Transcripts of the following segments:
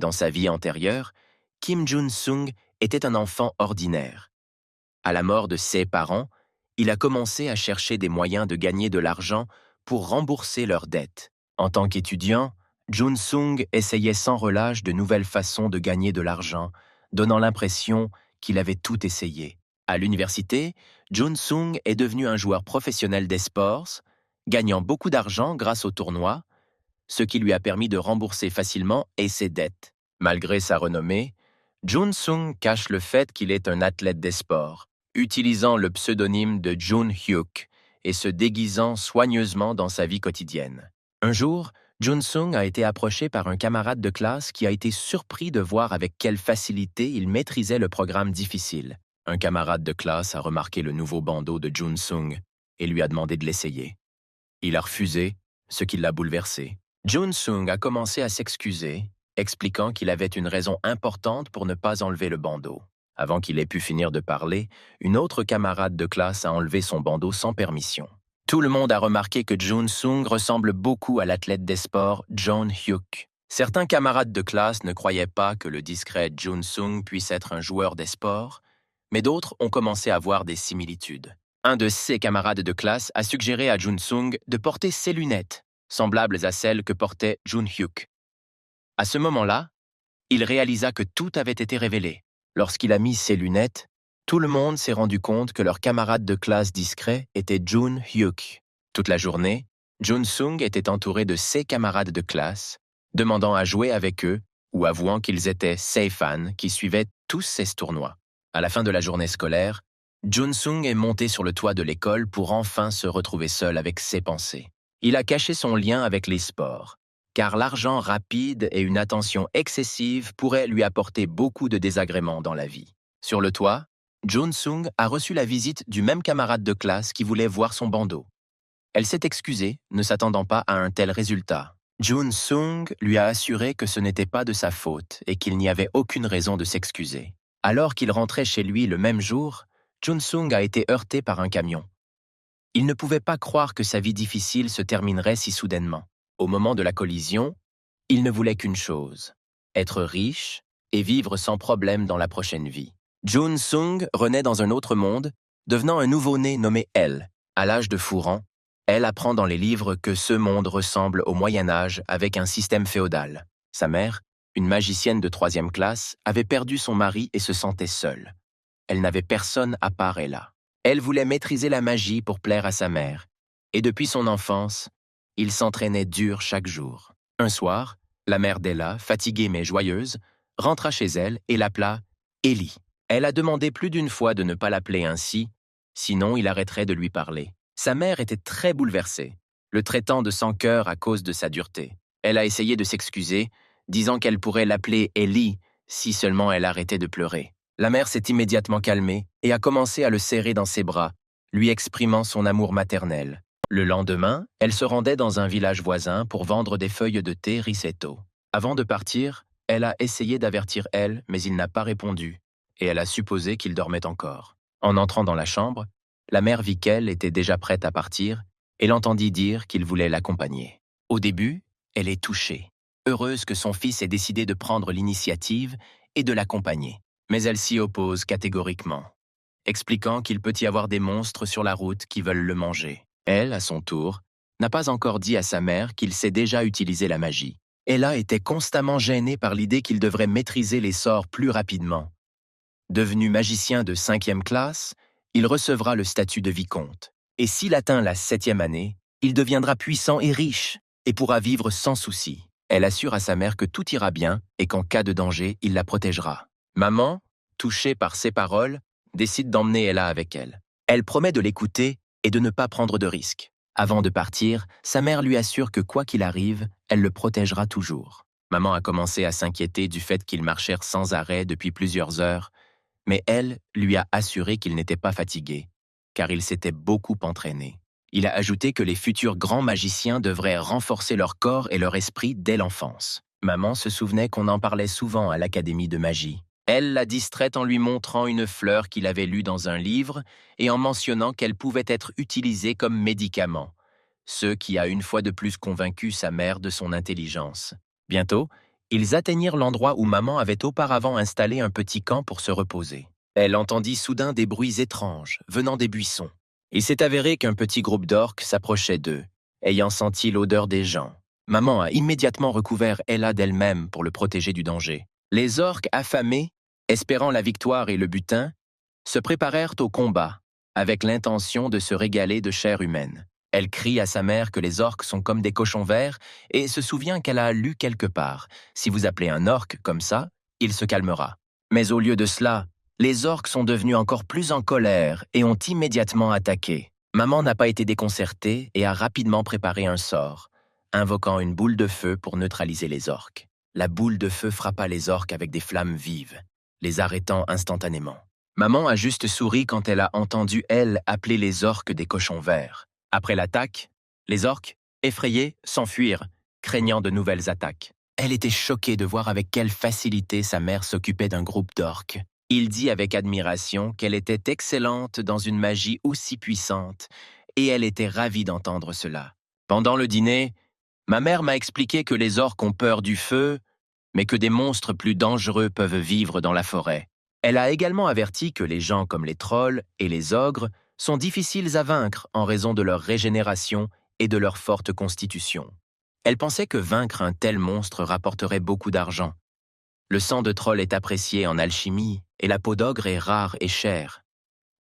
Dans sa vie antérieure, Kim Jun-sung était un enfant ordinaire. À la mort de ses parents, il a commencé à chercher des moyens de gagner de l'argent pour rembourser leurs dettes. En tant qu'étudiant, Jun-sung essayait sans relâche de nouvelles façons de gagner de l'argent, donnant l'impression qu'il avait tout essayé. À l'université, Jun-sung est devenu un joueur professionnel des sports, gagnant beaucoup d'argent grâce aux tournois, ce qui lui a permis de rembourser facilement et ses dettes. Malgré sa renommée, Jun-sung cache le fait qu'il est un athlète des sports, utilisant le pseudonyme de Jun-hyuk et se déguisant soigneusement dans sa vie quotidienne. Un jour, Jun-sung a été approché par un camarade de classe qui a été surpris de voir avec quelle facilité il maîtrisait le programme difficile. Un camarade de classe a remarqué le nouveau bandeau de Jun-sung et lui a demandé de l'essayer. Il a refusé, ce qui l'a bouleversé. Jun-sung a commencé à s'excuser, expliquant qu'il avait une raison importante pour ne pas enlever le bandeau. Avant qu'il ait pu finir de parler, une autre camarade de classe a enlevé son bandeau sans permission. Tout le monde a remarqué que Jun-sung ressemble beaucoup à l'athlète des sports Jun-hyuk. Certains camarades de classe ne croyaient pas que le discret Jun-sung puisse être un joueur des sports, mais d'autres ont commencé à voir des similitudes. Un de ses camarades de classe a suggéré à Jun-sung de porter ses lunettes, semblables à celles que portait Jun-hyuk. À ce moment-là, il réalisa que tout avait été révélé. Lorsqu'il a mis ses lunettes, tout le monde s'est rendu compte que leur camarade de classe discret était Jun-hyuk. Toute la journée, Jun-sung était entouré de ses camarades de classe, demandant à jouer avec eux ou avouant qu'ils étaient ses fans qui suivaient tous ses tournois. À la fin de la journée scolaire, Jun-sung est monté sur le toit de l'école pour enfin se retrouver seul avec ses pensées. Il a caché son lien avec les sports, car l'argent rapide et une attention excessive pourraient lui apporter beaucoup de désagréments dans la vie. Sur le toit, Jun-sung a reçu la visite du même camarade de classe qui voulait voir son bandeau. Elle s'est excusée, ne s'attendant pas à un tel résultat. Jun-sung lui a assuré que ce n'était pas de sa faute et qu'il n'y avait aucune raison de s'excuser. Alors qu'il rentrait chez lui le même jour, Jun-sung a été heurté par un camion. Il ne pouvait pas croire que sa vie difficile se terminerait si soudainement. Au moment de la collision, il ne voulait qu'une chose, être riche et vivre sans problème dans la prochaine vie. Jun-sung renaît dans un autre monde, devenant un nouveau-né nommé Elle. À l'âge de Fouran, Elle apprend dans les livres que ce monde ressemble au Moyen-Âge avec un système féodal. Sa mère, une magicienne de 3e classe, avait perdu son mari et se sentait seule. Elle n'avait personne à part Ella. Elle voulait maîtriser la magie pour plaire à sa mère. Et depuis son enfance, il s'entraînait dur chaque jour. Un soir, la mère d'Ella, fatiguée mais joyeuse, rentra chez elle et l'appela Ellie. Elle a demandé plus d'une fois de ne pas l'appeler ainsi, sinon il arrêterait de lui parler. Sa mère était très bouleversée, le traitant de sans cœur à cause de sa dureté. Elle a essayé de s'excuser, disant qu'elle pourrait l'appeler Ellie si seulement elle arrêtait de pleurer. La mère s'est immédiatement calmée et a commencé à le serrer dans ses bras, lui exprimant son amour maternel. Le lendemain, elle se rendait dans un village voisin pour vendre des feuilles de thé risetto. Avant de partir, elle a essayé d'avertir Elle, mais il n'a pas répondu, et elle a supposé qu'il dormait encore. En entrant dans la chambre, la mère vit qu'elle était déjà prête à partir et l'entendit dire qu'il voulait l'accompagner. Au début, elle est touchée, heureuse que son fils ait décidé de prendre l'initiative et de l'accompagner. Mais elle s'y oppose catégoriquement, expliquant qu'il peut y avoir des monstres sur la route qui veulent le manger. Elle, à son tour, n'a pas encore dit à sa mère qu'il sait déjà utiliser la magie. Ella était constamment gênée par l'idée qu'il devrait maîtriser les sorts plus rapidement. Devenu magicien de 5e classe, il recevra le statut de vicomte. Et s'il atteint la 7e année, il deviendra puissant et riche et pourra vivre sans souci. Elle assure à sa mère que tout ira bien et qu'en cas de danger, il la protégera. Maman, touchée par ces paroles, décide d'emmener Ella avec elle. Elle promet de l'écouter et de ne pas prendre de risques. Avant de partir, sa mère lui assure que quoi qu'il arrive, elle le protégera toujours. Maman a commencé à s'inquiéter du fait qu'ils marchèrent sans arrêt depuis plusieurs heures, mais elle lui a assuré qu'il n'était pas fatigué, car il s'était beaucoup entraîné. Il a ajouté que les futurs grands magiciens devraient renforcer leur corps et leur esprit dès l'enfance. Maman se souvenait qu'on en parlait souvent à l'Académie de magie. Elle l'a distraite en lui montrant une fleur qu'il avait lue dans un livre et en mentionnant qu'elle pouvait être utilisée comme médicament, ce qui a une fois de plus convaincu sa mère de son intelligence. Bientôt, Ils atteignirent l'endroit où maman avait auparavant installé un petit camp pour se reposer. Elle entendit soudain des bruits étranges venant des buissons. Il s'est avéré qu'un petit groupe d'orques s'approchait d'eux, ayant senti l'odeur des gens. Maman a immédiatement recouvert Ella d'elle-même pour le protéger du danger. Les orques affamés, espérant la victoire et le butin, se préparèrent au combat, avec l'intention de se régaler de chair humaine. Elle crie à sa mère que les orques sont comme des cochons verts et se souvient qu'elle a lu quelque part « Si vous appelez un orque comme ça, il se calmera ». Mais au lieu de cela, les orques sont devenus encore plus en colère et ont immédiatement attaqué. Maman n'a pas été déconcertée et a rapidement préparé un sort, invoquant une boule de feu pour neutraliser les orques. La boule de feu frappa les orques avec des flammes vives, les arrêtant instantanément. Maman a juste souri quand elle a entendu, elle, appeler les orques des cochons verts. Après l'attaque, les orques, effrayés, s'enfuirent, craignant de nouvelles attaques. Elle était choquée de voir avec quelle facilité sa mère s'occupait d'un groupe d'orques. Il dit avec admiration qu'elle était excellente dans une magie aussi puissante, et elle était ravie d'entendre cela. Pendant le dîner, ma mère m'a expliqué que les orques ont peur du feu, mais que des monstres plus dangereux peuvent vivre dans la forêt. Elle a également averti que les gens comme les trolls et les ogres sont difficiles à vaincre en raison de leur régénération et de leur forte constitution. Elle pensait que vaincre un tel monstre rapporterait beaucoup d'argent. Le sang de troll est apprécié en alchimie et la peau d'ogre est rare et chère.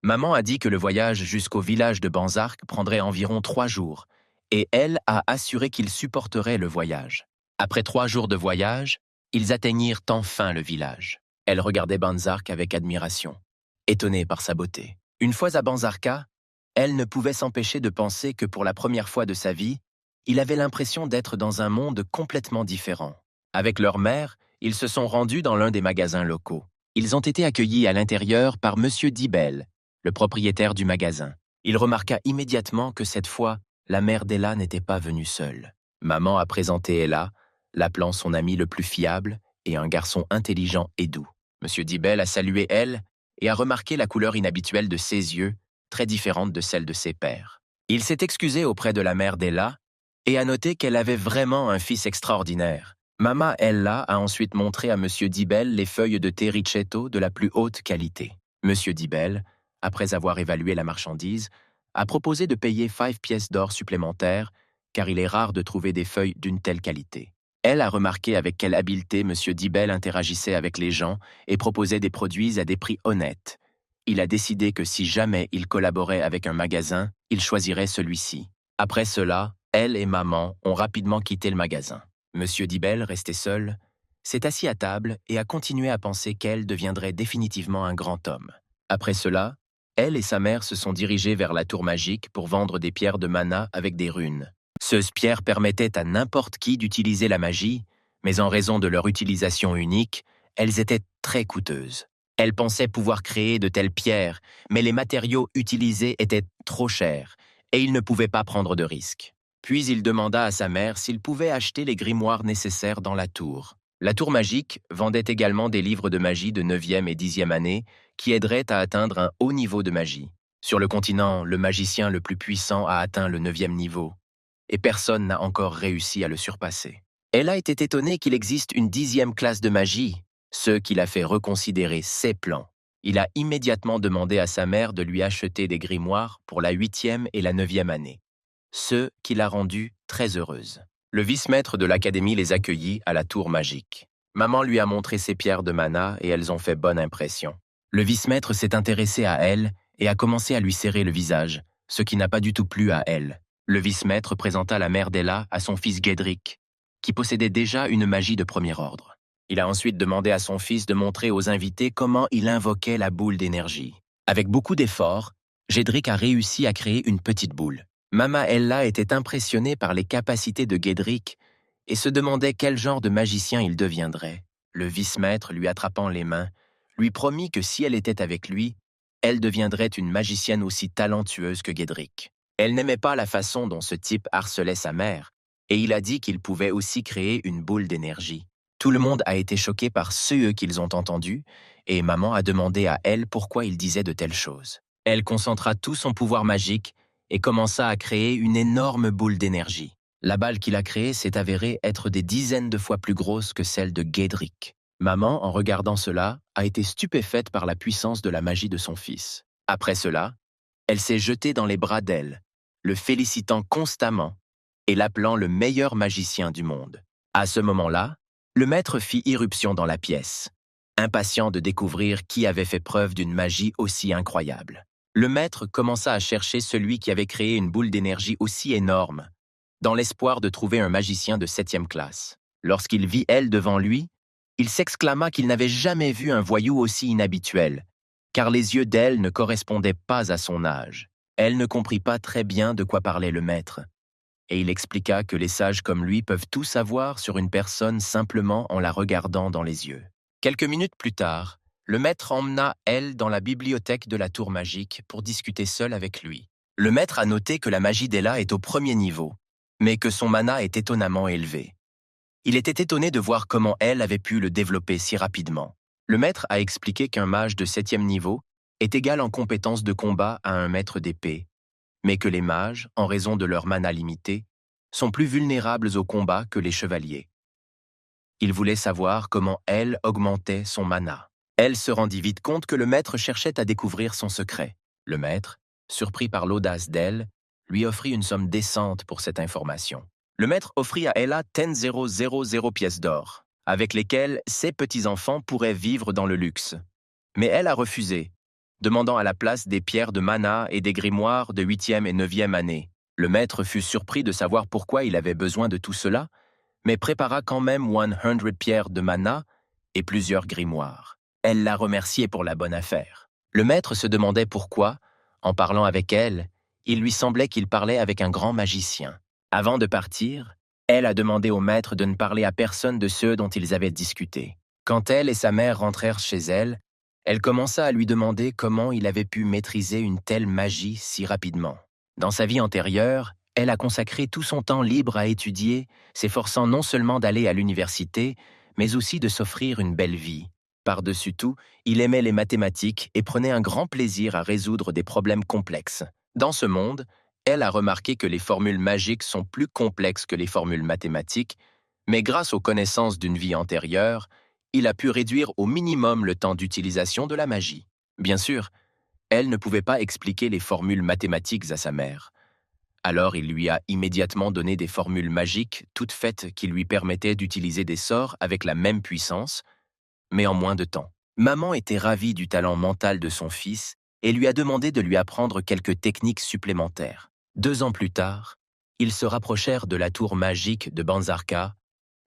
Maman a dit que le voyage jusqu'au village de Banzark prendrait environ 3 jours, et elle a assuré qu'ils supporteraient le voyage. Après 3 jours de voyage, ils atteignirent enfin le village. Elle regardait Banzark avec admiration, étonnée par sa beauté. Une fois à Banzarka, elle ne pouvait s'empêcher de penser que pour la première fois de sa vie, il avait l'impression d'être dans un monde complètement différent. Avec leur mère, ils se sont rendus dans l'un des magasins locaux. Ils ont été accueillis à l'intérieur par Monsieur Dibel, le propriétaire du magasin. Il remarqua immédiatement que cette fois, la mère d'Ella n'était pas venue seule. Maman a présenté Ella, l'appelant son ami le plus fiable et un garçon intelligent et doux. Monsieur Dibel a salué elle et a remarqué la couleur inhabituelle de ses yeux, très différente de celle de ses pères. Il s'est excusé auprès de la mère d'Ella et a noté qu'elle avait vraiment un fils extraordinaire. Mama Ella a ensuite montré à Monsieur Dibel les feuilles de thé Ricetto de la plus haute qualité. Monsieur Dibel, après avoir évalué la marchandise, a proposé de payer 5 pièces d'or supplémentaires, car il est rare de trouver des feuilles d'une telle qualité. Elle a remarqué avec quelle habileté Monsieur Dibel interagissait avec les gens et proposait des produits à des prix honnêtes. Il a décidé que si jamais il collaborait avec un magasin, il choisirait celui-ci. Après cela, elle et maman ont rapidement quitté le magasin. Monsieur Dibel, resté seul, s'est assis à table et a continué à penser qu'elle deviendrait définitivement un grand homme. Après cela, elle et sa mère se sont dirigées vers la tour magique pour vendre des pierres de mana avec des runes. Ces pierres permettaient à n'importe qui d'utiliser la magie, mais en raison de leur utilisation unique, elles étaient très coûteuses. Elle pensait pouvoir créer de telles pierres, mais les matériaux utilisés étaient trop chers et il ne pouvait pas prendre de risques. Puis il demanda à sa mère s'il pouvait acheter les grimoires nécessaires dans la tour. La tour magique vendait également des livres de magie de 9e et 10e année qui aideraient à atteindre un haut niveau de magie. Sur le continent, le magicien le plus puissant a atteint le 9e niveau, et personne n'a encore réussi à le surpasser. Elle a été étonnée qu'il existe une 10e classe de magie, ce qui l'a fait reconsidérer ses plans. Il a immédiatement demandé à sa mère de lui acheter des grimoires pour la 8e et la 9e année, ce qui l'a rendue très heureuse. Le vice-maître de l'académie les accueillit à la tour magique. Maman lui a montré ses pierres de mana et elles ont fait bonne impression. Le vice-maître s'est intéressé à elle et a commencé à lui serrer le visage, ce qui n'a pas du tout plu à elle. Le vice-maître présenta la mère d'Ella à son fils Gédric, qui possédait déjà une magie de premier ordre. Il a ensuite demandé à son fils de montrer aux invités comment il invoquait la boule d'énergie. Avec beaucoup d'efforts, Gédric a réussi à créer une petite boule. Mama Ella était impressionnée par les capacités de Gédric et se demandait quel genre de magicien il deviendrait. Le vice-maître, lui attrapant les mains, lui promit que si elle était avec lui, elle deviendrait une magicienne aussi talentueuse que Gédric. Elle n'aimait pas la façon dont ce type harcelait sa mère, et il a dit qu'il pouvait aussi créer une boule d'énergie. Tout le monde a été choqué par ce qu'ils ont entendu, et maman a demandé à elle pourquoi il disait de telles choses. Elle concentra tout son pouvoir magique et commença à créer une énorme boule d'énergie. La balle qu'il a créée s'est avérée être des dizaines de fois plus grosse que celle de Gédric. Maman, en regardant cela, a été stupéfaite par la puissance de la magie de son fils. Après cela, elle s'est jetée dans les bras d'El, le félicitant constamment et l'appelant le meilleur magicien du monde. À ce moment-là, le maître fit irruption dans la pièce, impatient de découvrir qui avait fait preuve d'une magie aussi incroyable. Le maître commença à chercher celui qui avait créé une boule d'énergie aussi énorme, dans l'espoir de trouver un magicien de 7e classe. Lorsqu'il vit Elle devant lui, il s'exclama qu'il n'avait jamais vu un voyou aussi inhabituel, car les yeux d'Elle ne correspondaient pas à son âge. Elle ne comprit pas très bien de quoi parlait le maître, et il expliqua que les sages comme lui peuvent tout savoir sur une personne simplement en la regardant dans les yeux. Quelques minutes plus tard, le maître emmena Elle dans la bibliothèque de la tour magique pour discuter seul avec lui. Le maître a noté que la magie d'Ella est au 1er niveau, mais que son mana est étonnamment élevé. Il était étonné de voir comment Elle avait pu le développer si rapidement. Le maître a expliqué qu'un mage de 7e niveau est égal en compétences de combat à un maître d'épée, mais que les mages, en raison de leur mana limité, sont plus vulnérables au combat que les chevaliers. Il voulait savoir comment Elle augmentait son mana. Elle se rendit vite compte que le maître cherchait à découvrir son secret. Le maître, surpris par l'audace d'Elle, lui offrit une somme décente pour cette information. Le maître offrit à Ella 10,000 pièces d'or, avec lesquelles ses petits-enfants pourraient vivre dans le luxe. Mais elle a refusé, demandant à la place des pierres de mana et des grimoires de 8e et 9e année. Le maître fut surpris de savoir pourquoi il avait besoin de tout cela, mais prépara quand même 100 pierres de mana et plusieurs grimoires. Elle l'a remercié pour la bonne affaire. Le maître se demandait pourquoi, en parlant avec elle, il lui semblait qu'il parlait avec un grand magicien. Avant de partir, Elle a demandé au maître de ne parler à personne de ceux dont ils avaient discuté. Quand elle et sa mère rentrèrent chez elle, elle commença à lui demander comment il avait pu maîtriser une telle magie si rapidement. Dans sa vie antérieure, elle a consacré tout son temps libre à étudier, s'efforçant non seulement d'aller à l'université, mais aussi de s'offrir une belle vie. Par-dessus tout, il aimait les mathématiques et prenait un grand plaisir à résoudre des problèmes complexes. Dans ce monde, Elle a remarqué que les formules magiques sont plus complexes que les formules mathématiques, mais grâce aux connaissances d'une vie antérieure, il a pu réduire au minimum le temps d'utilisation de la magie. Bien sûr, Elle ne pouvait pas expliquer les formules mathématiques à sa mère. Alors il lui a immédiatement donné des formules magiques toutes faites qui lui permettaient d'utiliser des sorts avec la même puissance, mais en moins de temps. Maman était ravie du talent mental de son fils et lui a demandé de lui apprendre quelques techniques supplémentaires. 2 ans plus tard, ils se rapprochèrent de la tour magique de Banzarka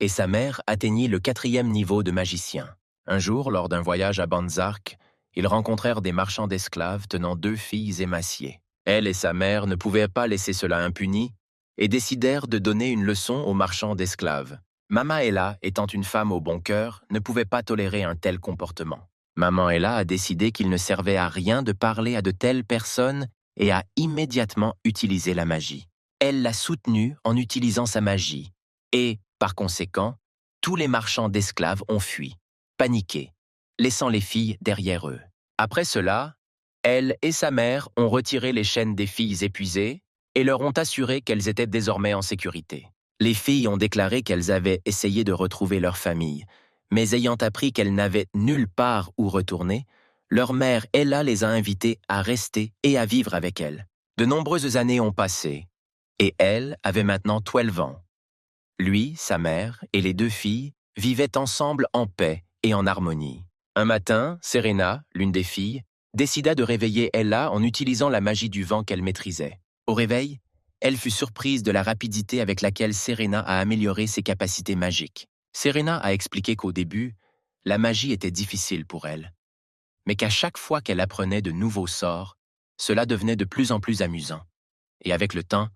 et sa mère atteignit le 4e niveau de magicien. Un jour, lors d'un voyage à Banzark, ils rencontrèrent des marchands d'esclaves tenant 2 filles émaciées. Elle et sa mère ne pouvaient pas laisser cela impuni et décidèrent de donner une leçon aux marchands d'esclaves. Mama Ella, étant une femme au bon cœur, ne pouvait pas tolérer un tel comportement. Maman Ella a décidé qu'il ne servait à rien de parler à de telles personnes et a immédiatement utilisé la magie. Elle l'a soutenue en utilisant sa magie et, par conséquent, tous les marchands d'esclaves ont fui, paniqués, laissant les filles derrière eux. Après cela, Elle et sa mère ont retiré les chaînes des filles épuisées et leur ont assuré qu'elles étaient désormais en sécurité. Les filles ont déclaré qu'elles avaient essayé de retrouver leur famille, mais ayant appris qu'elles n'avaient nulle part où retourner, leur mère Ella les a invitées à rester et à vivre avec elle. De nombreuses années ont passé, et Elle avait maintenant 12 ans. Lui, sa mère et les 2 filles vivaient ensemble en paix et en harmonie. Un matin, Serena, l'une des filles, décida de réveiller Ella en utilisant la magie du vent qu'elle maîtrisait. Au réveil, elle fut surprise de la rapidité avec laquelle Serena a amélioré ses capacités magiques. Serena a expliqué qu'au début, la magie était difficile pour elle, mais qu'à chaque fois qu'elle apprenait de nouveaux sorts, cela devenait de plus en plus amusant. Et avec le temps,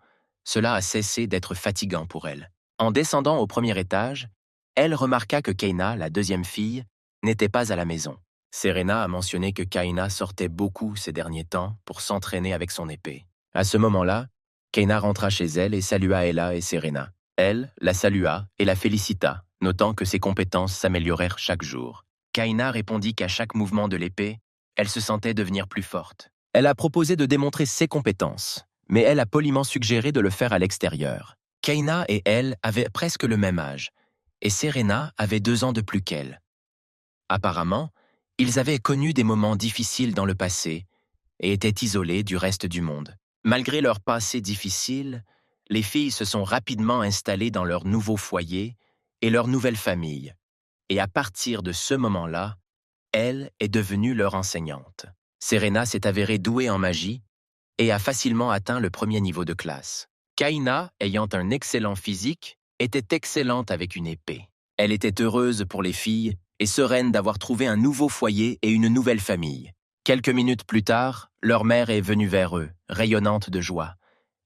cela a cessé d'être fatigant pour elle. En descendant au 1er étage, elle remarqua que Kaina, la 2e fille, n'était pas à la maison. Serena a mentionné que Kaina sortait beaucoup ces derniers temps pour s'entraîner avec son épée. À ce moment-là, Kaina rentra chez elle et salua Ella et Serena. Elle la salua et la félicita, notant que ses compétences s'améliorèrent chaque jour. Kaina répondit qu'à chaque mouvement de l'épée, elle se sentait devenir plus forte. Elle a proposé de démontrer ses compétences, mais elle a poliment suggéré de le faire à l'extérieur. Kaina et elle avaient presque le même âge, et Serena avait 2 ans de plus qu'elle. Apparemment, ils avaient connu des moments difficiles dans le passé et étaient isolés du reste du monde. Malgré leur passé difficile, les filles se sont rapidement installées dans leur nouveau foyer et leur nouvelle famille. Et à partir de ce moment-là, elle est devenue leur enseignante. Serena s'est avérée douée en magie et a facilement atteint le premier niveau de classe. Kaina, ayant un excellent physique, était excellente avec une épée. Elle était heureuse pour les filles et sereine d'avoir trouvé un nouveau foyer et une nouvelle famille. Quelques minutes plus tard, leur mère est venue vers eux, rayonnante de joie.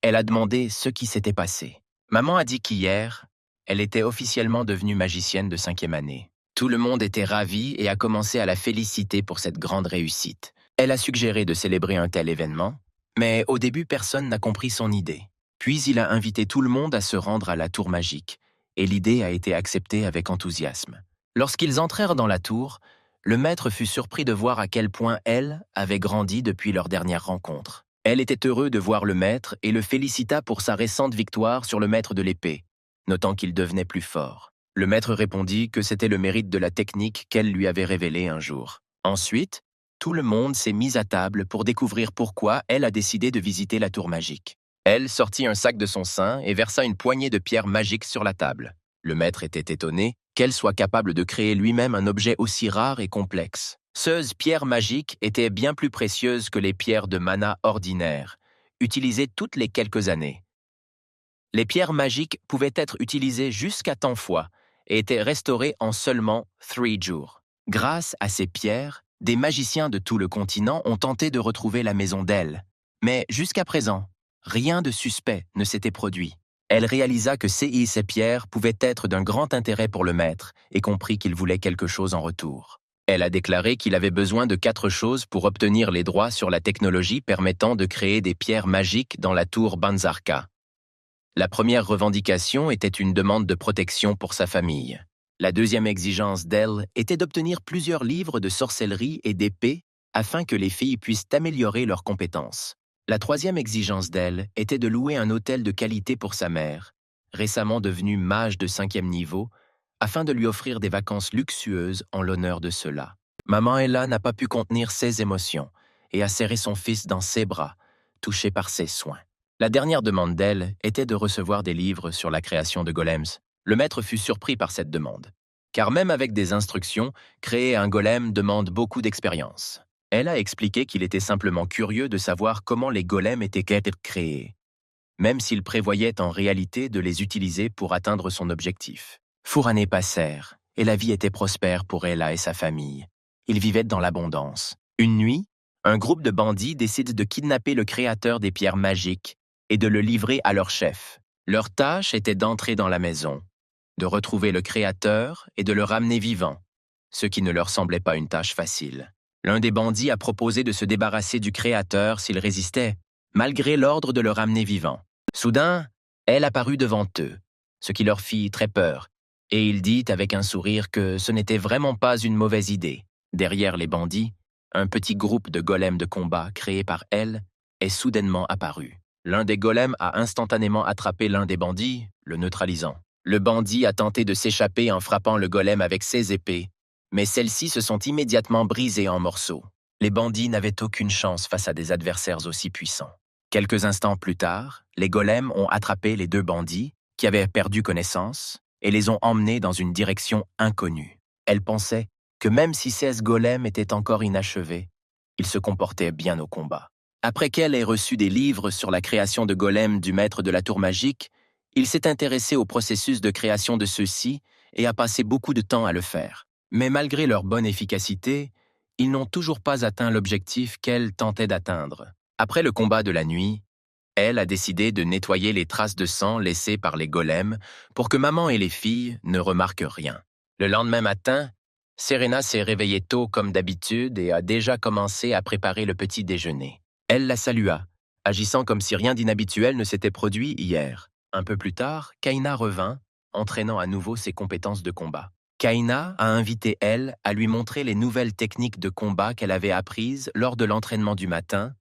Elle a demandé ce qui s'était passé. Maman a dit qu'hier, elle était officiellement devenue magicienne de 5e année. Tout le monde était ravi et a commencé à la féliciter pour cette grande réussite. Elle a suggéré de célébrer un tel événement, mais au début personne n'a compris son idée. Puis il a invité tout le monde à se rendre à la tour magique, et l'idée a été acceptée avec enthousiasme. Lorsqu'ils entrèrent dans la tour, le maître fut surpris de voir à quel point elle avait grandi depuis leur dernière rencontre. Elle était heureuse de voir le maître et le félicita pour sa récente victoire sur le maître de l'épée, notant qu'il devenait plus fort. Le maître répondit que c'était le mérite de la technique qu'elle lui avait révélée un jour. Ensuite, tout le monde s'est mis à table pour découvrir pourquoi elle a décidé de visiter la tour magique. Elle sortit un sac de son sein et versa une poignée de pierres magiques sur la table. Le maître était étonné qu'elle soit capable de créer lui-même un objet aussi rare et complexe. Ces pierres magiques étaient bien plus précieuses que les pierres de mana ordinaires, utilisées toutes les quelques années. Les pierres magiques pouvaient être utilisées jusqu'à 100 fois et étaient restaurées en seulement 3 jours. Grâce à ces pierres, des magiciens de tout le continent ont tenté de retrouver la maison d'elle. Mais jusqu'à présent, rien de suspect ne s'était produit. Elle réalisa que ces pierres pouvaient être d'un grand intérêt pour le maître et comprit qu'il voulait quelque chose en retour. Elle a déclaré qu'il avait besoin de 4 choses pour obtenir les droits sur la technologie permettant de créer des pierres magiques dans la tour Banzarka. La première revendication était une demande de protection pour sa famille. La deuxième exigence d'elle était d'obtenir plusieurs livres de sorcellerie et d'épée afin que les filles puissent améliorer leurs compétences. La troisième exigence d'elle était de louer un hôtel de qualité pour sa mère, récemment devenue mage de 5e niveau, afin de lui offrir des vacances luxueuses en l'honneur de cela. Maman Ella n'a pas pu contenir ses émotions et a serré son fils dans ses bras, touché par ses soins. La dernière demande d'elle était de recevoir des livres sur la création de golems. Le maître fut surpris par cette demande, car même avec des instructions, créer un golem demande beaucoup d'expérience. Elle a expliqué qu'il était simplement curieux de savoir comment les golems étaient créés, même s'il prévoyait en réalité de les utiliser pour atteindre son objectif. Années passèrent, et la vie était prospère pour Ella et sa famille. Ils vivaient dans l'abondance. Une nuit, un groupe de bandits décide de kidnapper le créateur des pierres magiques et de le livrer à leur chef. Leur tâche était d'entrer dans la maison, de retrouver le créateur et de le ramener vivant, ce qui ne leur semblait pas une tâche facile. L'un des bandits a proposé de se débarrasser du créateur s'il résistait, malgré l'ordre de le ramener vivant. Soudain, elle apparut devant eux, ce qui leur fit très peur, et il dit avec un sourire que ce n'était vraiment pas une mauvaise idée. Derrière les bandits, un petit groupe de golems de combat créé par elle est soudainement apparu. L'un des golems a instantanément attrapé l'un des bandits, le neutralisant. Le bandit a tenté de s'échapper en frappant le golem avec ses épées, mais celles-ci se sont immédiatement brisées en morceaux. Les bandits n'avaient aucune chance face à des adversaires aussi puissants. Quelques instants plus tard, les golems ont attrapé les 2 bandits, qui avaient perdu connaissance, et les ont emmenés dans une direction inconnue. Elle pensait que même si 16 golems étaient encore inachevés, ils se comportaient bien au combat. Après qu'elle ait reçu des livres sur la création de golems du maître de la tour magique, il s'est intéressé au processus de création de ceux-ci et a passé beaucoup de temps à le faire. Mais malgré leur bonne efficacité, ils n'ont toujours pas atteint l'objectif qu'elle tentait d'atteindre. Après le combat de la nuit, elle a décidé de nettoyer les traces de sang laissées par les golems pour que maman et les filles ne remarquent rien. Le lendemain matin, Serena s'est réveillée tôt comme d'habitude et a déjà commencé à préparer le petit déjeuner. Elle la salua, agissant comme si rien d'inhabituel ne s'était produit hier. Un peu plus tard, Kaina revint, entraînant à nouveau ses compétences de combat. Kaina a invité elle à lui montrer les nouvelles techniques de combat qu'elle avait apprises lors de l'entraînement du matin,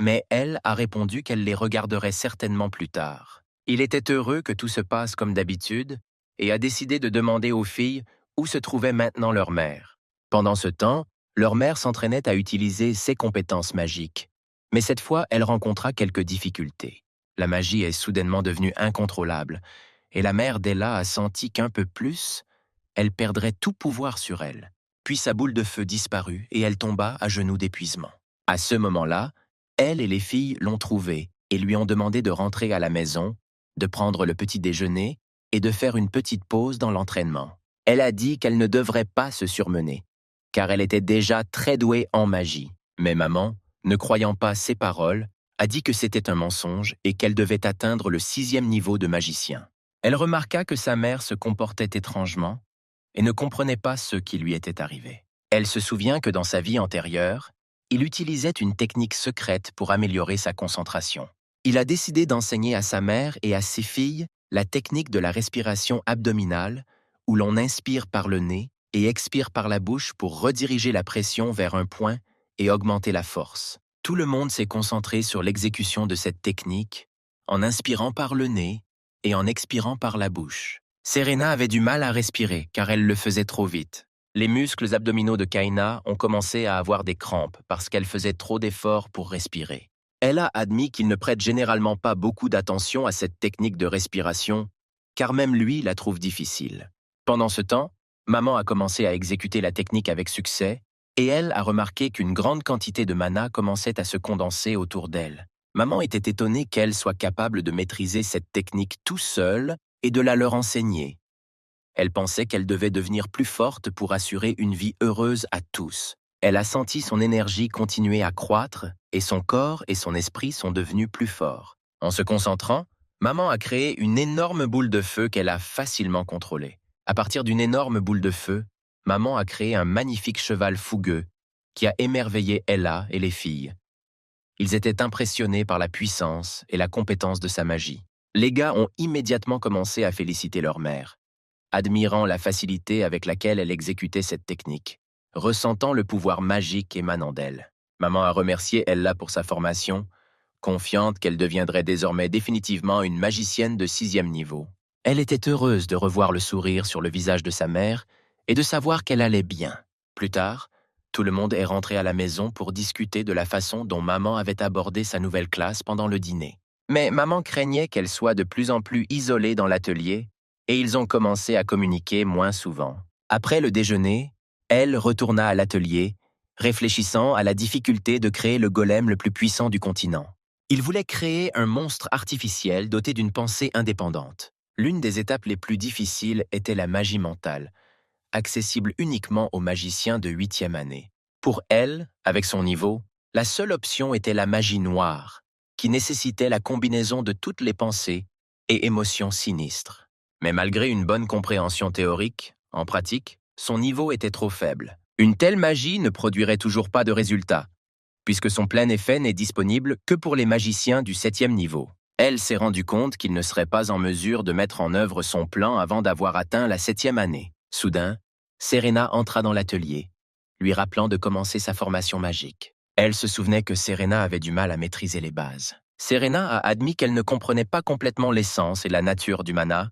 mais elle a répondu qu'elle les regarderait certainement plus tard. Il était heureux que tout se passe comme d'habitude et a décidé de demander aux filles où se trouvait maintenant leur mère. Pendant ce temps, leur mère s'entraînait à utiliser ses compétences magiques. Mais cette fois, elle rencontra quelques difficultés. La magie est soudainement devenue incontrôlable et la mère d'Ella a senti qu'un peu plus, elle perdrait tout pouvoir sur elle. Puis sa boule de feu disparut et elle tomba à genoux d'épuisement. À ce moment-là, elle et les filles l'ont trouvée et lui ont demandé de rentrer à la maison, de prendre le petit déjeuner et de faire une petite pause dans l'entraînement. Elle a dit qu'elle ne devrait pas se surmener, car elle était déjà très douée en magie. Mais maman, ne croyant pas ses paroles, a dit que c'était un mensonge et qu'elle devait atteindre le 6e niveau de magicien. Elle remarqua que sa mère se comportait étrangement et ne comprenait pas ce qui lui était arrivé. Elle se souvient que dans sa vie antérieure, il utilisait une technique secrète pour améliorer sa concentration. Il a décidé d'enseigner à sa mère et à ses filles la technique de la respiration abdominale, où l'on inspire par le nez et expire par la bouche pour rediriger la pression vers un point et augmenter la force. Tout le monde s'est concentré sur l'exécution de cette technique en inspirant par le nez et en expirant par la bouche. Serena avait du mal à respirer car elle le faisait trop vite. Les muscles abdominaux de Kaina ont commencé à avoir des crampes parce qu'elle faisait trop d'efforts pour respirer. Elle a admis qu'il ne prête généralement pas beaucoup d'attention à cette technique de respiration, car même lui la trouve difficile. Pendant ce temps, maman a commencé à exécuter la technique avec succès, et elle a remarqué qu'une grande quantité de mana commençait à se condenser autour d'elle. Maman était étonnée qu'elle soit capable de maîtriser cette technique tout seule et de la leur enseigner. Elle pensait qu'elle devait devenir plus forte pour assurer une vie heureuse à tous. Elle a senti son énergie continuer à croître et son corps et son esprit sont devenus plus forts. En se concentrant, maman a créé une énorme boule de feu qu'elle a facilement contrôlée. À partir d'une énorme boule de feu, maman a créé un magnifique cheval fougueux qui a émerveillé Ella et les filles. Ils étaient impressionnés par la puissance et la compétence de sa magie. Les gars ont immédiatement commencé à féliciter leur mère, admirant la facilité avec laquelle elle exécutait cette technique, ressentant le pouvoir magique émanant d'elle. Maman a remercié Ella pour sa formation, confiante qu'elle deviendrait désormais définitivement une magicienne de 6e niveau. Elle était heureuse de revoir le sourire sur le visage de sa mère et de savoir qu'elle allait bien. Plus tard, tout le monde est rentré à la maison pour discuter de la façon dont maman avait abordé sa nouvelle classe pendant le dîner. Mais maman craignait qu'elle soit de plus en plus isolée dans l'atelier et ils ont commencé à communiquer moins souvent. Après le déjeuner, elle retourna à l'atelier, réfléchissant à la difficulté de créer le golem le plus puissant du continent. Il voulait créer un monstre artificiel doté d'une pensée indépendante. L'une des étapes les plus difficiles était la magie mentale, accessible uniquement aux magiciens de 8e année. Pour elle, avec son niveau, la seule option était la magie noire, qui nécessitait la combinaison de toutes les pensées et émotions sinistres. Mais malgré une bonne compréhension théorique, en pratique, son niveau était trop faible. Une telle magie ne produirait toujours pas de résultat, puisque son plein effet n'est disponible que pour les magiciens du 7e niveau. Elle s'est rendue compte qu'il ne serait pas en mesure de mettre en œuvre son plan avant d'avoir atteint la 7e année. Soudain, Serena entra dans l'atelier, lui rappelant de commencer sa formation magique. Elle se souvenait que Serena avait du mal à maîtriser les bases. Serena a admis qu'elle ne comprenait pas complètement l'essence et la nature du mana,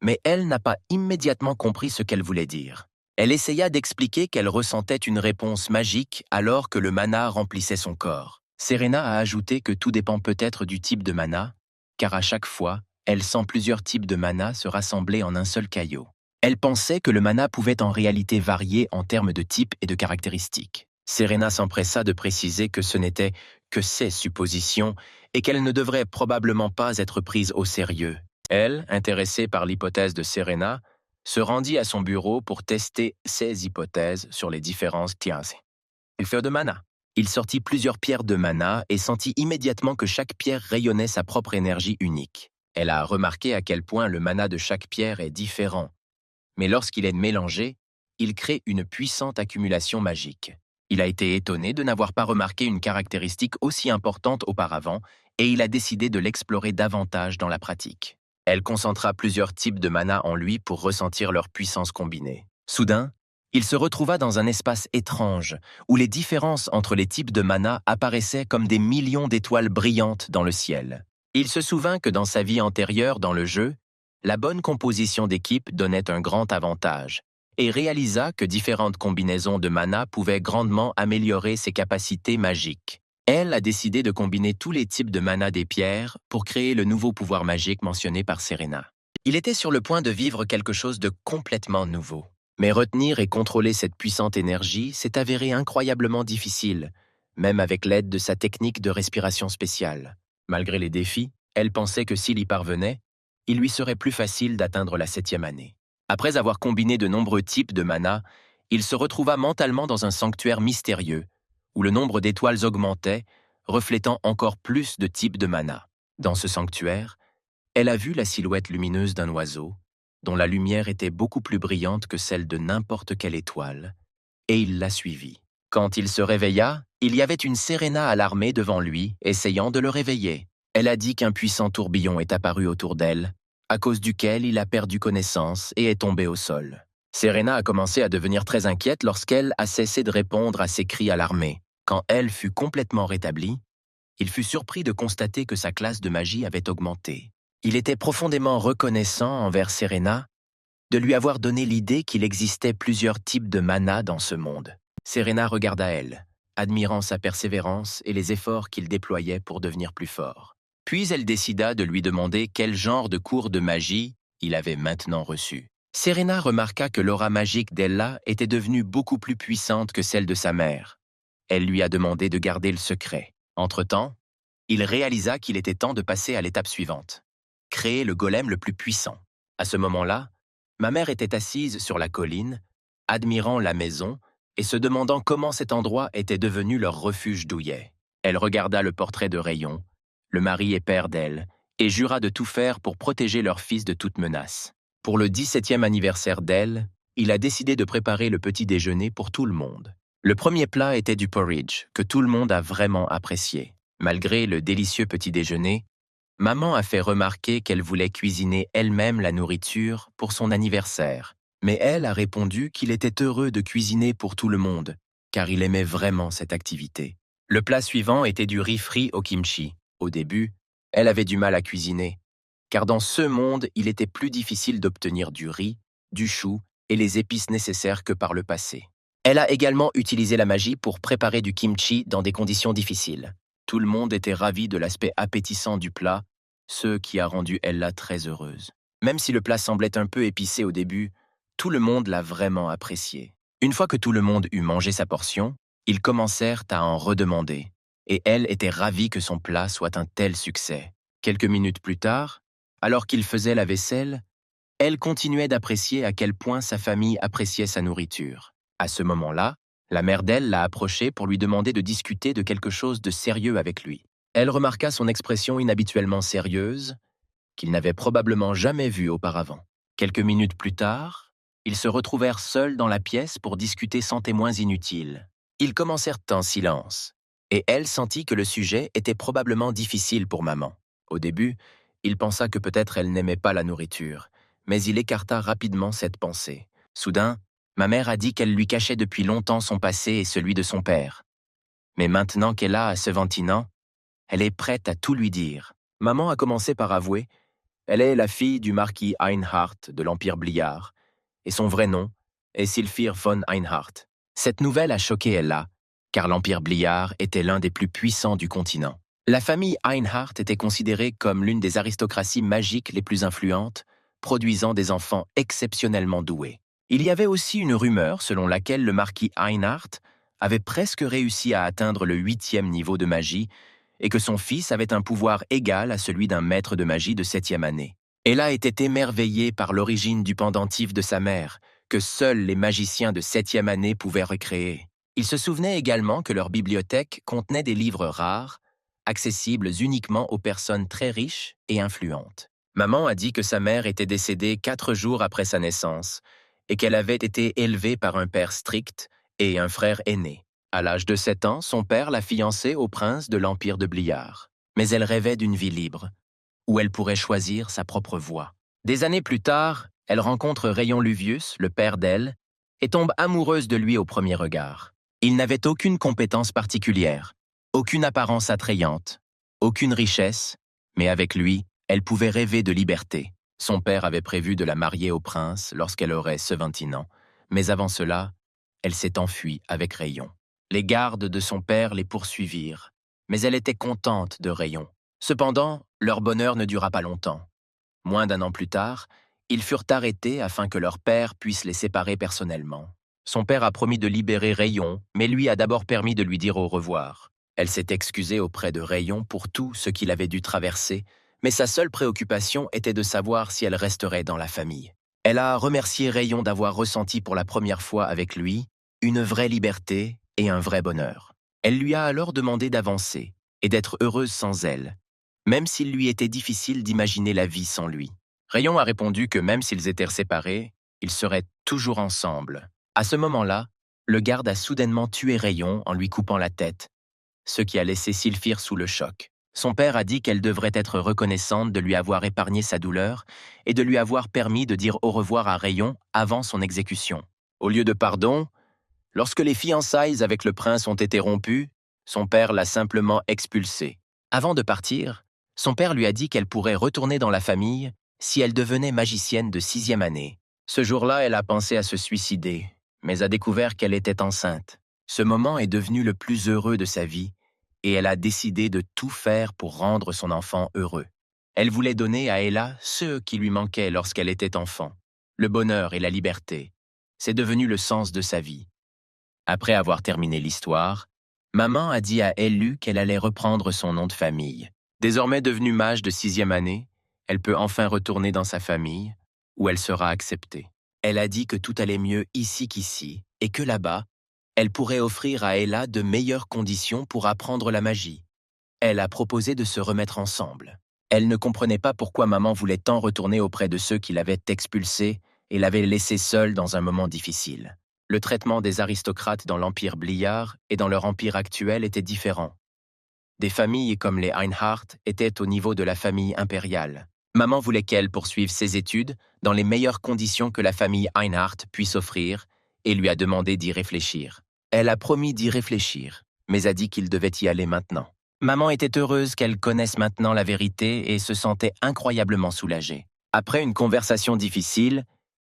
mais elle n'a pas immédiatement compris ce qu'elle voulait dire. Elle essaya d'expliquer qu'elle ressentait une réponse magique alors que le mana remplissait son corps. Serena a ajouté que tout dépend peut-être du type de mana, car à chaque fois, elle sent plusieurs types de mana se rassembler en un seul caillot. Elle pensait que le mana pouvait en réalité varier en termes de type et de caractéristiques. Serena s'empressa de préciser que ce n'était que ses suppositions et qu'elle ne devrait probablement pas être prise au sérieux. Elle, intéressée par l'hypothèse de Serena, se rendit à son bureau pour tester ses hypothèses sur les différences tiers. Il fait de mana. Il sortit plusieurs pierres de mana et sentit immédiatement que chaque pierre rayonnait sa propre énergie unique. Elle a remarqué à quel point le mana de chaque pierre est différent. Mais lorsqu'il est mélangé, il crée une puissante accumulation magique. Il a été étonné de n'avoir pas remarqué une caractéristique aussi importante auparavant et il a décidé de l'explorer davantage dans la pratique. Elle concentra plusieurs types de mana en lui pour ressentir leur puissance combinée. Soudain, il se retrouva dans un espace étrange où les différences entre les types de mana apparaissaient comme des millions d'étoiles brillantes dans le ciel. Il se souvint que dans sa vie antérieure dans le jeu, la bonne composition d'équipe donnait un grand avantage et réalisa que différentes combinaisons de mana pouvaient grandement améliorer ses capacités magiques. Elle a décidé de combiner tous les types de mana des pierres pour créer le nouveau pouvoir magique mentionné par Serena. Il était sur le point de vivre quelque chose de complètement nouveau. Mais retenir et contrôler cette puissante énergie s'est avéré incroyablement difficile, même avec l'aide de sa technique de respiration spéciale. Malgré les défis, elle pensait que s'il y parvenait, il lui serait plus facile d'atteindre la 7e année. Après avoir combiné de nombreux types de mana, il se retrouva mentalement dans un sanctuaire mystérieux, où le nombre d'étoiles augmentait, reflétant encore plus de types de mana. Dans ce sanctuaire, elle a vu la silhouette lumineuse d'un oiseau, dont la lumière était beaucoup plus brillante que celle de n'importe quelle étoile, et il la suivit. Quand il se réveilla, il y avait une Serena alarmée devant lui, essayant de le réveiller. Elle a dit qu'un puissant tourbillon est apparu autour d'elle, à cause duquel il a perdu connaissance et est tombé au sol. Serena a commencé à devenir très inquiète lorsqu'elle a cessé de répondre à ses cris alarmés. Quand elle fut complètement rétablie, il fut surpris de constater que sa classe de magie avait augmenté. Il était profondément reconnaissant envers Serena de lui avoir donné l'idée qu'il existait plusieurs types de mana dans ce monde. Serena regarda elle, admirant sa persévérance et les efforts qu'il déployait pour devenir plus fort. Puis elle décida de lui demander quel genre de cours de magie il avait maintenant reçu. Serena remarqua que l'aura magique d'Ella était devenue beaucoup plus puissante que celle de sa mère. Elle lui a demandé de garder le secret. Entre-temps, il réalisa qu'il était temps de passer à l'étape suivante. Créer le golem le plus puissant. À ce moment-là, ma mère était assise sur la colline, admirant la maison et se demandant comment cet endroit était devenu leur refuge douillet. Elle regarda le portrait de Rayon, le mari et père d'elle, et jura de tout faire pour protéger leur fils de toute menace. Pour le 17e anniversaire d'elle, il a décidé de préparer le petit déjeuner pour tout le monde. Le premier plat était du porridge, que tout le monde a vraiment apprécié. Malgré le délicieux petit déjeuner, maman a fait remarquer qu'elle voulait cuisiner elle-même la nourriture pour son anniversaire. Mais elle a répondu qu'il était heureux de cuisiner pour tout le monde, car il aimait vraiment cette activité. Le plat suivant était du riz frit au kimchi. Au début, elle avait du mal à cuisiner, car dans ce monde, il était plus difficile d'obtenir du riz, du chou et les épices nécessaires que par le passé. Elle a également utilisé la magie pour préparer du kimchi dans des conditions difficiles. Tout le monde était ravi de l'aspect appétissant du plat, ce qui a rendu Ella très heureuse. Même si le plat semblait un peu épicé au début, tout le monde l'a vraiment apprécié. Une fois que tout le monde eut mangé sa portion, ils commencèrent à en redemander, et elle était ravie que son plat soit un tel succès. Quelques minutes plus tard, alors qu'il faisait la vaisselle, elle continuait d'apprécier à quel point sa famille appréciait sa nourriture. À ce moment-là, la mère d'elle l'a approché pour lui demander de discuter de quelque chose de sérieux avec lui. Elle remarqua son expression inhabituellement sérieuse, qu'il n'avait probablement jamais vue auparavant. Quelques minutes plus tard, ils se retrouvèrent seuls dans la pièce pour discuter sans témoins inutiles. Ils commencèrent en silence, et elle sentit que le sujet était probablement difficile pour maman. Au début, il pensa que peut-être elle n'aimait pas la nourriture, mais il écarta rapidement cette pensée. Soudain, ma mère a dit qu'elle lui cachait depuis longtemps son passé et celui de son père. Mais maintenant qu'elle a à ce ventinant, elle est prête à tout lui dire. Maman a commencé par avouer, elle est la fille du marquis Einhardt de l'Empire Bliard, et son vrai nom est Sylphir von Einhardt. Cette nouvelle a choqué Ella, car l'Empire Bliard était l'un des plus puissants du continent. La famille Einhardt était considérée comme l'une des aristocraties magiques les plus influentes, produisant des enfants exceptionnellement doués. Il y avait aussi une rumeur selon laquelle le marquis Einhardt avait presque réussi à atteindre le 8e niveau de magie et que son fils avait un pouvoir égal à celui d'un maître de magie de 7e année. Ella était émerveillée par l'origine du pendentif de sa mère, que seuls les magiciens de 7e année pouvaient recréer. Il se souvenait également que leur bibliothèque contenait des livres rares, accessibles uniquement aux personnes très riches et influentes. Maman a dit que sa mère était décédée 4 jours après sa naissance et qu'elle avait été élevée par un père strict et un frère aîné. À l'âge de 7 ans, son père l'a fiancée au prince de l'Empire de Bliard. Mais elle rêvait d'une vie libre, où elle pourrait choisir sa propre voie. Des années plus tard, elle rencontre Rayon Luvius, le père d'elle, et tombe amoureuse de lui au premier regard. Il n'avait aucune compétence particulière, aucune apparence attrayante, aucune richesse, Mais avec lui, elle pouvait rêver de liberté. Son père avait prévu de la marier au prince lorsqu'elle aurait 17 ans, mais avant cela, elle s'est enfuie avec Rayon. Les gardes de son père les poursuivirent, mais elle était contente de Rayon. Cependant, leur bonheur ne dura pas longtemps. Moins d'un an plus tard, ils furent arrêtés afin que leur père puisse les séparer personnellement. Son père a promis de libérer Rayon, mais lui a d'abord permis de lui dire au revoir. Elle s'est excusée auprès de Rayon pour tout ce qu'il avait dû traverser, mais sa seule préoccupation était de savoir si elle resterait dans la famille. Elle a remercié Rayon d'avoir ressenti pour la première fois avec lui une vraie liberté et un vrai bonheur. Elle lui a alors demandé d'avancer et d'être heureuse sans elle, même s'il lui était difficile d'imaginer la vie sans lui. Rayon a répondu que même s'ils étaient séparés, ils seraient toujours ensemble. À ce moment-là, le garde a soudainement tué Rayon en lui coupant la tête, ce qui a laissé Sylphire sous le choc. Son père a dit qu'elle devrait être reconnaissante de lui avoir épargné sa douleur et de lui avoir permis de dire au revoir à Rayon avant son exécution. Au lieu de pardon, lorsque les fiançailles avec le prince ont été rompues, son père l'a simplement expulsée. Avant de partir, son père lui a dit qu'elle pourrait retourner dans la famille si elle devenait magicienne de 6e année. Ce jour-là, elle a pensé à se suicider, mais a découvert qu'elle était enceinte. Ce moment est devenu le plus heureux de sa vie, et elle a décidé de tout faire pour rendre son enfant heureux. Elle voulait donner à Ella ce qui lui manquait lorsqu'elle était enfant, le bonheur et la liberté. C'est devenu le sens de sa vie. Après avoir terminé l'histoire, maman a dit à Ellu qu'elle allait reprendre son nom de famille. Désormais devenue mage de 6e année, elle peut enfin retourner dans sa famille, où elle sera acceptée. Elle a dit que tout allait mieux ici qu'ici, et que là-bas, elle pourrait offrir à Ella de meilleures conditions pour apprendre la magie. Elle a proposé de se remettre ensemble. Elle ne comprenait pas pourquoi maman voulait tant retourner auprès de ceux qui l'avaient expulsée et l'avaient laissée seule dans un moment difficile. Le traitement des aristocrates dans l'Empire Bliard et dans leur empire actuel était différent. Des familles comme les Einhardt étaient au niveau de la famille impériale. Maman voulait qu'elle poursuive ses études dans les meilleures conditions que la famille Einhardt puisse offrir et lui a demandé d'y réfléchir. Elle a promis d'y réfléchir, mais a dit qu'il devait y aller maintenant. Maman était heureuse qu'elle connaisse maintenant la vérité et se sentait incroyablement soulagée. Après une conversation difficile,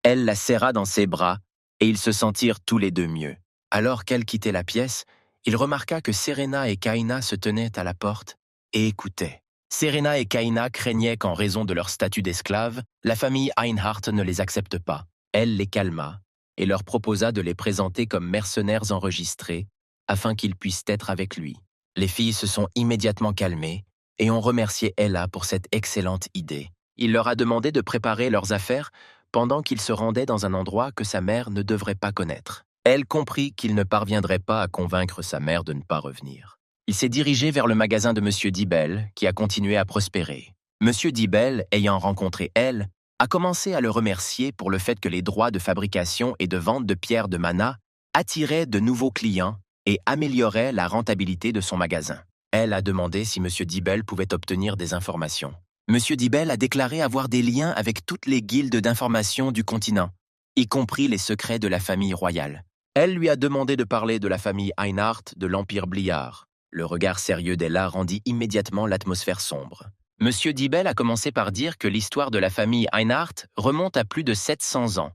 elle la serra dans ses bras et ils se sentirent tous les deux mieux. Alors qu'elle quittait la pièce, il remarqua que Serena et Kaina se tenaient à la porte et écoutaient. Serena et Kaina craignaient qu'en raison de leur statut d'esclaves, la famille Einhardt ne les accepte pas. Elle les calma et leur proposa de les présenter comme mercenaires enregistrés afin qu'ils puissent être avec lui. Les filles se sont immédiatement calmées et ont remercié Ella pour cette excellente idée. Il leur a demandé de préparer leurs affaires pendant qu'ils se rendaient dans un endroit que sa mère ne devrait pas connaître. Elle comprit qu'il ne parviendrait pas à convaincre sa mère de ne pas revenir. Il s'est dirigé vers le magasin de M. Dibel, qui a continué à prospérer. M. Dibel, ayant rencontré elle, a commencé à le remercier pour le fait que les droits de fabrication et de vente de pierres de mana attiraient de nouveaux clients et amélioraient la rentabilité de son magasin. Elle a demandé si M. Dibel pouvait obtenir des informations. M. Dibel a déclaré avoir des liens avec toutes les guildes d'information du continent, y compris les secrets de la famille royale. Elle lui a demandé de parler de la famille Einhardt de l'Empire Bliard. Le regard sérieux d'Ella rendit immédiatement l'atmosphère sombre. M. Dibel a commencé par dire que l'histoire de la famille Einhardt remonte à plus de 700 ans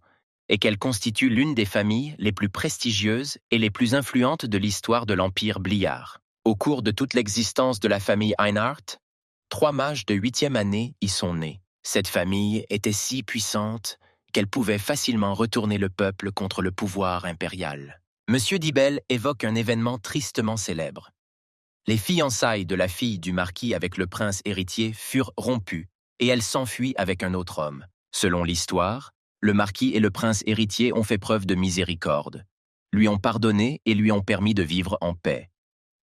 et qu'elle constitue l'une des familles les plus prestigieuses et les plus influentes de l'histoire de l'Empire Bliard. Au cours de toute l'existence de la famille Einhardt, 3 mages de 8e année y sont nés. Cette famille était si puissante qu'elle pouvait facilement retourner le peuple contre le pouvoir impérial. M. Dibel évoque un événement tristement célèbre. Les fiançailles de la fille du marquis avec le prince héritier furent rompues et elle s'enfuit avec un autre homme. Selon l'histoire, le marquis et le prince héritier ont fait preuve de miséricorde, lui ont pardonné et lui ont permis de vivre en paix.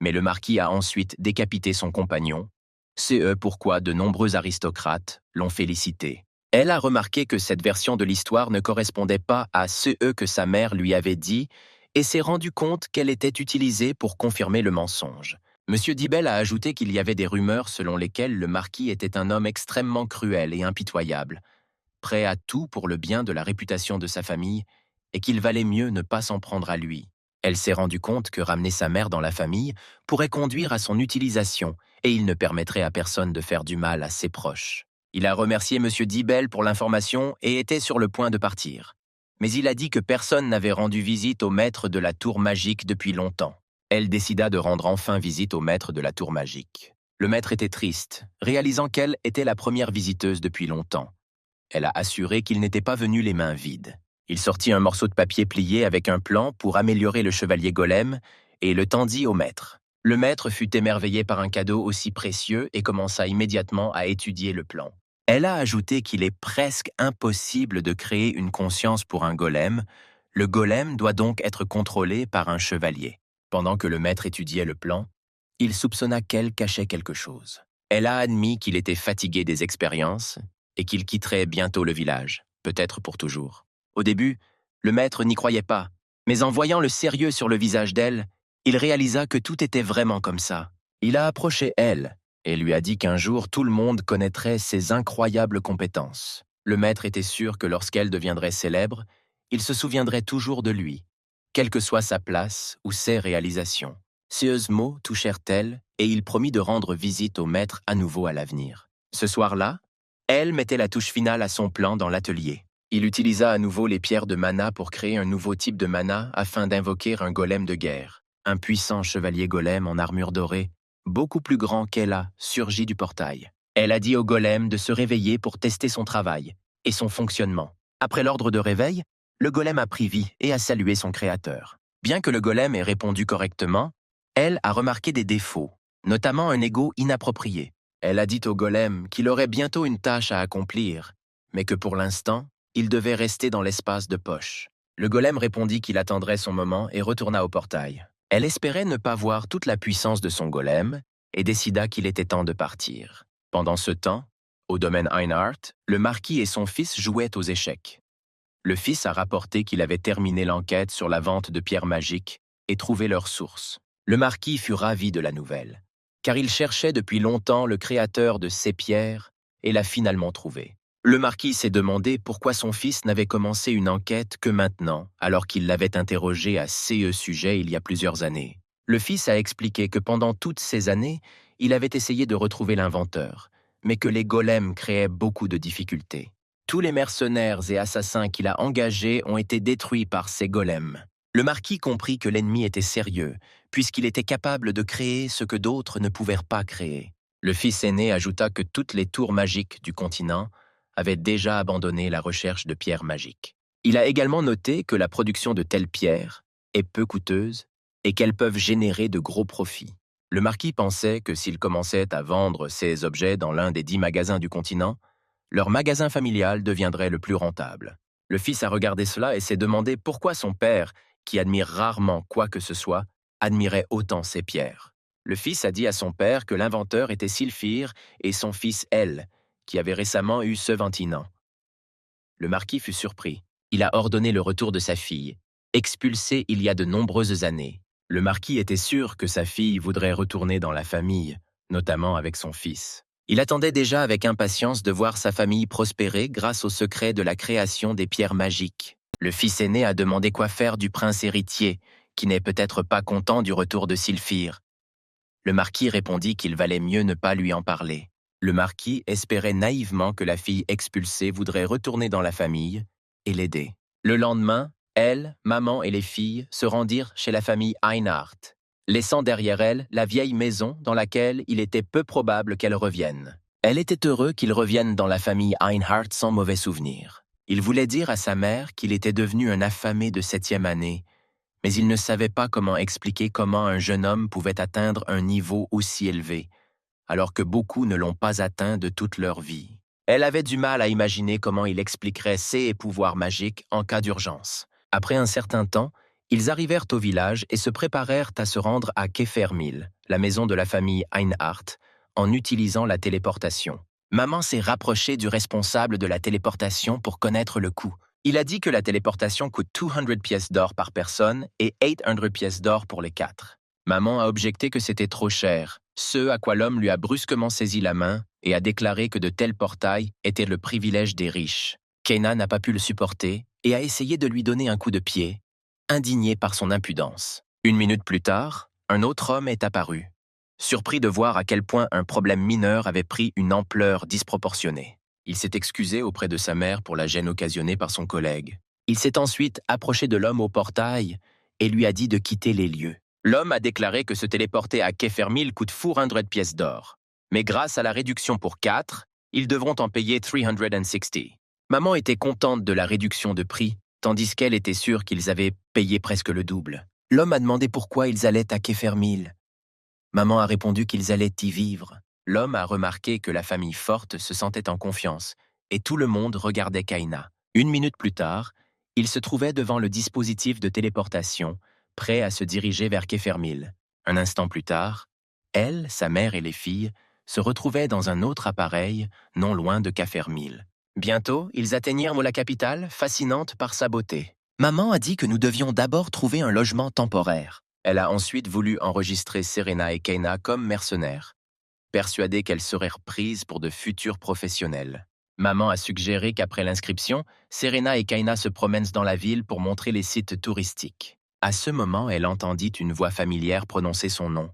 Mais le marquis a ensuite décapité son compagnon. C'est pourquoi de nombreux aristocrates l'ont félicité. Elle a remarqué que cette version de l'histoire ne correspondait pas à ce que sa mère lui avait dit et s'est rendu compte qu'elle était utilisée pour confirmer le mensonge. M. Dibel a ajouté qu'il y avait des rumeurs selon lesquelles le marquis était un homme extrêmement cruel et impitoyable, prêt à tout pour le bien de la réputation de sa famille et qu'il valait mieux ne pas s'en prendre à lui. Elle s'est rendue compte que ramener sa mère dans la famille pourrait conduire à son utilisation et il ne permettrait à personne de faire du mal à ses proches. Il a remercié M. Dibel pour l'information et était sur le point de partir. Mais il a dit que personne n'avait rendu visite au maître de la tour magique depuis longtemps. Elle décida de rendre enfin visite au maître de la tour magique. Le maître était triste, réalisant qu'elle était la première visiteuse depuis longtemps. Elle a assuré qu'il n'était pas venu les mains vides. Il sortit un morceau de papier plié avec un plan pour améliorer le chevalier golem et le tendit au maître. Le maître fut émerveillé par un cadeau aussi précieux et commença immédiatement à étudier le plan. Elle a ajouté qu'il est presque impossible de créer une conscience pour un golem. Le golem doit donc être contrôlé par un chevalier. Pendant que le maître étudiait le plan, il soupçonna qu'elle cachait quelque chose. Elle a admis qu'il était fatigué des expériences et qu'il quitterait bientôt le village, peut-être pour toujours. Au début, le maître n'y croyait pas, mais en voyant le sérieux sur le visage d'elle, il réalisa que tout était vraiment comme ça. Il a approché elle et lui a dit qu'un jour tout le monde connaîtrait ses incroyables compétences. Le maître était sûr que lorsqu'elle deviendrait célèbre, il se souviendrait toujours de lui, quelle que soit sa place ou ses réalisations. Ces mots touchèrent-elle et il promit de rendre visite au maître à nouveau à l'avenir. Ce soir-là, elle mettait la touche finale à son plan dans l'atelier. Il utilisa à nouveau les pierres de mana pour créer un nouveau type de mana afin d'invoquer un golem de guerre. Un puissant chevalier golem en armure dorée, beaucoup plus grand qu'elle a, surgit du portail. Elle a dit au golem de se réveiller pour tester son travail et son fonctionnement. Après l'ordre de réveil, le golem a pris vie et a salué son créateur. Bien que le golem ait répondu correctement, elle a remarqué des défauts, notamment un ego inapproprié. Elle a dit au golem qu'il aurait bientôt une tâche à accomplir, mais que pour l'instant, il devait rester dans l'espace de poche. Le golem répondit qu'il attendrait son moment et retourna au portail. Elle espérait ne pas voir toute la puissance de son golem et décida qu'il était temps de partir. Pendant ce temps, au domaine Einhardt, le marquis et son fils jouaient aux échecs. Le fils a rapporté qu'il avait terminé l'enquête sur la vente de pierres magiques et trouvé leur source. Le marquis fut ravi de la nouvelle, car il cherchait depuis longtemps le créateur de ces pierres et l'a finalement trouvé. Le marquis s'est demandé pourquoi son fils n'avait commencé une enquête que maintenant, alors qu'il l'avait interrogé à ce sujet il y a plusieurs années. Le fils a expliqué que pendant toutes ces années, il avait essayé de retrouver l'inventeur, mais que les golems créaient beaucoup de difficultés. Tous les mercenaires et assassins qu'il a engagés ont été détruits par ces golems. Le marquis comprit que l'ennemi était sérieux, puisqu'il était capable de créer ce que d'autres ne pouvaient pas créer. Le fils aîné ajouta que toutes les tours magiques du continent avaient déjà abandonné la recherche de pierres magiques. Il a également noté que la production de telles pierres est peu coûteuse et qu'elles peuvent générer de gros profits. Le marquis pensait que s'il commençait à vendre ces objets dans l'un des 10 magasins du continent, leur magasin familial deviendrait le plus rentable. Le fils a regardé cela et s'est demandé pourquoi son père, qui admire rarement quoi que ce soit, admirait autant ces pierres. Le fils a dit à son père que l'inventeur était Sylphir et son fils Elle, qui avait récemment eu 17 ans. Le marquis fut surpris. Il a ordonné le retour de sa fille, expulsée il y a de nombreuses années. Le marquis était sûr que sa fille voudrait retourner dans la famille, notamment avec son fils. Il attendait déjà avec impatience de voir sa famille prospérer grâce au secret de la création des pierres magiques. Le fils aîné a demandé quoi faire du prince héritier, qui n'est peut-être pas content du retour de Sylphir. Le marquis répondit qu'il valait mieux ne pas lui en parler. Le marquis espérait naïvement que la fille expulsée voudrait retourner dans la famille et l'aider. Le lendemain, elle, maman et les filles se rendirent chez la famille Einhardt, laissant derrière elle la vieille maison dans laquelle il était peu probable qu'elle revienne. Elle était heureux qu'il revienne dans la famille Einhardt sans mauvais souvenir. Il voulait dire à sa mère qu'il était devenu un affamé de 7e année, mais il ne savait pas comment expliquer comment un jeune homme pouvait atteindre un niveau aussi élevé, alors que beaucoup ne l'ont pas atteint de toute leur vie. Elle avait du mal à imaginer comment il expliquerait ses pouvoirs magiques en cas d'urgence. Après un certain temps, ils arrivèrent au village et se préparèrent à se rendre à Kefermil, la maison de la famille Einhardt, en utilisant la téléportation. Maman s'est rapprochée du responsable de la téléportation pour connaître le coût. Il a dit que la téléportation coûte 200 pièces d'or par personne et 800 pièces d'or pour les 4. Maman a objecté que c'était trop cher, ce à quoi l'homme lui a brusquement saisi la main et a déclaré que de tels portails étaient le privilège des riches. Keina n'a pas pu le supporter et a essayé de lui donner un coup de pied, indigné par son impudence. Une minute plus tard, un autre homme est apparu, surpris de voir à quel point un problème mineur avait pris une ampleur disproportionnée. Il s'est excusé auprès de sa mère pour la gêne occasionnée par son collègue. Il s'est ensuite approché de l'homme au portail et lui a dit de quitter les lieux. L'homme a déclaré que se téléporter à Keffermill coûte 400 pièces d'or. Mais grâce à la réduction pour 4, ils devront en payer 360. Maman était contente de la réduction de prix, tandis qu'elle était sûre qu'ils avaient payé presque le double. L'homme a demandé pourquoi ils allaient à Keffermill. Maman a répondu qu'ils allaient y vivre. L'homme a remarqué que la famille forte se sentait en confiance, et tout le monde regardait Kaina. Une minute plus tard, il se trouvait devant le dispositif de téléportation, prêt à se diriger vers Keffermill. Un instant plus tard, elle, sa mère et les filles se retrouvaient dans un autre appareil, non loin de Keffermill. Bientôt, ils atteignirent la capitale, fascinante par sa beauté. Maman a dit que nous devions d'abord trouver un logement temporaire. Elle a ensuite voulu enregistrer Serena et Kaina comme mercenaires, persuadée qu'elles seraient reprises pour de futurs professionnels. Maman a suggéré qu'après l'inscription, Serena et Kaina se promènent dans la ville pour montrer les sites touristiques. À ce moment, elle entendit une voix familière prononcer son nom.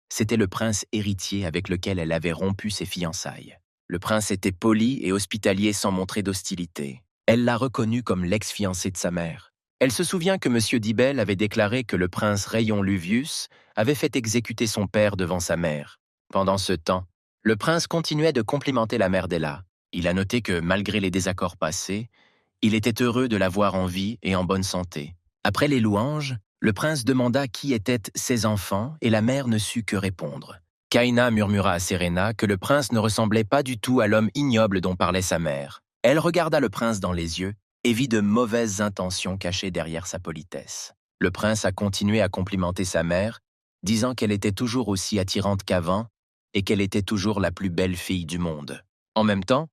C'était le prince héritier avec lequel elle avait rompu ses fiançailles. Le prince était poli et hospitalier sans montrer d'hostilité. Elle l'a reconnu comme l'ex-fiancé de sa mère. Elle se souvient que M. Dibel avait déclaré que le prince Rayon Luvius avait fait exécuter son père devant sa mère. Pendant ce temps, le prince continuait de complimenter la mère d'Ella. Il a noté que, malgré les désaccords passés, il était heureux de la voir en vie et en bonne santé. Après les louanges, le prince demanda qui étaient ses enfants et la mère ne sut que répondre. Kaina murmura à Serena que le prince ne ressemblait pas du tout à l'homme ignoble dont parlait sa mère. Elle regarda le prince dans les yeux et vit de mauvaises intentions cachées derrière sa politesse. Le prince a continué à complimenter sa mère, disant qu'elle était toujours aussi attirante qu'avant et qu'elle était toujours la plus belle fille du monde. En même temps,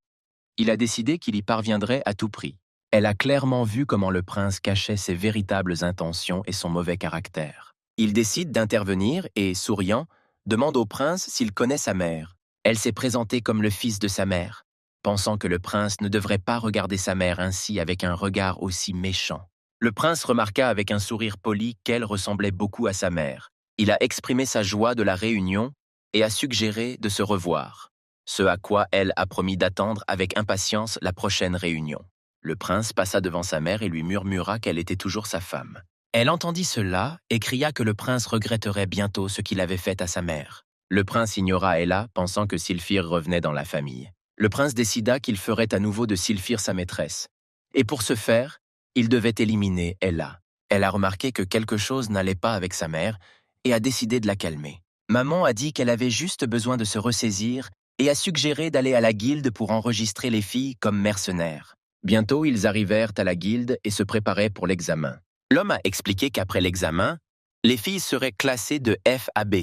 il a décidé qu'il y parviendrait à tout prix. Elle a clairement vu comment le prince cachait ses véritables intentions et son mauvais caractère. Il décide d'intervenir et, souriant, demande au prince s'il connaît sa mère. Elle s'est présentée comme le fils de sa mère, pensant que le prince ne devrait pas regarder sa mère ainsi avec un regard aussi méchant. Le prince remarqua avec un sourire poli qu'elle ressemblait beaucoup à sa mère. Il a exprimé sa joie de la réunion et a suggéré de se revoir, ce à quoi elle a promis d'attendre avec impatience la prochaine réunion. Le prince passa devant sa mère et lui murmura qu'elle était toujours sa femme. Elle entendit cela et cria que le prince regretterait bientôt ce qu'il avait fait à sa mère. Le prince ignora Ella, pensant que Sylphire revenait dans la famille. Le prince décida qu'il ferait à nouveau de Sylphire sa maîtresse. Et pour ce faire, il devait éliminer Ella. Elle a remarqué que quelque chose n'allait pas avec sa mère et a décidé de la calmer. Maman a dit qu'elle avait juste besoin de se ressaisir et a suggéré d'aller à la guilde pour enregistrer les filles comme mercenaires. Bientôt, ils arrivèrent à la guilde et se préparaient pour l'examen. L'homme a expliqué qu'après l'examen, les filles seraient classées de F à B,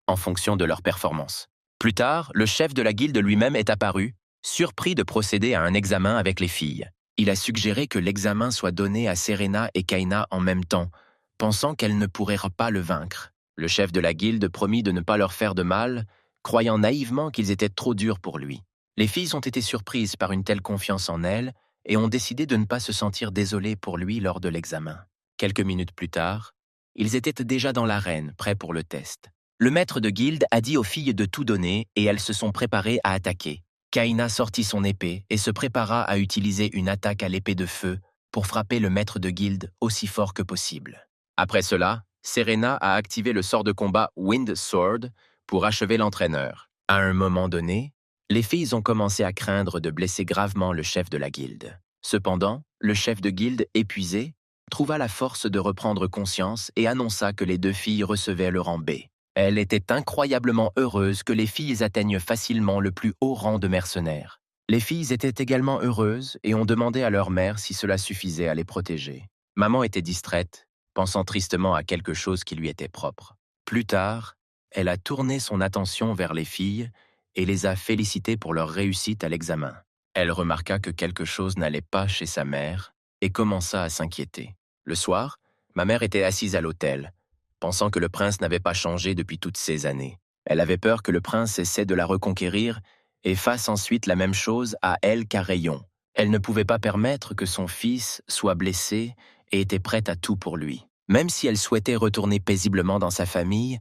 en fonction de leur performance. Plus tard, le chef de la guilde lui-même est apparu, surpris de procéder à un examen avec les filles. Il a suggéré que l'examen soit donné à Serena et Kaina en même temps, pensant qu'elles ne pourraient pas le vaincre. Le chef de la guilde promit de ne pas leur faire de mal, croyant naïvement qu'ils étaient trop durs pour lui. Les filles ont été surprises par une telle confiance en elles et ont décidé de ne pas se sentir désolées pour lui lors de l'examen. Quelques minutes plus tard, ils étaient déjà dans l'arène, prêts pour le test. Le maître de guilde a dit aux filles de tout donner et elles se sont préparées à attaquer. Kaina sortit son épée et se prépara à utiliser une attaque à l'épée de feu pour frapper le maître de guilde aussi fort que possible. Après cela, Serena a activé le sort de combat Wind Sword pour achever l'entraîneur. À un moment donné, les filles ont commencé à craindre de blesser gravement le chef de la guilde. Cependant, le chef de guilde, épuisé, trouva la force de reprendre conscience et annonça que les deux filles recevaient le rang B. Elle était incroyablement heureuse que les filles atteignent facilement le plus haut rang de mercenaires. Les filles étaient également heureuses et ont demandé à leur mère si cela suffisait à les protéger. Maman était distraite, pensant tristement à quelque chose qui lui était propre. Plus tard, elle a tourné son attention vers les filles et les a félicitées pour leur réussite à l'examen. Elle remarqua que quelque chose n'allait pas chez sa mère et commença à s'inquiéter. Le soir, ma mère était assise à l'autel, pensant que le prince n'avait pas changé depuis toutes ces années. Elle avait peur que le prince essaie de la reconquérir et fasse ensuite la même chose à elle qu'à Rayon. Elle ne pouvait pas permettre que son fils soit blessé et était prête à tout pour lui. Même si elle souhaitait retourner paisiblement dans sa famille,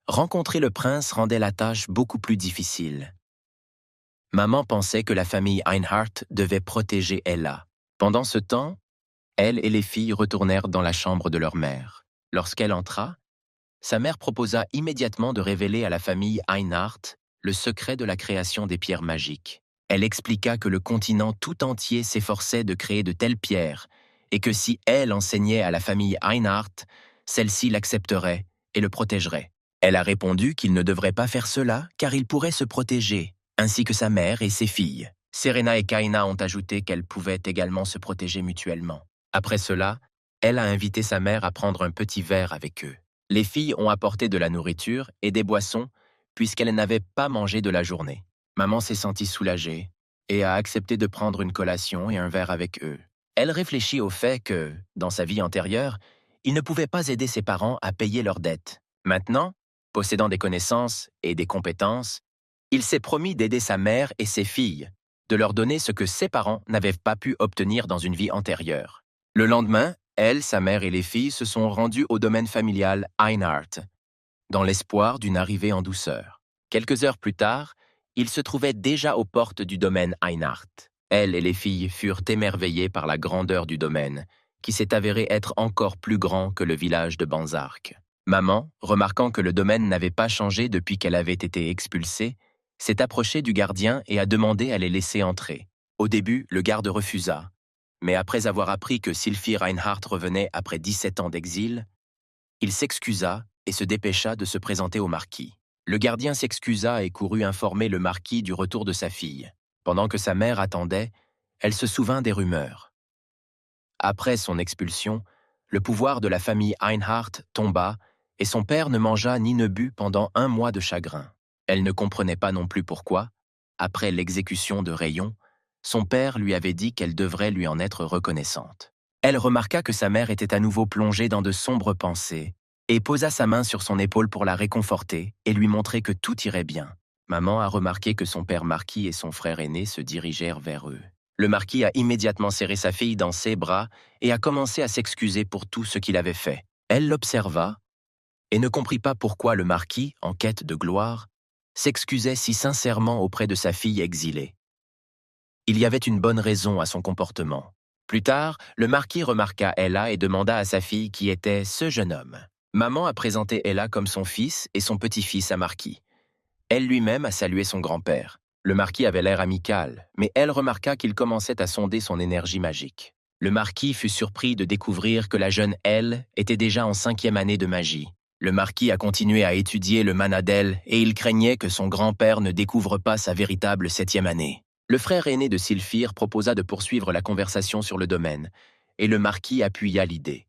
rencontrer le prince rendait la tâche beaucoup plus difficile. Maman pensait que la famille Einhart devait protéger Ella. Pendant ce temps, elle et les filles retournèrent dans la chambre de leur mère. Lorsqu'elle entra, sa mère proposa immédiatement de révéler à la famille Einhart le secret de la création des pierres magiques. Elle expliqua que le continent tout entier s'efforçait de créer de telles pierres et que si elle enseignait à la famille Einhart, celle-ci l'accepterait et le protégerait. Elle a répondu qu'il ne devrait pas faire cela car il pourrait se protéger, ainsi que sa mère et ses filles. Serena et Kaina ont ajouté qu'elles pouvaient également se protéger mutuellement. Après cela, elle a invité sa mère à prendre un petit verre avec eux. Les filles ont apporté de la nourriture et des boissons puisqu'elles n'avaient pas mangé de la journée. Maman s'est sentie soulagée et a accepté de prendre une collation et un verre avec eux. Elle réfléchit au fait que, dans sa vie antérieure, il ne pouvait pas aider ses parents à payer leurs dettes. Maintenant, possédant des connaissances et des compétences, il s'est promis d'aider sa mère et ses filles, de leur donner ce que ses parents n'avaient pas pu obtenir dans une vie antérieure. Le lendemain, elle, sa mère et les filles se sont rendues au domaine familial Einhart, dans l'espoir d'une arrivée en douceur. Quelques heures plus tard, ils se trouvaient déjà aux portes du domaine Einhart. Elle et les filles furent émerveillées par la grandeur du domaine, qui s'est avéré être encore plus grand que le village de Banzark. Maman, remarquant que le domaine n'avait pas changé depuis qu'elle avait été expulsée, s'est approchée du gardien et a demandé à les laisser entrer. Au début, le garde refusa, mais après avoir appris que Sylphie Reinhardt revenait après 17 ans d'exil, il s'excusa et se dépêcha de se présenter au marquis. Le gardien s'excusa et courut informer le marquis du retour de sa fille. Pendant que sa mère attendait, elle se souvint des rumeurs. Après son expulsion, le pouvoir de la famille Einhart tomba et son père ne mangea ni ne but pendant 1 mois de chagrin. Elle ne comprenait pas non plus pourquoi, après l'exécution de Rayon, son père lui avait dit qu'elle devrait lui en être reconnaissante. Elle remarqua que sa mère était à nouveau plongée dans de sombres pensées et posa sa main sur son épaule pour la réconforter et lui montrer que tout irait bien. Maman a remarqué que son père marquis et son frère aîné se dirigèrent vers eux. Le marquis a immédiatement serré sa fille dans ses bras et a commencé à s'excuser pour tout ce qu'il avait fait. Elle l'observa et ne comprit pas pourquoi le marquis, en quête de gloire, s'excusait si sincèrement auprès de sa fille exilée. Il y avait une bonne raison à son comportement. Plus tard, le marquis remarqua Ella et demanda à sa fille qui était ce jeune homme. Maman a présenté Ella comme son fils et son petit-fils à Marquis. Elle lui-même a salué son grand-père. Le marquis avait l'air amical, mais elle remarqua qu'il commençait à sonder son énergie magique. Le marquis fut surpris de découvrir que la jeune Elle était déjà en 5e année de magie. Le marquis a continué à étudier le mana d'Elle et il craignait que son grand-père ne découvre pas sa véritable 7e année. Le frère aîné de Sylphir proposa de poursuivre la conversation sur le domaine, et le marquis appuya l'idée.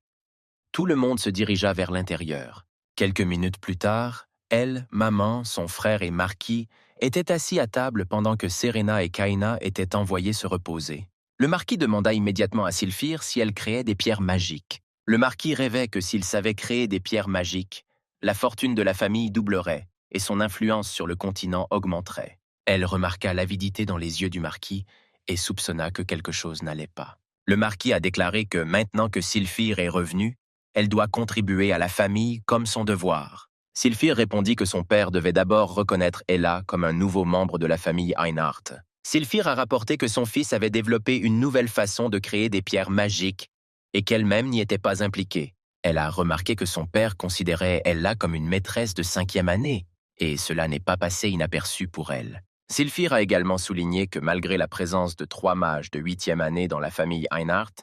Tout le monde se dirigea vers l'intérieur. Quelques minutes plus tard, elle, maman, son frère et Marquis étaient assis à table pendant que Serena et Kaina étaient envoyés se reposer. Le marquis demanda immédiatement à Sylphir si elle créait des pierres magiques. Le marquis rêvait que s'il savait créer des pierres magiques, la fortune de la famille doublerait et son influence sur le continent augmenterait. Elle remarqua l'avidité dans les yeux du marquis et soupçonna que quelque chose n'allait pas. Le marquis a déclaré que maintenant que Sylphir est revenue, elle doit contribuer à la famille comme son devoir. Sylphir répondit que son père devait d'abord reconnaître Ella comme un nouveau membre de la famille Einhart. Sylphir a rapporté que son fils avait développé une nouvelle façon de créer des pierres magiques et qu'elle-même n'y était pas impliquée. Elle a remarqué que son père considérait Ella comme une maîtresse de 5e année, et cela n'est pas passé inaperçu pour elle. Sylphir a également souligné que malgré la présence de 3 mages de 8e année dans la famille Einhart,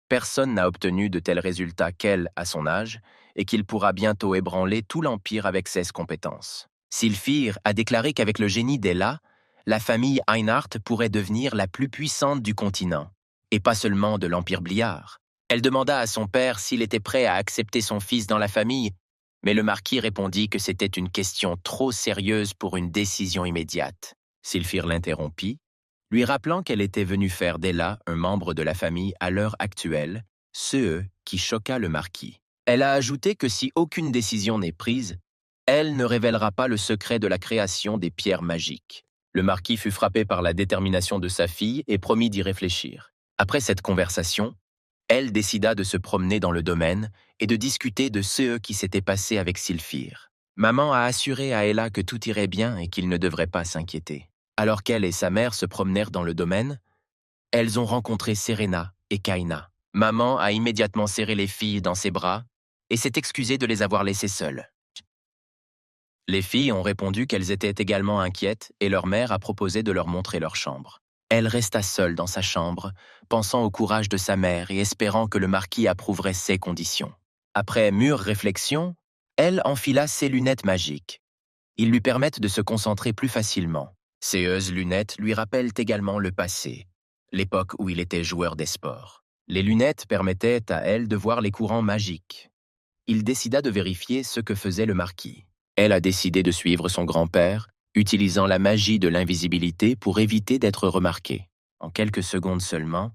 personne n'a obtenu de tels résultats qu'elle à son âge et qu'il pourra bientôt ébranler tout l'Empire avec ses compétences. Sylphir a déclaré qu'avec le génie d'Ella, la famille Einhart pourrait devenir la plus puissante du continent, et pas seulement de l'Empire Bliard. Elle demanda à son père s'il était prêt à accepter son fils dans la famille, mais le marquis répondit que c'était une question trop sérieuse pour une décision immédiate. Sylphir l'interrompit, lui rappelant qu'elle était venue faire d'Ella un membre de la famille à l'heure actuelle, ce qui choqua le marquis. Elle a ajouté que si aucune décision n'est prise, elle ne révélera pas le secret de la création des pierres magiques. Le marquis fut frappé par la détermination de sa fille et promit d'y réfléchir. Après cette conversation, Elle décida de se promener dans le domaine et de discuter de ce qui s'était passé avec Sylphire. Maman a assuré à Ella que tout irait bien et qu'il ne devrait pas s'inquiéter. Alors qu'elle et sa mère se promenèrent dans le domaine, elles ont rencontré Serena et Kaina. Maman a immédiatement serré les filles dans ses bras et s'est excusée de les avoir laissées seules. Les filles ont répondu qu'elles étaient également inquiètes et leur mère a proposé de leur montrer leur chambre. Elle resta seule dans sa chambre, pensant au courage de sa mère et espérant que le marquis approuverait ses conditions. Après mûre réflexion, elle enfila ses lunettes magiques. Ils lui permettent de se concentrer plus facilement. Ces lunettes lui rappellent également le passé, l'époque où il était joueur des sports. Les lunettes permettaient à elle de voir les courants magiques. Il décida de vérifier ce que faisait le marquis. Elle a décidé de suivre son grand-père, utilisant la magie de l'invisibilité pour éviter d'être remarquée. En quelques secondes seulement,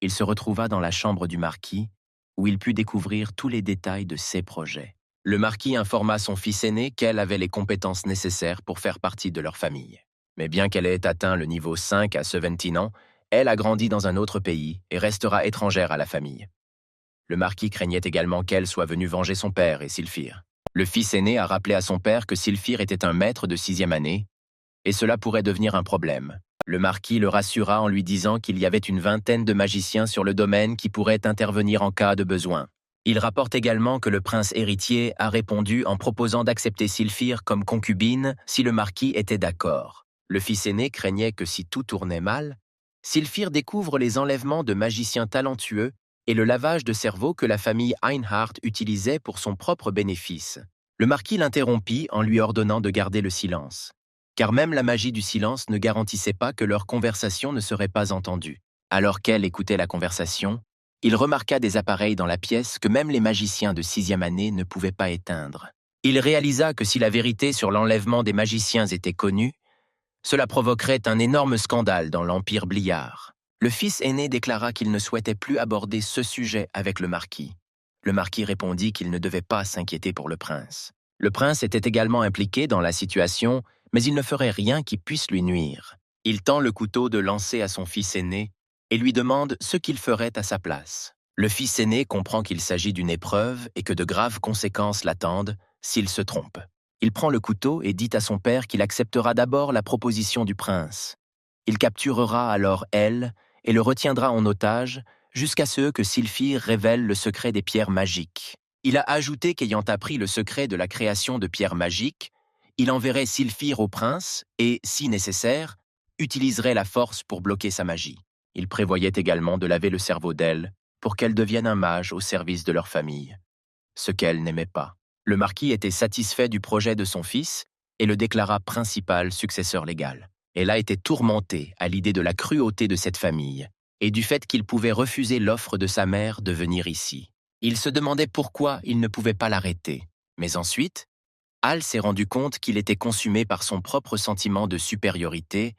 il se retrouva dans la chambre du marquis, où il put découvrir tous les détails de ses projets. Le marquis informa son fils aîné qu'elle avait les compétences nécessaires pour faire partie de leur famille. Mais bien qu'elle ait atteint le niveau 5 à 17 ans, elle a grandi dans un autre pays et restera étrangère à la famille. Le marquis craignait également qu'elle soit venue venger son père et Sylphire. Le fils aîné a rappelé à son père que Sylphire était un maître de 6e année, et cela pourrait devenir un problème. Le marquis le rassura en lui disant qu'il y avait une vingtaine de magiciens sur le domaine qui pourraient intervenir en cas de besoin. Il rapporte également que le prince héritier a répondu en proposant d'accepter Sylphire comme concubine si le marquis était d'accord. Le fils aîné craignait que si tout tournait mal, Sylphire découvre les enlèvements de magiciens talentueux et le lavage de cerveau que la famille Einhardt utilisait pour son propre bénéfice. Le marquis l'interrompit en lui ordonnant de garder le silence, car même la magie du silence ne garantissait pas que leur conversation ne serait pas entendue. Alors qu'elle écoutait la conversation, il remarqua des appareils dans la pièce que même les magiciens de 6e année ne pouvaient pas éteindre. Il réalisa que si la vérité sur l'enlèvement des magiciens était connue, cela provoquerait un énorme scandale dans l'Empire Bliard. Le fils aîné déclara qu'il ne souhaitait plus aborder ce sujet avec le marquis. Le marquis répondit qu'il ne devait pas s'inquiéter pour le prince. Le prince était également impliqué dans la situation, mais il ne ferait rien qui puisse lui nuire. Il tend le couteau de lancer à son fils aîné et lui demande ce qu'il ferait à sa place. Le fils aîné comprend qu'il s'agit d'une épreuve et que de graves conséquences l'attendent s'il se trompe. Il prend le couteau et dit à son père qu'il acceptera d'abord la proposition du prince. Il capturera alors elle et le retiendra en otage jusqu'à ce que Sylphire révèle le secret des pierres magiques. Il a ajouté qu'ayant appris le secret de la création de pierres magiques, il enverrait Sylphire au prince et, si nécessaire, utiliserait la force pour bloquer sa magie. Il prévoyait également de laver le cerveau d'elle pour qu'elle devienne un mage au service de leur famille, ce qu'elle n'aimait pas. Le marquis était satisfait du projet de son fils et le déclara principal successeur légal. Elle a été tourmentée à l'idée de la cruauté de cette famille et du fait qu'il pouvait refuser l'offre de sa mère de venir ici. Il se demandait pourquoi il ne pouvait pas l'arrêter. Mais ensuite, Hal s'est rendu compte qu'il était consumé par son propre sentiment de supériorité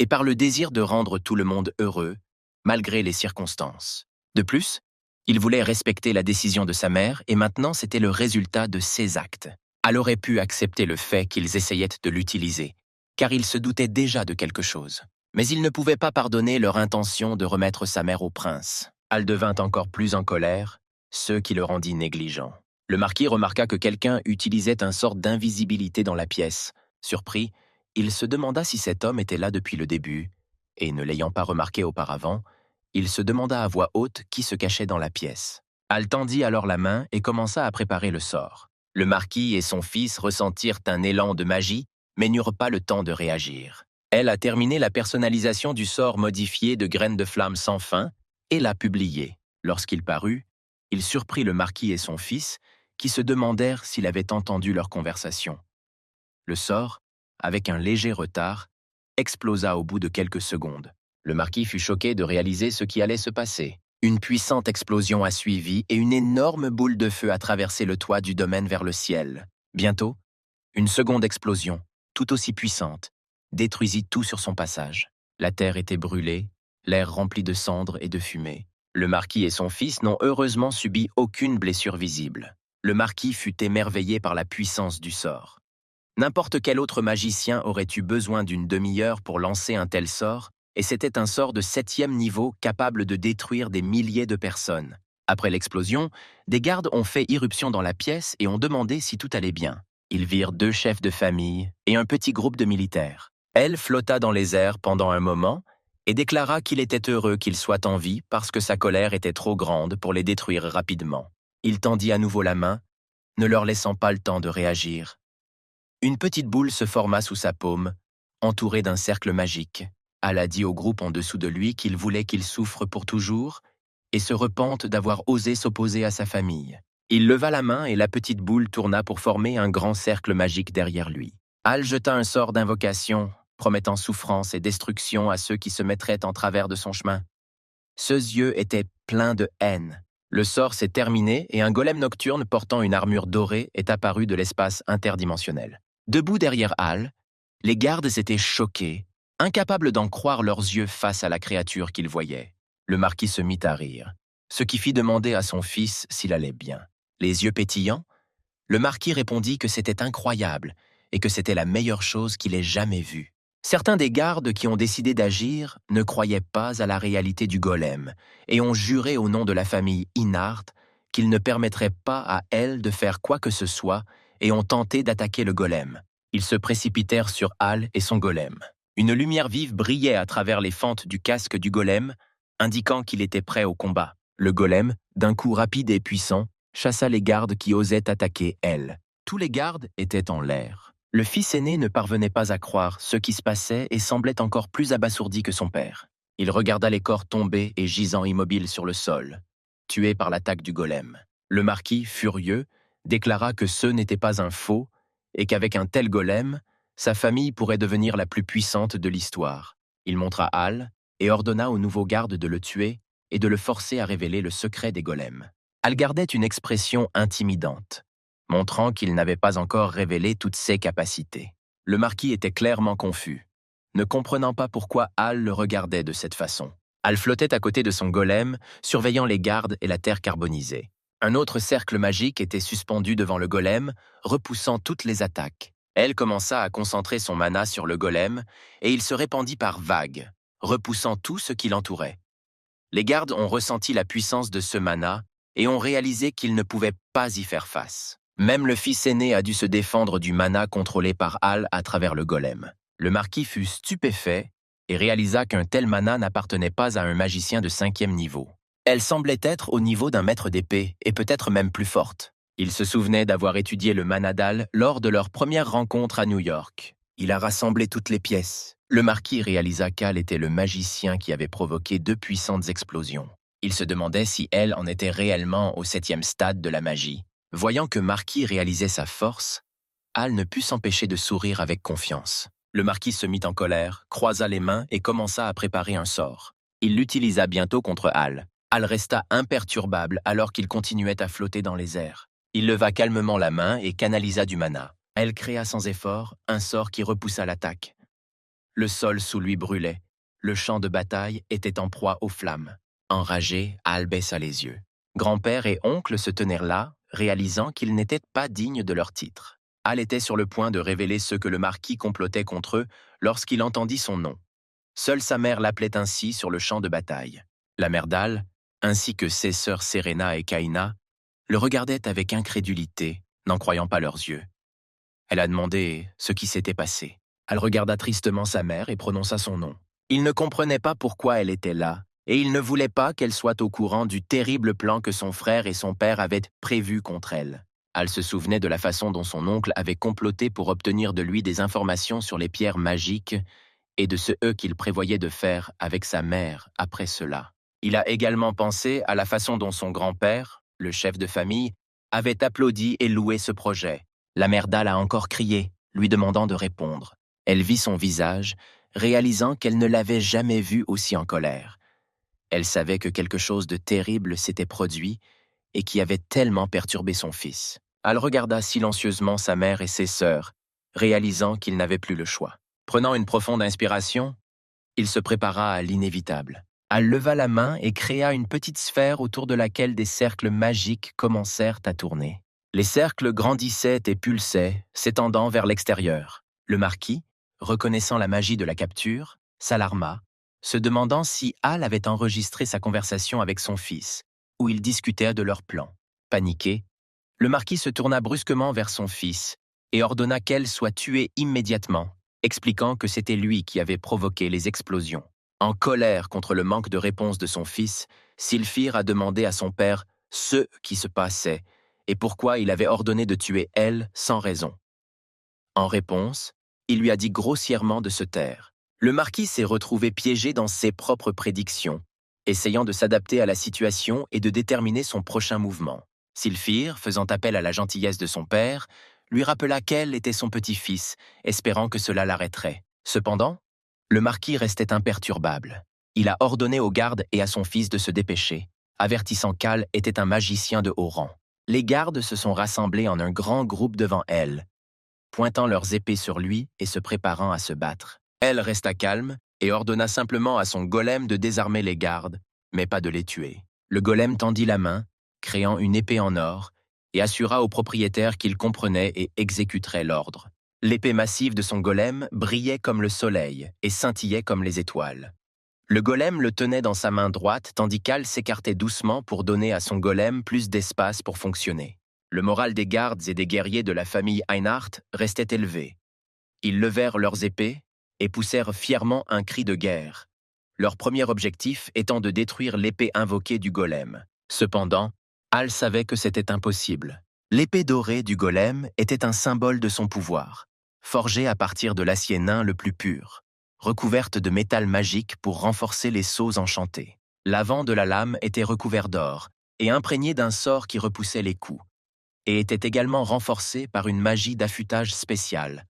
et par le désir de rendre tout le monde heureux, malgré les circonstances. De plus, il voulait respecter la décision de sa mère et maintenant c'était le résultat de ses actes. Hal aurait pu accepter le fait qu'ils essayaient de l'utiliser, car il se doutait déjà de quelque chose. Mais il ne pouvait pas pardonner leur intention de remettre sa mère au prince. Hal devint encore plus en colère, ce qui le rendit négligent. Le marquis remarqua que quelqu'un utilisait un sort d'invisibilité dans la pièce. Surpris, il se demanda si cet homme était là depuis le début, et ne l'ayant pas remarqué auparavant, il se demanda à voix haute qui se cachait dans la pièce. Hal tendit alors la main et commença à préparer le sort. Le marquis et son fils ressentirent un élan de magie, mais n'eurent pas le temps de réagir. Elle a terminé la personnalisation du sort modifié de graines de flamme sans fin et l'a publié. Lorsqu'il parut, il surprit le marquis et son fils, qui se demandèrent s'il avait entendu leur conversation. Le sort, avec un léger retard, explosa au bout de quelques secondes. Le marquis fut choqué de réaliser ce qui allait se passer. Une puissante explosion a suivi et une énorme boule de feu a traversé le toit du domaine vers le ciel. Bientôt, une seconde explosion, tout aussi puissante, détruisit tout sur son passage. La terre était brûlée, l'air rempli de cendres et de fumée. Le marquis et son fils n'ont heureusement subi aucune blessure visible. Le marquis fut émerveillé par la puissance du sort. N'importe quel autre magicien aurait eu besoin d'une demi-heure pour lancer un tel sort, et c'était un sort de 7e niveau capable de détruire des milliers de personnes. Après l'explosion, des gardes ont fait irruption dans la pièce et ont demandé si tout allait bien. Ils virent 2 chefs de famille et un petit groupe de militaires. Elle flotta dans les airs pendant un moment et déclara qu'il était heureux qu'il soit en vie parce que sa colère était trop grande pour les détruire rapidement. Il tendit à nouveau la main, ne leur laissant pas le temps de réagir. Une petite boule se forma sous sa paume, entourée d'un cercle magique. Al a dit au groupe en dessous de lui qu'il voulait qu'il souffre pour toujours et se repente d'avoir osé s'opposer à sa famille. Il leva la main et la petite boule tourna pour former un grand cercle magique derrière lui. Al jeta un sort d'invocation, promettant souffrance et destruction à ceux qui se mettraient en travers de son chemin. Ses yeux étaient pleins de haine. Le sort s'est terminé et un golem nocturne portant une armure dorée est apparu de l'espace interdimensionnel. Debout derrière Al, les gardes étaient choqués, incapables d'en croire leurs yeux face à la créature qu'ils voyaient. Le marquis se mit à rire, ce qui fit demander à son fils s'il allait bien. Les yeux pétillants, le marquis répondit que c'était incroyable et que c'était la meilleure chose qu'il ait jamais vue. Certains des gardes qui ont décidé d'agir ne croyaient pas à la réalité du golem et ont juré au nom de la famille Inart qu'ils ne permettraient pas à elle de faire quoi que ce soit et ont tenté d'attaquer le golem. Ils se précipitèrent sur Al et son golem. Une lumière vive brillait à travers les fentes du casque du golem, indiquant qu'il était prêt au combat. Le golem, d'un coup rapide et puissant, chassa les gardes qui osaient attaquer elle. Tous les gardes étaient en l'air. Le fils aîné ne parvenait pas à croire ce qui se passait et semblait encore plus abasourdi que son père. Il regarda les corps tombés et gisant immobiles sur le sol, tués par l'attaque du golem. Le marquis, furieux, déclara que ce n'était pas un faux et qu'avec un tel golem, sa famille pourrait devenir la plus puissante de l'histoire. Il montra Al et ordonna aux nouveaux gardes de le tuer et de le forcer à révéler le secret des golems. Al gardait une expression intimidante, montrant qu'il n'avait pas encore révélé toutes ses capacités. Le marquis était clairement confus, ne comprenant pas pourquoi Al le regardait de cette façon. Al flottait à côté de son golem, surveillant les gardes et la terre carbonisée. Un autre cercle magique était suspendu devant le golem, repoussant toutes les attaques. Elle commença à concentrer son mana sur le golem, et il se répandit par vagues, repoussant tout ce qui l'entourait. Les gardes ont ressenti la puissance de ce mana et ont réalisé qu'ils ne pouvaient pas y faire face. Même le fils aîné a dû se défendre du mana contrôlé par Al à travers le golem. Le marquis fut stupéfait et réalisa qu'un tel mana n'appartenait pas à un magicien de 5e niveau. Elle semblait être au niveau d'un maître d'épée et peut-être même plus forte. Il se souvenait d'avoir étudié le mana d'Al lors de leur première rencontre à New York. Il a rassemblé toutes les pièces. Le marquis réalisa qu'Al était le magicien qui avait provoqué 2 puissantes explosions. Il se demandait si elle en était réellement au 7e stade de la magie. Voyant que Marquis réalisait sa force, Al ne put s'empêcher de sourire avec confiance. Le marquis se mit en colère, croisa les mains et commença à préparer un sort. Il l'utilisa bientôt contre Al. Al resta imperturbable alors qu'il continuait à flotter dans les airs. Il leva calmement la main et canalisa du mana. Elle créa sans effort un sort qui repoussa l'attaque. Le sol sous lui brûlait. Le champ de bataille était en proie aux flammes. Enragé, Al baissa les yeux. Grand-père et oncle se tenèrent là, réalisant qu'ils n'étaient pas dignes de leur titre. Al était sur le point de révéler ce que le marquis complotait contre eux lorsqu'il entendit son nom. Seule sa mère l'appelait ainsi sur le champ de bataille. La mère d'Al, ainsi que ses sœurs Serena et Kaina, le regardaient avec incrédulité, n'en croyant pas leurs yeux. Elle a demandé ce qui s'était passé. Al regarda tristement sa mère et prononça son nom. Il ne comprenait pas pourquoi elle était là, et il ne voulait pas qu'elle soit au courant du terrible plan que son frère et son père avaient prévu contre elle. Al se souvenait de la façon dont son oncle avait comploté pour obtenir de lui des informations sur les pierres magiques et de ce qu'il prévoyait de faire avec sa mère après cela. Il a également pensé à la façon dont son grand-père, le chef de famille, avait applaudi et loué ce projet. La mère d'Al a encore crié, lui demandant de répondre. Elle vit son visage, réalisant qu'elle ne l'avait jamais vu aussi en colère. Elle savait que quelque chose de terrible s'était produit et qui avait tellement perturbé son fils. Al regarda silencieusement sa mère et ses sœurs, réalisant qu'il n'avait plus le choix. Prenant une profonde inspiration, il se prépara à l'inévitable. Al leva la main et créa une petite sphère autour de laquelle des cercles magiques commencèrent à tourner. Les cercles grandissaient et pulsaient, s'étendant vers l'extérieur. Le marquis, reconnaissant la magie de la capture, s'alarma, se demandant si Hal avait enregistré sa conversation avec son fils, où ils discutaient de leur plan. Paniqué, le marquis se tourna brusquement vers son fils et ordonna qu'elle soit tuée immédiatement, expliquant que c'était lui qui avait provoqué les explosions. En colère contre le manque de réponse de son fils, Sylphir a demandé à son père ce qui se passait et pourquoi il avait ordonné de tuer elle sans raison. En réponse, il lui a dit grossièrement de se taire. Le marquis s'est retrouvé piégé dans ses propres prédictions, essayant de s'adapter à la situation et de déterminer son prochain mouvement. Sylphir, faisant appel à la gentillesse de son père, lui rappela qu'elle était son petit-fils, espérant que cela l'arrêterait. Cependant, le marquis restait imperturbable. Il a ordonné aux gardes et à son fils de se dépêcher, avertissant qu'Hal était un magicien de haut rang. Les gardes se sont rassemblés en un grand groupe devant elle, pointant leurs épées sur lui et se préparant à se battre. Elle resta calme et ordonna simplement à son golem de désarmer les gardes, mais pas de les tuer. Le golem tendit la main, créant une épée en or, et assura au propriétaire qu'il comprenait et exécuterait l'ordre. L'épée massive de son golem brillait comme le soleil et scintillait comme les étoiles. Le golem le tenait dans sa main droite tandis qu'Hal s'écartait doucement pour donner à son golem plus d'espace pour fonctionner. Le moral des gardes et des guerriers de la famille Einhardt restait élevé. Ils levèrent leurs épées et poussèrent fièrement un cri de guerre, leur premier objectif étant de détruire l'épée invoquée du golem. Cependant, Hal savait que c'était impossible. L'épée dorée du golem était un symbole de son pouvoir, forgée à partir de l'acier nain le plus pur, recouverte de métal magique pour renforcer les sceaux enchantés. L'avant de la lame était recouvert d'or et imprégné d'un sort qui repoussait les coups, et était également renforcé par une magie d'affûtage spéciale,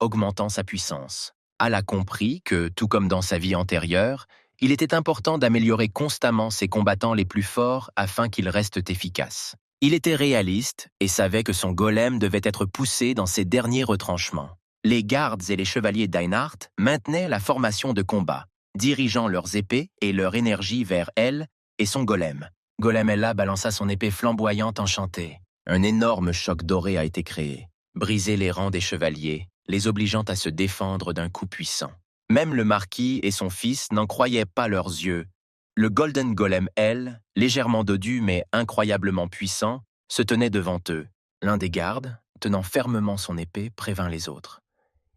augmentant sa puissance. Hal a compris que, tout comme dans sa vie antérieure, il était important d'améliorer constamment ses combattants les plus forts afin qu'ils restent efficaces. Il était réaliste et savait que son golem devait être poussé dans ses derniers retranchements. Les gardes et les chevaliers d'Einhardt maintenaient la formation de combat, dirigeant leurs épées et leur énergie vers elle et son golem. Golemella balança son épée flamboyante enchantée. Un énorme choc doré a été créé, brisé les rangs des chevaliers, les obligeant à se défendre d'un coup puissant. Même le marquis et son fils n'en croyaient pas leurs yeux. Le Golden Golem, elle, légèrement dodu mais incroyablement puissant, se tenait devant eux. L'un des gardes, tenant fermement son épée, prévint les autres.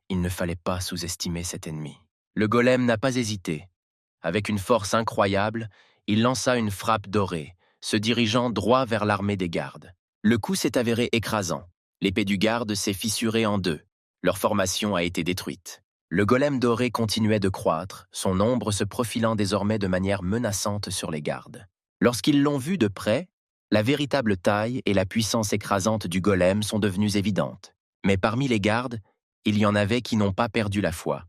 Il ne fallait pas sous-estimer cet ennemi. Le golem n'a pas hésité. Avec une force incroyable, il lança une frappe dorée, se dirigeant droit vers l'armée des gardes. Le coup s'est avéré écrasant. L'épée du garde s'est fissurée en deux. Leur formation a été détruite. Le golem doré continuait de croître, son ombre se profilant désormais de manière menaçante sur les gardes. Lorsqu'ils l'ont vu de près, la véritable taille et la puissance écrasante du golem sont devenues évidentes. Mais parmi les gardes, il y en avait qui n'ont pas perdu la foi.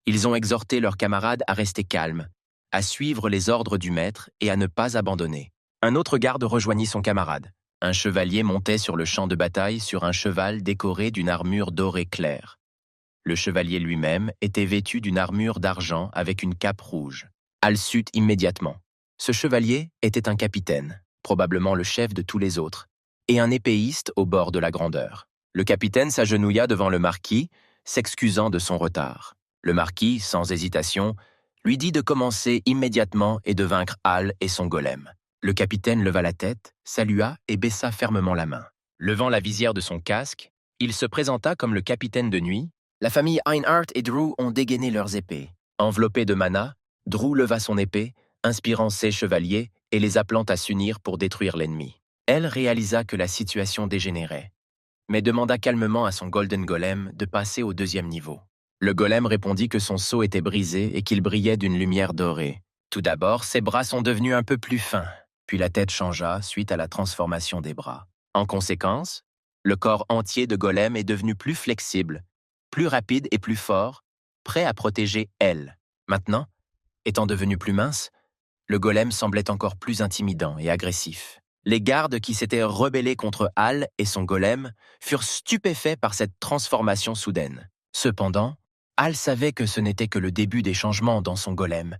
Ils ont exhorté leurs camarades à rester calmes, à suivre les ordres du maître et à ne pas abandonner. Un autre garde rejoignit son camarade. Un chevalier montait sur le champ de bataille sur un cheval décoré d'une armure dorée claire. Le chevalier lui-même était vêtu d'une armure d'argent avec une cape rouge. Hal sut immédiatement. Ce chevalier était un capitaine, probablement le chef de tous les autres, et un épéiste au bord de la grandeur. Le capitaine s'agenouilla devant le marquis, s'excusant de son retard. Le marquis, sans hésitation, lui dit de commencer immédiatement et de vaincre Hal et son golem. Le capitaine leva la tête, salua et baissa fermement la main. Levant la visière de son casque, il se présenta comme le capitaine de nuit. La famille Einhardt et Drew ont dégainé leurs épées. Enveloppé de mana, Drew leva son épée, inspirant ses chevaliers et les appelant à s'unir pour détruire l'ennemi. Elle réalisa que la situation dégénérait, mais demanda calmement à son Golden Golem de passer au deuxième niveau. Le golem répondit que son sceau était brisé et qu'il brillait d'une lumière dorée. Tout d'abord, ses bras sont devenus un peu plus fins, puis la tête changea suite à la transformation des bras. En conséquence, le corps entier de golem est devenu plus flexible, plus rapide et plus fort, prêt à protéger elle. Maintenant, étant devenu plus mince, le golem semblait encore plus intimidant et agressif. Les gardes qui s'étaient rebellés contre Hal et son golem furent stupéfaits par cette transformation soudaine. Cependant, Hal savait que ce n'était que le début des changements dans son golem,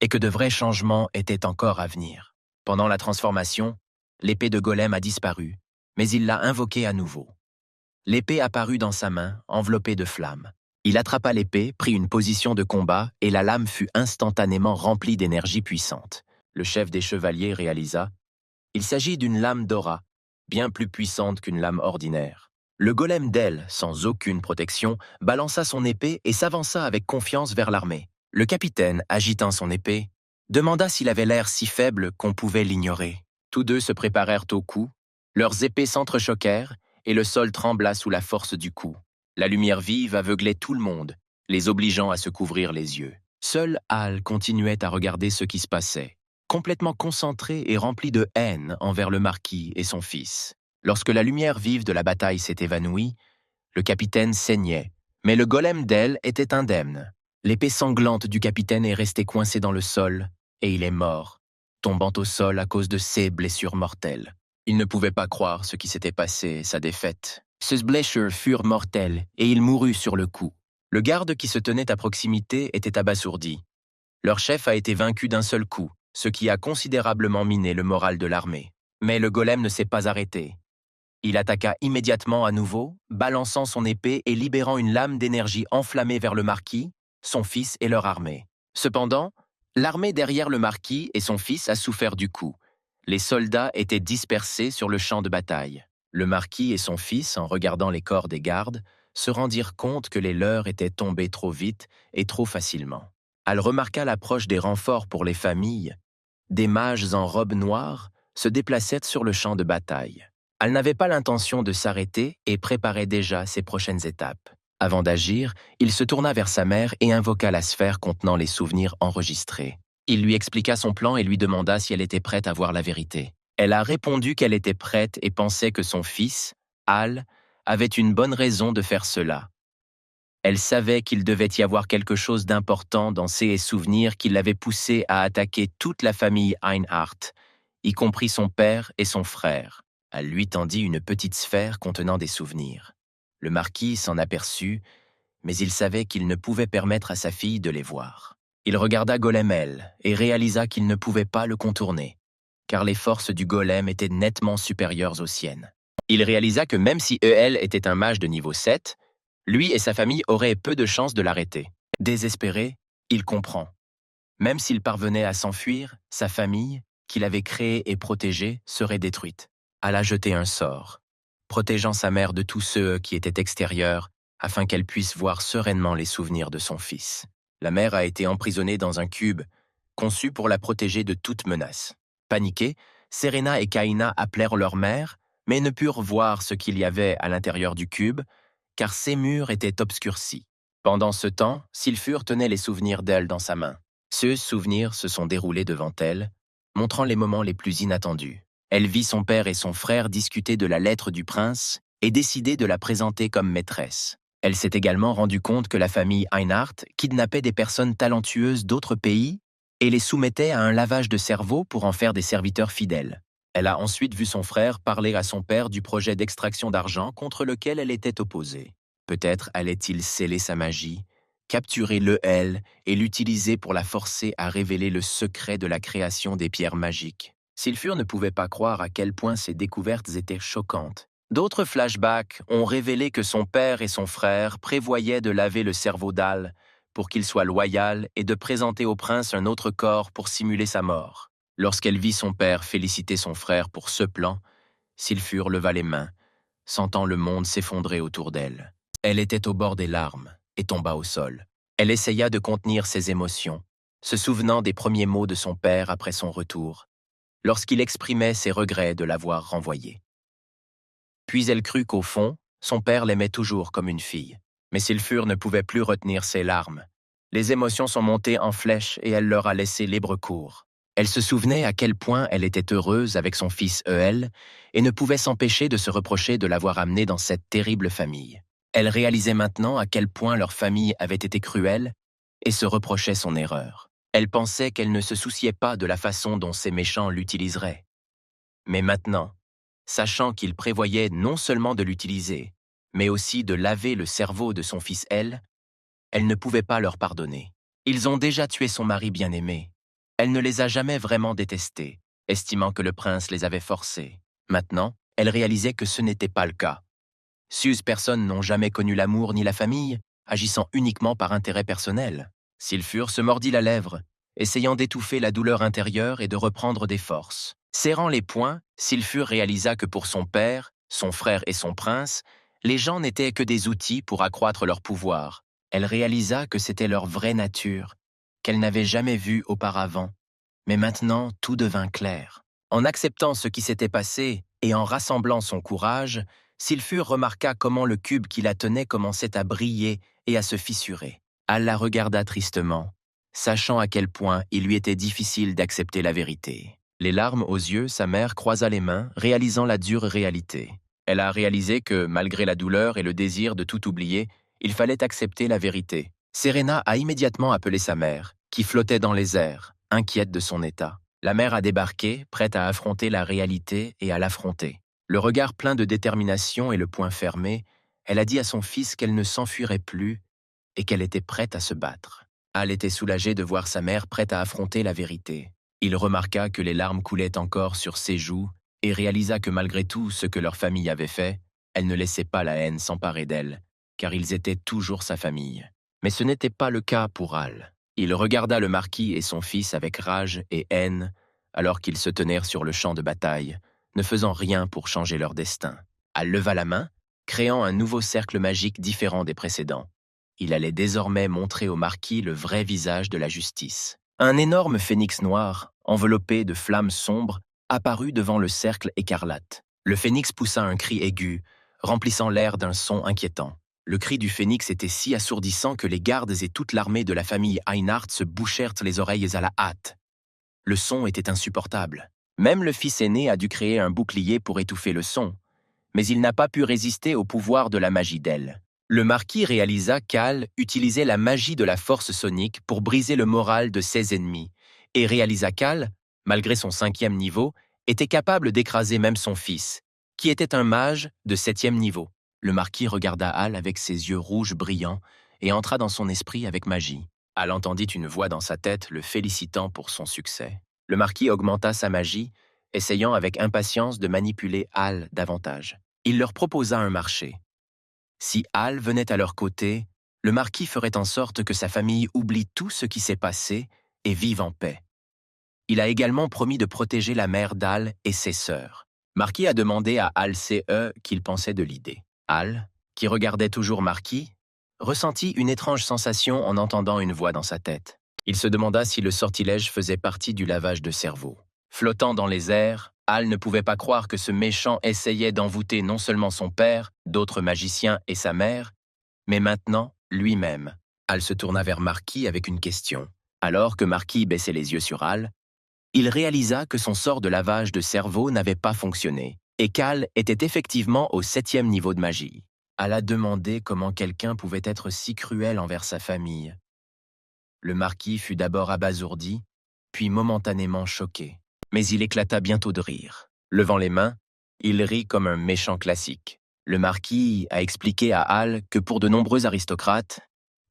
et que de vrais changements étaient encore à venir. Pendant la transformation, l'épée de golem a disparu, mais il l'a invoquée à nouveau. L'épée apparut dans sa main, enveloppée de flammes. Il attrapa l'épée, prit une position de combat, et la lame fut instantanément remplie d'énergie puissante. Le chef des chevaliers réalisa: il s'agit d'une lame d'aura, bien plus puissante qu'une lame ordinaire. Le golem d'El, sans aucune protection, balança son épée et s'avança avec confiance vers l'armée. Le capitaine, agitant son épée, demanda s'il avait l'air si faible qu'on pouvait l'ignorer. Tous deux se préparèrent au coup, leurs épées s'entrechoquèrent et le sol trembla sous la force du coup. La lumière vive aveuglait tout le monde, les obligeant à se couvrir les yeux. Seul Hal continuait à regarder ce qui se passait, complètement concentré et rempli de haine envers le marquis et son fils. Lorsque la lumière vive de la bataille s'est évanouie, le capitaine saignait, mais le golem d'El était indemne. L'épée sanglante du capitaine est restée coincée dans le sol, et il est mort, tombant au sol à cause de ses blessures mortelles. Il ne pouvait pas croire ce qui s'était passé, sa défaite. Ses blessures furent mortelles, et il mourut sur le coup. Le garde qui se tenait à proximité était abasourdi. Leur chef a été vaincu d'un seul coup, ce qui a considérablement miné le moral de l'armée. Mais le golem ne s'est pas arrêté. Il attaqua immédiatement à nouveau, balançant son épée et libérant une lame d'énergie enflammée vers le marquis, son fils et leur armée. Cependant, l'armée derrière le marquis et son fils a souffert du coup. Les soldats étaient dispersés sur le champ de bataille. Le marquis et son fils, en regardant les corps des gardes, se rendirent compte que les leurs étaient tombés trop vite et trop facilement. Elle remarqua l'approche des renforts pour les familles. Des mages en robe noire se déplaçaient sur le champ de bataille. Elle n'avait pas l'intention de s'arrêter et préparait déjà ses prochaines étapes. Avant d'agir, il se tourna vers sa mère et invoqua la sphère contenant les souvenirs enregistrés. Il lui expliqua son plan et lui demanda si elle était prête à voir la vérité. Elle a répondu qu'elle était prête et pensait que son fils, Hal, avait une bonne raison de faire cela. Elle savait qu'il devait y avoir quelque chose d'important dans ces souvenirs qui l'avaient poussé à attaquer toute la famille Einhart, y compris son père et son frère. Elle lui tendit une petite sphère contenant des souvenirs. Le marquis s'en aperçut, mais il savait qu'il ne pouvait permettre à sa fille de les voir. Il regarda Golemel et réalisa qu'il ne pouvait pas le contourner, car les forces du golem étaient nettement supérieures aux siennes. Il réalisa que même si El était un mage de niveau 7, lui et sa famille auraient peu de chances de l'arrêter. Désespéré, il comprend. Même s'il parvenait à s'enfuir, sa famille, qu'il avait créée et protégée, serait détruite. Elle a jeté un sort, protégeant sa mère de tous ceux qui étaient extérieurs, afin qu'elle puisse voir sereinement les souvenirs de son fils. La mère a été emprisonnée dans un cube, conçu pour la protéger de toute menace. Paniquée, Serena et Kaina appelèrent leur mère, mais ne purent voir ce qu'il y avait à l'intérieur du cube, car ses murs étaient obscurcis. Pendant ce temps, Sylphur tenait les souvenirs d'elle dans sa main. Ces souvenirs se sont déroulés devant elle, montrant les moments les plus inattendus. Elle vit son père et son frère discuter de la lettre du prince et décider de la présenter comme maîtresse. Elle s'est également rendue compte que la famille Einhart kidnappait des personnes talentueuses d'autres pays et les soumettait à un lavage de cerveau pour en faire des serviteurs fidèles. Elle a ensuite vu son frère parler à son père du projet d'extraction d'argent contre lequel elle était opposée. Peut-être allait-il sceller sa magie, capturer le L et l'utiliser pour la forcer à révéler le secret de la création des pierres magiques. Sylphur ne pouvait pas croire à quel point ces découvertes étaient choquantes. D'autres flashbacks ont révélé que son père et son frère prévoyaient de laver le cerveau d'Hal pour qu'il soit loyal et de présenter au prince un autre corps pour simuler sa mort. Lorsqu'elle vit son père féliciter son frère pour ce plan, Sylphur leva les mains, sentant le monde s'effondrer autour d'elle. Elle était au bord des larmes et tomba au sol. Elle essaya de contenir ses émotions, se souvenant des premiers mots de son père après son retour, lorsqu'il exprimait ses regrets de l'avoir renvoyée. Puis elle crut qu'au fond, son père l'aimait toujours comme une fille. Mais Sylphur ne pouvait plus retenir ses larmes. Les émotions sont montées en flèche et elle leur a laissé libre cours. Elle se souvenait à quel point elle était heureuse avec son fils El et ne pouvait s'empêcher de se reprocher de l'avoir amené dans cette terrible famille. Elle réalisait maintenant à quel point leur famille avait été cruelle et se reprochait son erreur. Elle pensait qu'elle ne se souciait pas de la façon dont ces méchants l'utiliseraient. Mais maintenant, sachant qu'il prévoyait non seulement de l'utiliser, mais aussi de laver le cerveau de son fils elle ne pouvait pas leur pardonner. Ils ont déjà tué son mari bien-aimé. Elle ne les a jamais vraiment détestés, estimant que le prince les avait forcés. Maintenant, elle réalisait que ce n'était pas le cas. Personnes n'ont jamais connu l'amour ni la famille, agissant uniquement par intérêt personnel. Silfur se mordit la lèvre, essayant d'étouffer la douleur intérieure et de reprendre des forces. Serrant les poings, Silfur réalisa que pour son père, son frère et son prince, les gens n'étaient que des outils pour accroître leur pouvoir. Elle réalisa que c'était leur vraie nature, qu'elle n'avait jamais vue auparavant. Mais maintenant, tout devint clair. En acceptant ce qui s'était passé et en rassemblant son courage, Silfur remarqua comment le cube qui la tenait commençait à briller et à se fissurer. Al la regarda tristement, sachant à quel point il lui était difficile d'accepter la vérité. Les larmes aux yeux, sa mère croisa les mains, réalisant la dure réalité. Elle a réalisé que, malgré la douleur et le désir de tout oublier, il fallait accepter la vérité. Serena a immédiatement appelé sa mère, qui flottait dans les airs, inquiète de son état. La mère a débarqué, prête à affronter la réalité et à l'affronter. Le regard plein de détermination et le poing fermé, elle a dit à son fils qu'elle ne s'enfuirait plus et qu'elle était prête à se battre. Al était soulagé de voir sa mère prête à affronter la vérité. Il remarqua que les larmes coulaient encore sur ses joues et réalisa que malgré tout ce que leur famille avait fait, elle ne laissait pas la haine s'emparer d'elle, car ils étaient toujours sa famille. Mais ce n'était pas le cas pour Al. Il regarda le marquis et son fils avec rage et haine, alors qu'ils se tenèrent sur le champ de bataille, ne faisant rien pour changer leur destin. Al leva la main, créant un nouveau cercle magique différent des précédents. Il allait désormais montrer au marquis le vrai visage de la justice. Un énorme phénix noir, enveloppé de flammes sombres, apparut devant le cercle écarlate. Le phénix poussa un cri aigu, remplissant l'air d'un son inquiétant. Le cri du phénix était si assourdissant que les gardes et toute l'armée de la famille Einhart se bouchèrent les oreilles à la hâte. Le son était insupportable. Même le fils aîné a dû créer un bouclier pour étouffer le son, mais il n'a pas pu résister au pouvoir de la magie d'El. Le marquis réalisa qu'Al utilisait la magie de la force sonique pour briser le moral de ses ennemis, et réalisa qu'Al, malgré son 5e niveau, était capable d'écraser même son fils, qui était un mage de 7e niveau. Le marquis regarda Al avec ses yeux rouges brillants et entra dans son esprit avec magie. Al entendit une voix dans sa tête le félicitant pour son succès. Le marquis augmenta sa magie, essayant avec impatience de manipuler Al davantage. Il leur proposa un marché. Si Al venait à leur côté, le marquis ferait en sorte que sa famille oublie tout ce qui s'est passé et vive en paix. Il a également promis de protéger la mère d'Al et ses sœurs. Marquis a demandé à Al C.E. qu'il pensait de l'idée. Al, qui regardait toujours Marquis, ressentit une étrange sensation en entendant une voix dans sa tête. Il se demanda si le sortilège faisait partie du lavage de cerveau. Flottant dans les airs, Al ne pouvait pas croire que ce méchant essayait d'envoûter non seulement son père, d'autres magiciens et sa mère, mais maintenant lui-même. Al se tourna vers Marquis avec une question. Alors que Marquis baissait les yeux sur Al, il réalisa que son sort de lavage de cerveau n'avait pas fonctionné, et qu'Al était effectivement au 7e niveau de magie. Al a demandé comment quelqu'un pouvait être si cruel envers sa famille. Le marquis fut d'abord abasourdi, puis momentanément choqué. Mais il éclata bientôt de rire. Levant les mains, il rit comme un méchant classique. Le marquis a expliqué à Al que pour de nombreux aristocrates,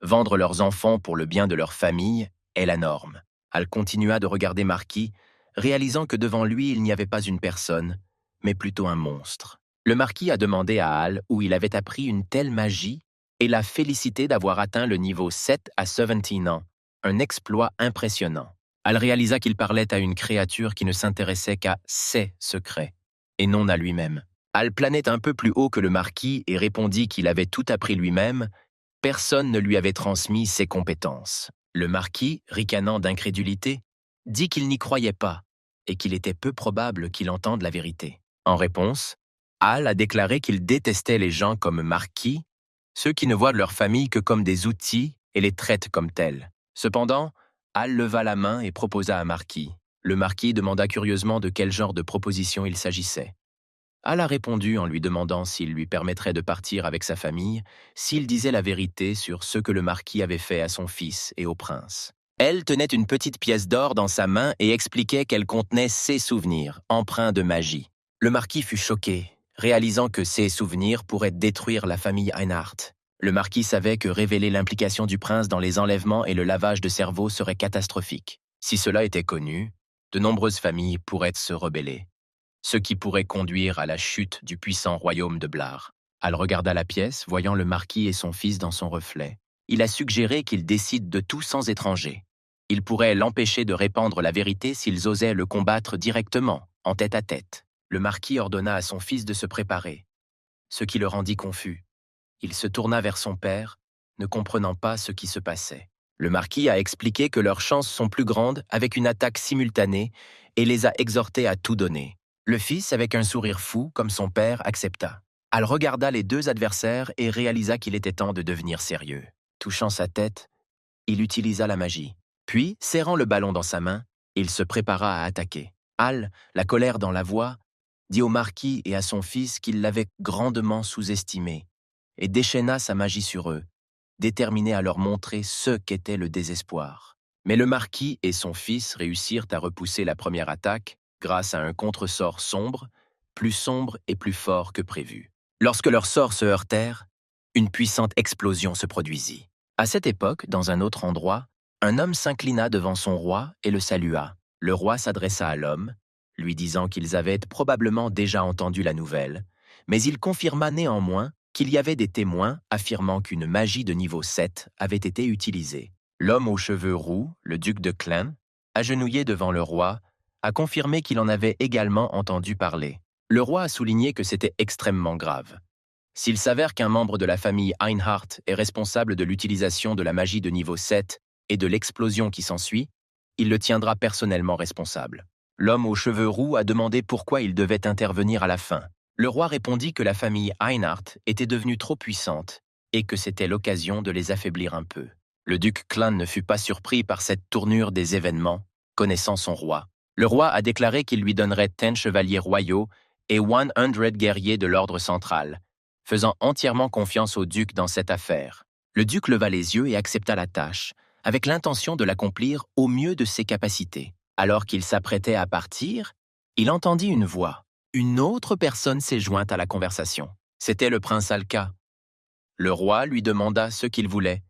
vendre leurs enfants pour le bien de leur famille est la norme. Al continua de regarder Marquis, réalisant que devant lui il n'y avait pas une personne, mais plutôt un monstre. Le marquis a demandé à Al où il avait appris une telle magie et l'a félicité d'avoir atteint le niveau 7 à 17 ans, un exploit impressionnant. Al réalisa qu'il parlait à une créature qui ne s'intéressait qu'à ses secrets, et non à lui-même. Al planait un peu plus haut que le marquis et répondit qu'il avait tout appris lui-même, personne ne lui avait transmis ses compétences. Le marquis, ricanant d'incrédulité, dit qu'il n'y croyait pas et qu'il était peu probable qu'il entende la vérité. En réponse, Al a déclaré qu'il détestait les gens comme Marquis, ceux qui ne voient leur famille que comme des outils et les traitent comme tels. Cependant, Al leva la main et proposa à Marquis. Le marquis demanda curieusement de quel genre de proposition il s'agissait. Al a répondu en lui demandant s'il lui permettrait de partir avec sa famille s'il disait la vérité sur ce que le marquis avait fait à son fils et au prince. Elle tenait une petite pièce d'or dans sa main et expliquait qu'elle contenait ses souvenirs, empreints de magie. Le marquis fut choqué, réalisant que ces souvenirs pourraient détruire la famille Einhart. Le marquis savait que révéler l'implication du prince dans les enlèvements et le lavage de cerveau serait catastrophique. Si cela était connu, de nombreuses familles pourraient se rebeller, ce qui pourrait conduire à la chute du puissant royaume de Blar. Al regarda la pièce, voyant le marquis et son fils dans son reflet. il a suggéré qu'il décide de tout sans étranger. Il pourrait l'empêcher de répandre la vérité s'ils osaient le combattre directement, en tête-à-tête. Le marquis ordonna à son fils de se préparer, ce qui le rendit confus. Il se tourna vers son père, ne comprenant pas ce qui se passait. Le marquis a expliqué que leurs chances sont plus grandes avec une attaque simultanée et les a exhortés à tout donner. Le fils, avec un sourire fou, comme son père, accepta. Al regarda les deux adversaires et réalisa qu'il était temps de devenir sérieux. Touchant sa tête, il utilisa la magie. Puis, serrant le ballon dans sa main, il se prépara à attaquer. Al, la colère dans la voix, dit au marquis et à son fils qu'il l'avait grandement sous-estimé et déchaîna sa magie sur eux, déterminé à leur montrer ce qu'était le désespoir. Mais le marquis et son fils réussirent à repousser la première attaque grâce à un contresort sombre et plus fort que prévu. Lorsque leurs sorts se heurtèrent, une puissante explosion se produisit. À cette époque, dans un autre endroit, un homme s'inclina devant son roi et le salua. Le roi s'adressa à l'homme, lui disant qu'ils avaient probablement déjà entendu la nouvelle, mais il confirma néanmoins qu'il y avait des témoins affirmant qu'une magie de niveau 7 avait été utilisée. L'homme aux cheveux roux, le duc de Clan, agenouillé devant le roi, a confirmé qu'il en avait également entendu parler. Le roi a souligné que c'était extrêmement grave. S'il s'avère qu'un membre de la famille Einhardt est responsable de l'utilisation de la magie de niveau 7 et de l'explosion qui s'ensuit, il le tiendra personnellement responsable. L'homme aux cheveux roux a demandé pourquoi il devait intervenir à la fin. Le roi répondit que la famille Einhardt était devenue trop puissante et que c'était l'occasion de les affaiblir un peu. Le duc Clan ne fut pas surpris par cette tournure des événements, connaissant son roi. Le roi a déclaré qu'il lui donnerait 10 chevaliers royaux et 100 guerriers de l'ordre central, faisant entièrement confiance au duc dans cette affaire. Le duc leva les yeux et accepta la tâche, avec l'intention de l'accomplir au mieux de ses capacités. Alors qu'il s'apprêtait à partir, il entendit une voix. Une autre personne s'est jointe à la conversation. C'était le prince Alka. Le roi lui demanda ce qu'il voulait.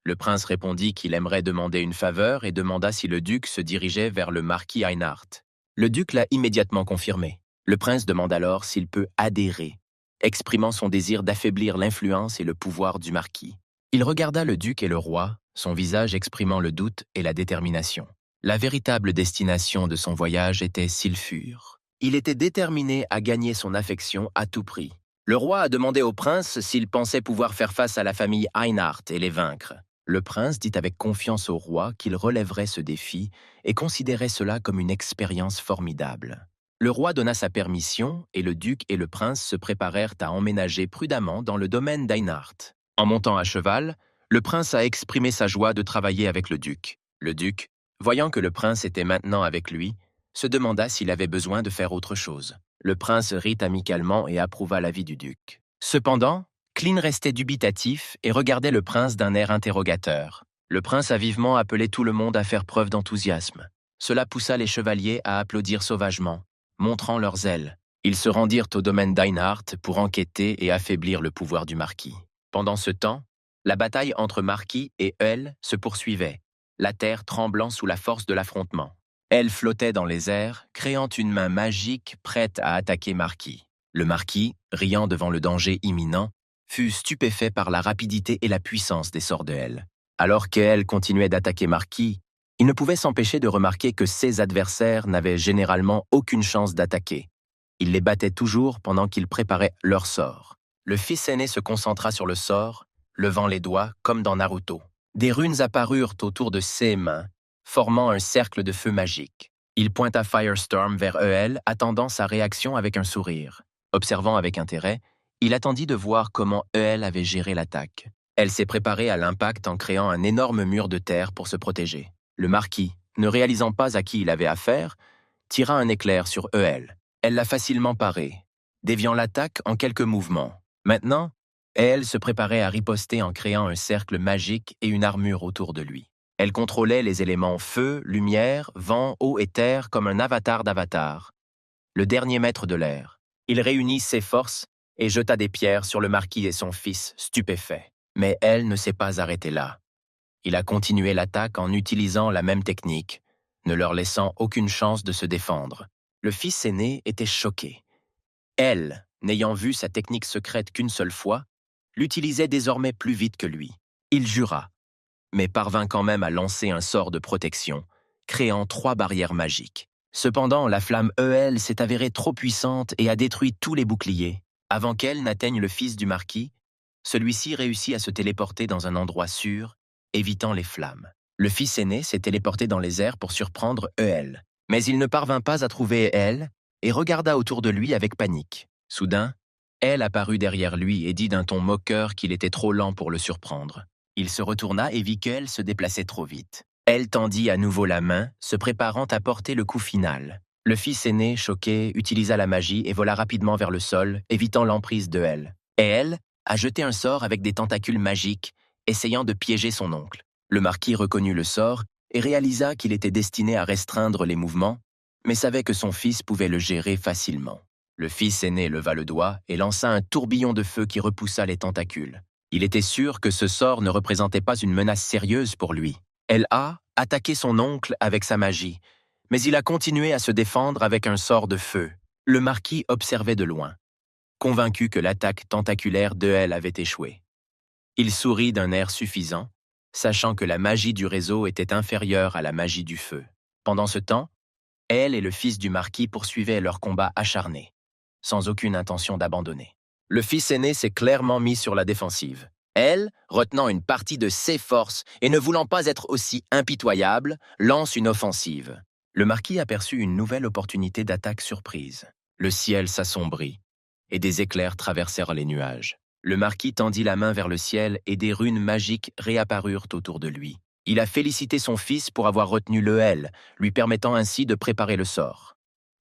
Le prince répondit qu'il aimerait demander une faveur et demanda si le duc se dirigeait vers le marquis Einhardt. Le duc l'a immédiatement confirmé. Le prince demande alors s'il peut adhérer, exprimant son désir d'affaiblir l'influence et le pouvoir du marquis. Il regarda le duc et le roi, son visage exprimant le doute et la détermination. La véritable destination de son voyage était Sylphur. Il était déterminé à gagner son affection à tout prix. Le roi a demandé au prince s'il pensait pouvoir faire face à la famille Einhardt et les vaincre. Le prince dit avec confiance au roi qu'il relèverait ce défi et considérait cela comme une expérience formidable. Le roi donna sa permission et le duc et le prince se préparèrent à emménager prudemment dans le domaine d'Einhardt. En montant à cheval, le prince a exprimé sa joie de travailler avec le duc. Le duc, voyant que le prince était maintenant avec lui, se demanda s'il avait besoin de faire autre chose. Le prince rit amicalement et approuva l'avis du duc. Cependant, Clean restait dubitatif et regardait le prince d'un air interrogateur. Le prince a vivement appelé tout le monde à faire preuve d'enthousiasme. Cela poussa les chevaliers à applaudir sauvagement, montrant leur zèle. Ils se rendirent au domaine d'Einhardt pour enquêter et affaiblir le pouvoir du marquis. Pendant ce temps, la bataille entre marquis et Eöl se poursuivait, la terre tremblant sous la force de l'affrontement. Elle flottait dans les airs, créant une main magique prête à attaquer Marquis. Le marquis, riant devant le danger imminent, fut stupéfait par la rapidité et la puissance des sorts de Eöl. Alors qu'Eöl continuait d'attaquer Marquis, il ne pouvait s'empêcher de remarquer que ses adversaires n'avaient généralement aucune chance d'attaquer. Il les battait toujours pendant qu'ils préparaient leur sort. Le fils aîné se concentra sur le sort, levant les doigts comme dans Naruto. Des runes apparurent autour de ses mains, formant un cercle de feu magique. Il pointa Firestorm vers Eöl, attendant sa réaction avec un sourire. Observant avec intérêt, il attendit de voir comment Eöl avait géré l'attaque. Elle s'est préparée à l'impact en créant un énorme mur de terre pour se protéger. Le marquis, ne réalisant pas à qui il avait affaire, tira un éclair sur Eöl. Elle l'a facilement paré, déviant l'attaque en quelques mouvements. Maintenant, Eöl se préparait à riposter en créant un cercle magique et une armure autour de lui. Elle contrôlait les éléments feu, lumière, vent, eau et terre comme un avatar d'avatar, le dernier maître de l'air. Il réunit ses forces et jeta des pierres sur le marquis et son fils, stupéfaits. Mais elle ne s'est pas arrêtée là. Il a continué l'attaque en utilisant la même technique, ne leur laissant aucune chance de se défendre. Le fils aîné était choqué. Elle, n'ayant vu sa technique secrète qu'une seule fois, l'utilisait désormais plus vite que lui. Il jura, mais parvint quand même à lancer un sort de protection, créant 3 barrières magiques. Cependant, la flamme Eel s'est avérée trop puissante et a détruit tous les boucliers. Avant qu'elle n'atteigne le fils du marquis, celui-ci réussit à se téléporter dans un endroit sûr, évitant les flammes. Le fils aîné s'est téléporté dans les airs pour surprendre Eel, mais il ne parvint pas à trouver Eel et regarda autour de lui avec panique. Soudain, Eel apparut derrière lui et dit d'un ton moqueur qu'il était trop lent pour le surprendre. Il se retourna et vit qu'Eel se déplaçait trop vite. Elle tendit à nouveau la main, se préparant à porter le coup final. Le fils aîné, choqué, utilisa la magie et vola rapidement vers le sol, évitant l'emprise de Eel. Et elle a jeté un sort avec des tentacules magiques, essayant de piéger son oncle. Le marquis reconnut le sort et réalisa qu'il était destiné à restreindre les mouvements, mais savait que son fils pouvait le gérer facilement. Le fils aîné leva le doigt et lança un tourbillon de feu qui repoussa les tentacules. Il était sûr que ce sort ne représentait pas une menace sérieuse pour lui. Elle a attaqué son oncle avec sa magie, mais il a continué à se défendre avec un sort de feu. Le marquis observait de loin, convaincu que l'attaque tentaculaire d'Eel avait échoué. Il sourit d'un air suffisant, sachant que la magie du réseau était inférieure à la magie du feu. Pendant ce temps, Elle et le fils du marquis poursuivaient leur combat acharné, sans aucune intention d'abandonner. Le fils aîné s'est clairement mis sur la défensive. Elle, retenant une partie de ses forces et ne voulant pas être aussi impitoyable, lance une offensive. Le marquis aperçut une nouvelle opportunité d'attaque surprise. Le ciel s'assombrit, et des éclairs traversèrent les nuages. Le marquis tendit la main vers le ciel et des runes magiques réapparurent autour de lui. Il a félicité son fils pour avoir retenu le L, lui permettant ainsi de préparer le sort.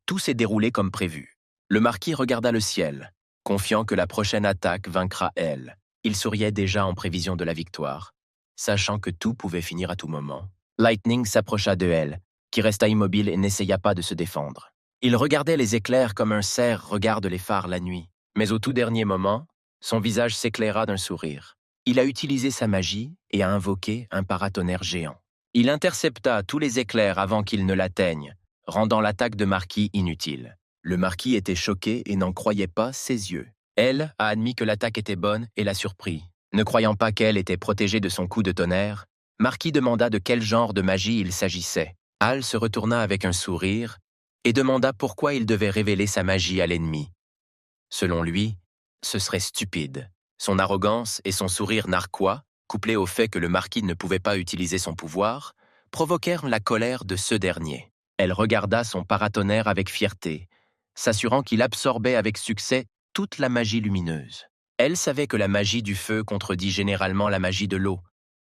Tout s'est déroulé comme prévu. Le marquis regarda le ciel, confiant que la prochaine attaque vaincra L. Il souriait déjà en prévision de la victoire, sachant que tout pouvait finir à tout moment. Lightning s'approcha de L, qui resta immobile et n'essaya pas de se défendre. Il regardait les éclairs comme un cerf regarde les phares la nuit. Mais au tout dernier moment, son visage s'éclaira d'un sourire. Il a utilisé sa magie et a invoqué un paratonnerre géant. Il intercepta tous les éclairs avant qu'ils ne l'atteignent, rendant l'attaque de Marquis inutile. Le marquis était choqué et n'en croyait pas ses yeux. Elle a admis que l'attaque était bonne et l'a surpris. Ne croyant pas qu'elle était protégée de son coup de tonnerre, Marquis demanda de quel genre de magie il s'agissait. Al se retourna avec un sourire et demanda pourquoi il devait révéler sa magie à l'ennemi. Selon lui, ce serait stupide. Son arrogance et son sourire narquois, couplés au fait que le marquis ne pouvait pas utiliser son pouvoir, provoquèrent la colère de ce dernier. Elle regarda son paratonnerre avec fierté, s'assurant qu'il absorbait avec succès toute la magie lumineuse. Elle savait que la magie du feu contredit généralement la magie de l'eau,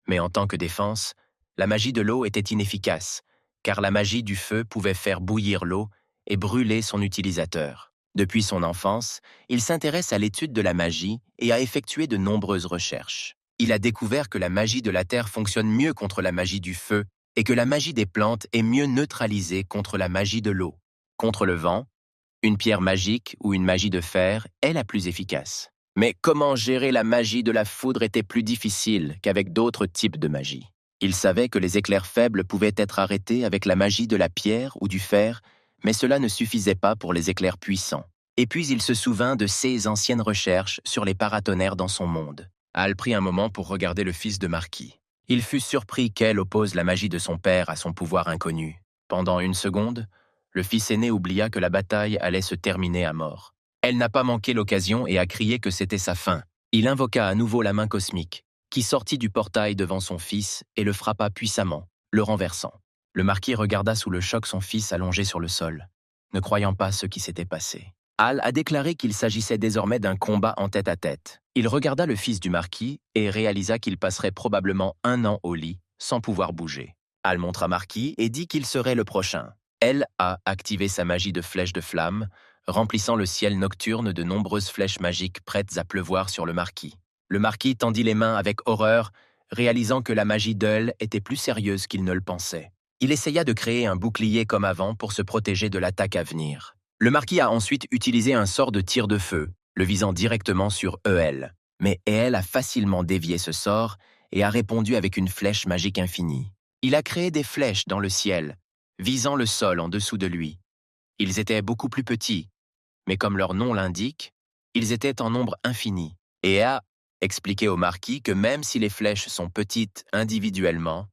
mais en tant que défense, la magie de l'eau était inefficace, car la magie du feu pouvait faire bouillir l'eau et brûler son utilisateur. Depuis son enfance, il s'intéresse à l'étude de la magie et a effectué de nombreuses recherches. Il a découvert que la magie de la terre fonctionne mieux contre la magie du feu et que la magie des plantes est mieux neutralisée contre la magie de l'eau. Contre le vent, une pierre magique ou une magie de fer est la plus efficace. Mais comment gérer la magie de la foudre était plus difficile qu'avec d'autres types de magie. Il savait que les éclairs faibles pouvaient être arrêtés avec la magie de la pierre ou du fer, mais cela ne suffisait pas pour les éclairs puissants. Et puis il se souvint de ses anciennes recherches sur les paratonnerres dans son monde. Al prit un moment pour regarder le fils de marquis. Il fut surpris qu'elle oppose la magie de son père à son pouvoir inconnu. Pendant une seconde, le fils aîné oublia que la bataille allait se terminer à mort. Elle n'a pas manqué l'occasion et a crié que c'était sa fin. Il invoqua à nouveau la main cosmique, qui sortit du portail devant son fils et le frappa puissamment, le renversant. Le marquis regarda sous le choc son fils allongé sur le sol, ne croyant pas ce qui s'était passé. Al a déclaré qu'il s'agissait désormais d'un combat en tête-à-tête. Il regarda le fils du marquis et réalisa qu'il passerait probablement 1 an au lit, sans pouvoir bouger. Al montra Marquis et dit qu'il serait le prochain. Elle a activé sa magie de flèches de flamme, remplissant le ciel nocturne de nombreuses flèches magiques prêtes à pleuvoir sur le marquis. Le marquis tendit les mains avec horreur, réalisant que la magie d'Eul était plus sérieuse qu'il ne le pensait. Il essaya de créer un bouclier comme avant pour se protéger de l'attaque à venir. Le marquis a ensuite utilisé un sort de tir de feu, le visant directement sur Eel. Mais Eel a facilement dévié ce sort et a répondu avec une flèche magique infinie. Il a créé des flèches dans le ciel, visant le sol en dessous de lui. Ils étaient beaucoup plus petits, mais comme leur nom l'indique, ils étaient en nombre infini. Et expliquait au marquis que même si les flèches sont petites individuellement,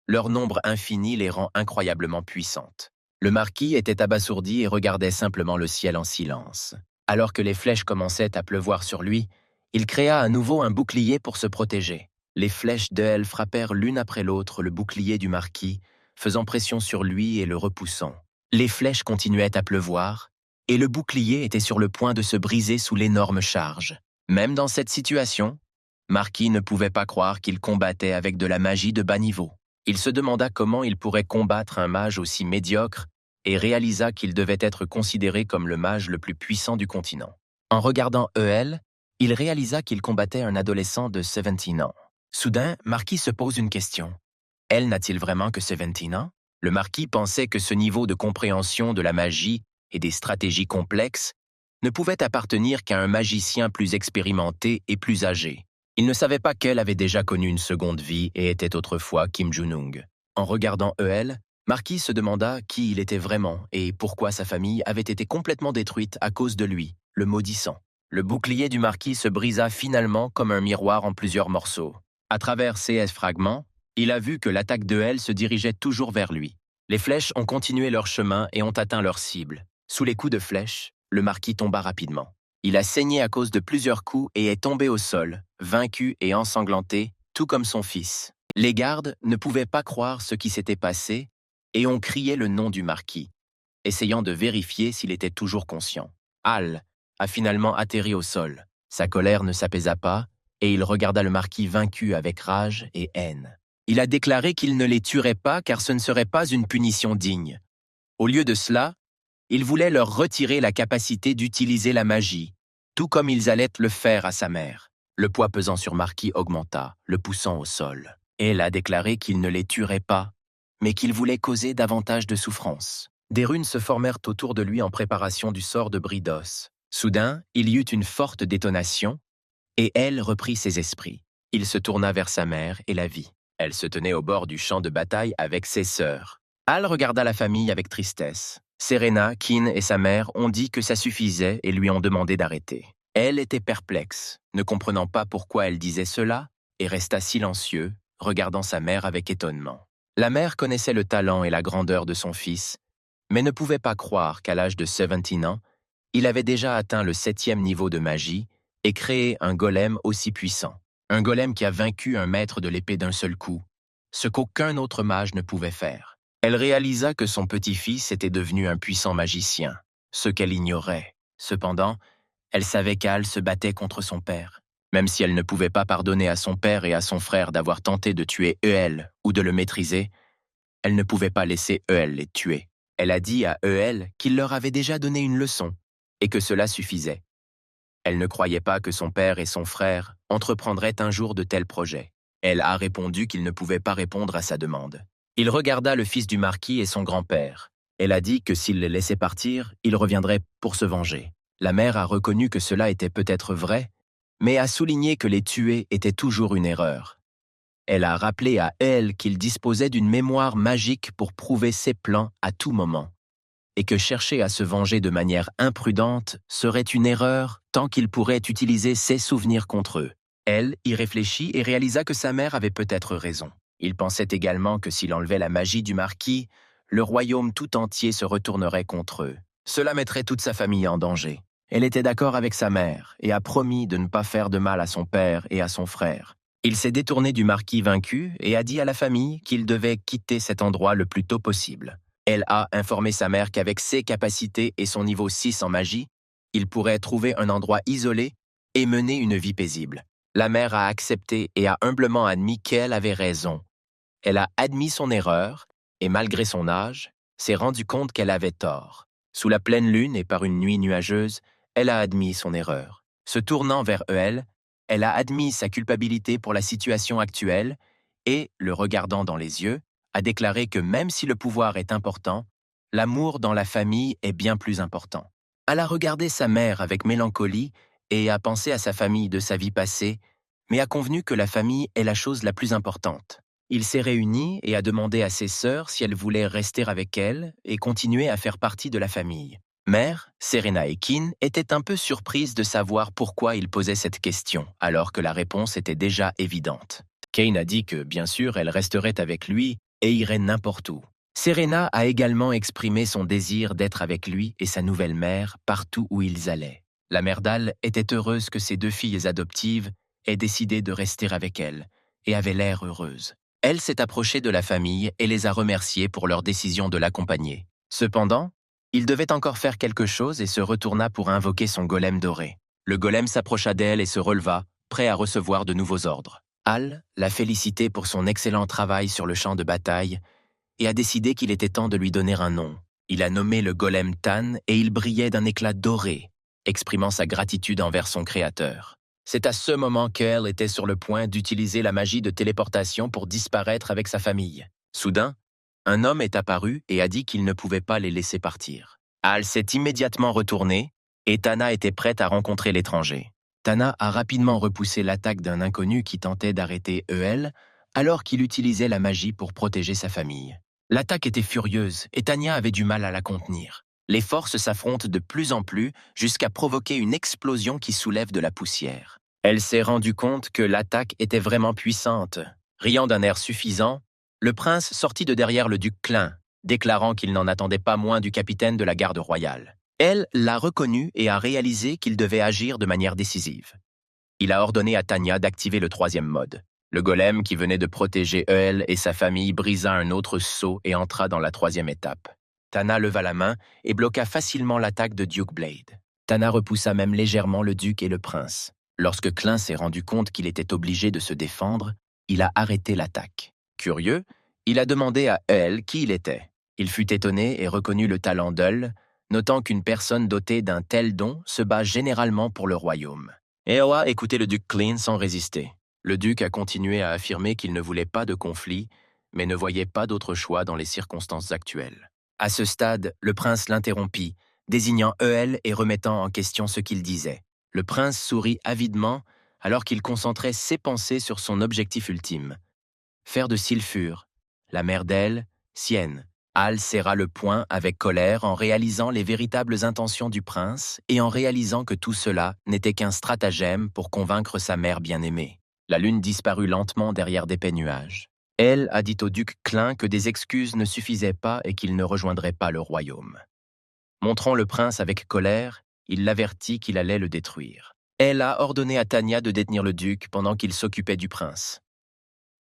leur nombre infini les rend incroyablement puissantes. Le marquis était abasourdi et regardait simplement le ciel en silence. Alors que les flèches commençaient à pleuvoir sur lui, il créa à nouveau un bouclier pour se protéger. Les flèches d'Eel frappèrent l'une après l'autre le bouclier du marquis, faisant pression sur lui et le repoussant. Les flèches continuaient à pleuvoir, et le bouclier était sur le point de se briser sous l'énorme charge. Même dans cette situation, Marquis ne pouvait pas croire qu'il combattait avec de la magie de bas niveau. Il se demanda comment il pourrait combattre un mage aussi médiocre et réalisa qu'il devait être considéré comme le mage le plus puissant du continent. En regardant Eel, il réalisa qu'il combattait un adolescent de 17 ans. Soudain, Marquis se pose une question. Elle n'a-t-il vraiment que 17 ans? Le marquis pensait que ce niveau de compréhension de la magie et des stratégies complexes ne pouvait appartenir qu'à un magicien plus expérimenté et plus âgé. Il ne savait pas qu'elle avait déjà connu une seconde vie et était autrefois Kim Jun-ung. En regardant Eel, Marquis se demanda qui il était vraiment et pourquoi sa famille avait été complètement détruite à cause de lui, le maudissant. Le bouclier du marquis se brisa finalement comme un miroir en plusieurs morceaux. À travers ces fragments, il a vu que l'attaque de Eel se dirigeait toujours vers lui. Les flèches ont continué leur chemin et ont atteint leur cible. Sous les coups de flèche, le marquis tomba rapidement. Il a saigné à cause de plusieurs coups et est tombé au sol, vaincu et ensanglanté, tout comme son fils. Les gardes ne pouvaient pas croire ce qui s'était passé et ont crié le nom du marquis, essayant de vérifier s'il était toujours conscient. Hal a finalement atterri au sol. Sa colère ne s'apaisa pas et il regarda le marquis vaincu avec rage et haine. Il a déclaré qu'il ne les tuerait pas car ce ne serait pas une punition digne. Au lieu de cela, il voulait leur retirer la capacité d'utiliser la magie, tout comme ils allaient le faire à sa mère. Le poids pesant sur Marquis augmenta, le poussant au sol. Elle a déclaré qu'il ne les tuerait pas, mais qu'il voulait causer davantage de souffrance. Des runes se formèrent autour de lui en préparation du sort de Bridos. Soudain, il y eut une forte détonation, et elle reprit ses esprits. Il se tourna vers sa mère et la vit. Elle se tenait au bord du champ de bataille avec ses sœurs. Hal regarda la famille avec tristesse. Serena, Kin et sa mère ont dit que ça suffisait et lui ont demandé d'arrêter. Elle était perplexe, ne comprenant pas pourquoi elle disait cela, et resta silencieux, regardant sa mère avec étonnement. La mère connaissait le talent et la grandeur de son fils, mais ne pouvait pas croire qu'à l'âge de 17 ans, il avait déjà atteint le 7e niveau de magie et créé un golem aussi puissant. Un golem qui a vaincu un maître de l'épée d'un seul coup, ce qu'aucun autre mage ne pouvait faire. Elle réalisa que son petit-fils était devenu un puissant magicien, ce qu'elle ignorait. Cependant, elle savait qu'Hal se battait contre son père. Même si elle ne pouvait pas pardonner à son père et à son frère d'avoir tenté de tuer Eel ou de le maîtriser, elle ne pouvait pas laisser Eel les tuer. Elle a dit à Eel qu'il leur avait déjà donné une leçon et que cela suffisait. Elle ne croyait pas que son père et son frère entreprendraient un jour de tels projets. Elle a répondu qu'il ne pouvait pas répondre à sa demande. Il regarda le fils du marquis et son grand-père. Elle a dit que s'il les laissait partir, il reviendrait pour se venger. La mère a reconnu que cela était peut-être vrai, mais a souligné que les tuer était toujours une erreur. Elle a rappelé à elle qu'il disposait d'une mémoire magique pour prouver ses plans à tout moment, et que chercher à se venger de manière imprudente serait une erreur tant qu'il pourrait utiliser ses souvenirs contre eux. Elle y réfléchit et réalisa que sa mère avait peut-être raison. Il pensait également que s'il enlevait la magie du marquis, le royaume tout entier se retournerait contre eux. Cela mettrait toute sa famille en danger. Elle était d'accord avec sa mère et a promis de ne pas faire de mal à son père et à son frère. Il s'est détourné du marquis vaincu et a dit à la famille qu'il devait quitter cet endroit le plus tôt possible. Elle a informé sa mère qu'avec ses capacités et son niveau 6 en magie, il pourrait trouver un endroit isolé et mener une vie paisible. La mère a accepté et a humblement admis qu'elle avait raison. Elle a admis son erreur et, malgré son âge, s'est rendue compte qu'elle avait tort. Sous la pleine lune et par une nuit nuageuse, elle a admis son erreur. Se tournant vers Eel, elle a admis sa culpabilité pour la situation actuelle et, le regardant dans les yeux, a déclaré que même si le pouvoir est important, l'amour dans la famille est bien plus important. Elle a regardé sa mère avec mélancolie et a pensé à sa famille de sa vie passée, mais a convenu que la famille est la chose la plus importante. Il s'est réuni et a demandé à ses sœurs si elles voulaient rester avec elle et continuer à faire partie de la famille. Mère, Serena et Kin étaient un peu surprises de savoir pourquoi il posait cette question, alors que la réponse était déjà évidente. Kane a dit que, bien sûr, elle resterait avec lui et irait n'importe où. Serena a également exprimé son désir d'être avec lui et sa nouvelle mère partout où ils allaient. La mère d'Al était heureuse que ses 2 filles adoptives aient décidé de rester avec elle et avait l'air heureuse. Elle s'est approchée de la famille et les a remerciés pour leur décision de l'accompagner. Cependant, il devait encore faire quelque chose et se retourna pour invoquer son golem doré. Le golem s'approcha d'elle et se releva, prêt à recevoir de nouveaux ordres. Al l'a félicité pour son excellent travail sur le champ de bataille et a décidé qu'il était temps de lui donner un nom. Il a nommé le golem Tan et il brillait d'un éclat doré, exprimant sa gratitude envers son créateur. C'est à ce moment qu'elle était sur le point d'utiliser la magie de téléportation pour disparaître avec sa famille. Soudain, un homme est apparu et a dit qu'il ne pouvait pas les laisser partir. Al s'est immédiatement retourné et Tana était prête à rencontrer l'étranger. Tana a rapidement repoussé l'attaque d'un inconnu qui tentait d'arrêter Eel alors qu'il utilisait la magie pour protéger sa famille. L'attaque était furieuse et Tanya avait du mal à la contenir. Les forces s'affrontent de plus en plus jusqu'à provoquer une explosion qui soulève de la poussière. Elle s'est rendue compte que l'attaque était vraiment puissante. Riant d'un air suffisant, le prince sortit de derrière le duc Clin, déclarant qu'il n'en attendait pas moins du capitaine de la garde royale. Elle l'a reconnu et a réalisé qu'il devait agir de manière décisive. Il a ordonné à Tanya d'activer le 3e mode. Le golem qui venait de protéger Eel et sa famille brisa un autre sceau et entra dans la 3e étape. Tana leva la main et bloqua facilement l'attaque de Duke Blade. Tana repoussa même légèrement le duc et le prince. Lorsque Clin s'est rendu compte qu'il était obligé de se défendre, il a arrêté l'attaque. Curieux, il a demandé à Eel qui il était. Il fut étonné et reconnut le talent d'Eul, notant qu'une personne dotée d'un tel don se bat généralement pour le royaume. Eoa écoutait le duc Clin sans résister. Le duc a continué à affirmer qu'il ne voulait pas de conflit, mais ne voyait pas d'autre choix dans les circonstances actuelles. À ce stade, le prince l'interrompit, désignant Eel et remettant en question ce qu'il disait. Le prince sourit avidement alors qu'il concentrait ses pensées sur son objectif ultime. Faire de Sylphur, la mère d'El, sienne. Al serra le poing avec colère en réalisant les véritables intentions du prince et en réalisant que tout cela n'était qu'un stratagème pour convaincre sa mère bien-aimée. La lune disparut lentement derrière d'épais nuages. Elle a dit au duc Clin que des excuses ne suffisaient pas et qu'il ne rejoindrait pas le royaume. Montrant le prince avec colère, il l'avertit qu'il allait le détruire. Elle a ordonné à Tanya de détenir le duc pendant qu'il s'occupait du prince.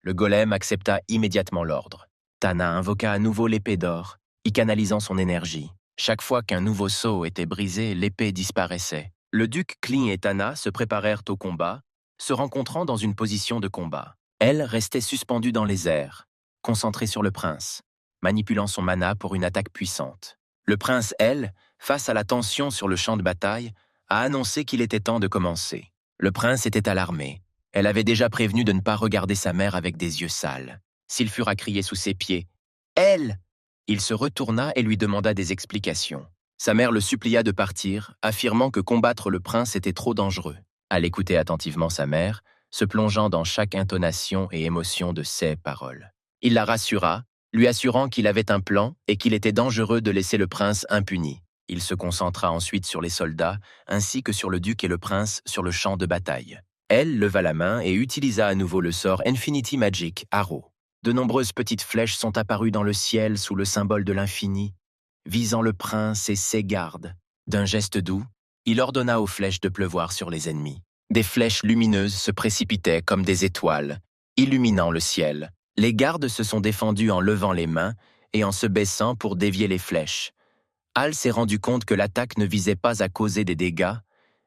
Le golem accepta immédiatement l'ordre. Tana invoqua à nouveau l'épée d'or, y canalisant son énergie. Chaque fois qu'un nouveau sceau était brisé, l'épée disparaissait. Le duc Clin et Tana se préparèrent au combat, se rencontrant dans une position de combat. Elle restait suspendue dans les airs, concentrée sur le prince, manipulant son mana pour une attaque puissante. Le prince, elle, face à la tension sur le champ de bataille, a annoncé qu'il était temps de commencer. Le prince était alarmé. Elle avait déjà prévenu de ne pas regarder sa mère avec des yeux sales. Sylphur a crié sous ses pieds. « Elle !» Il se retourna et lui demanda des explications. Sa mère le supplia de partir, affirmant que combattre le prince était trop dangereux. Elle écoutait attentivement sa mère, se plongeant dans chaque intonation et émotion de ses paroles. Il la rassura, lui assurant qu'il avait un plan et qu'il était dangereux de laisser le prince impuni. Il se concentra ensuite sur les soldats, ainsi que sur le duc et le prince sur le champ de bataille. Elle leva la main et utilisa à nouveau le sort Infinity Magic Arrow. De nombreuses petites flèches sont apparues dans le ciel sous le symbole de l'infini, visant le prince et ses gardes. D'un geste doux, il ordonna aux flèches de pleuvoir sur les ennemis. Des flèches lumineuses se précipitaient comme des étoiles, illuminant le ciel. Les gardes se sont défendus en levant les mains et en se baissant pour dévier les flèches. Al s'est rendu compte que l'attaque ne visait pas à causer des dégâts,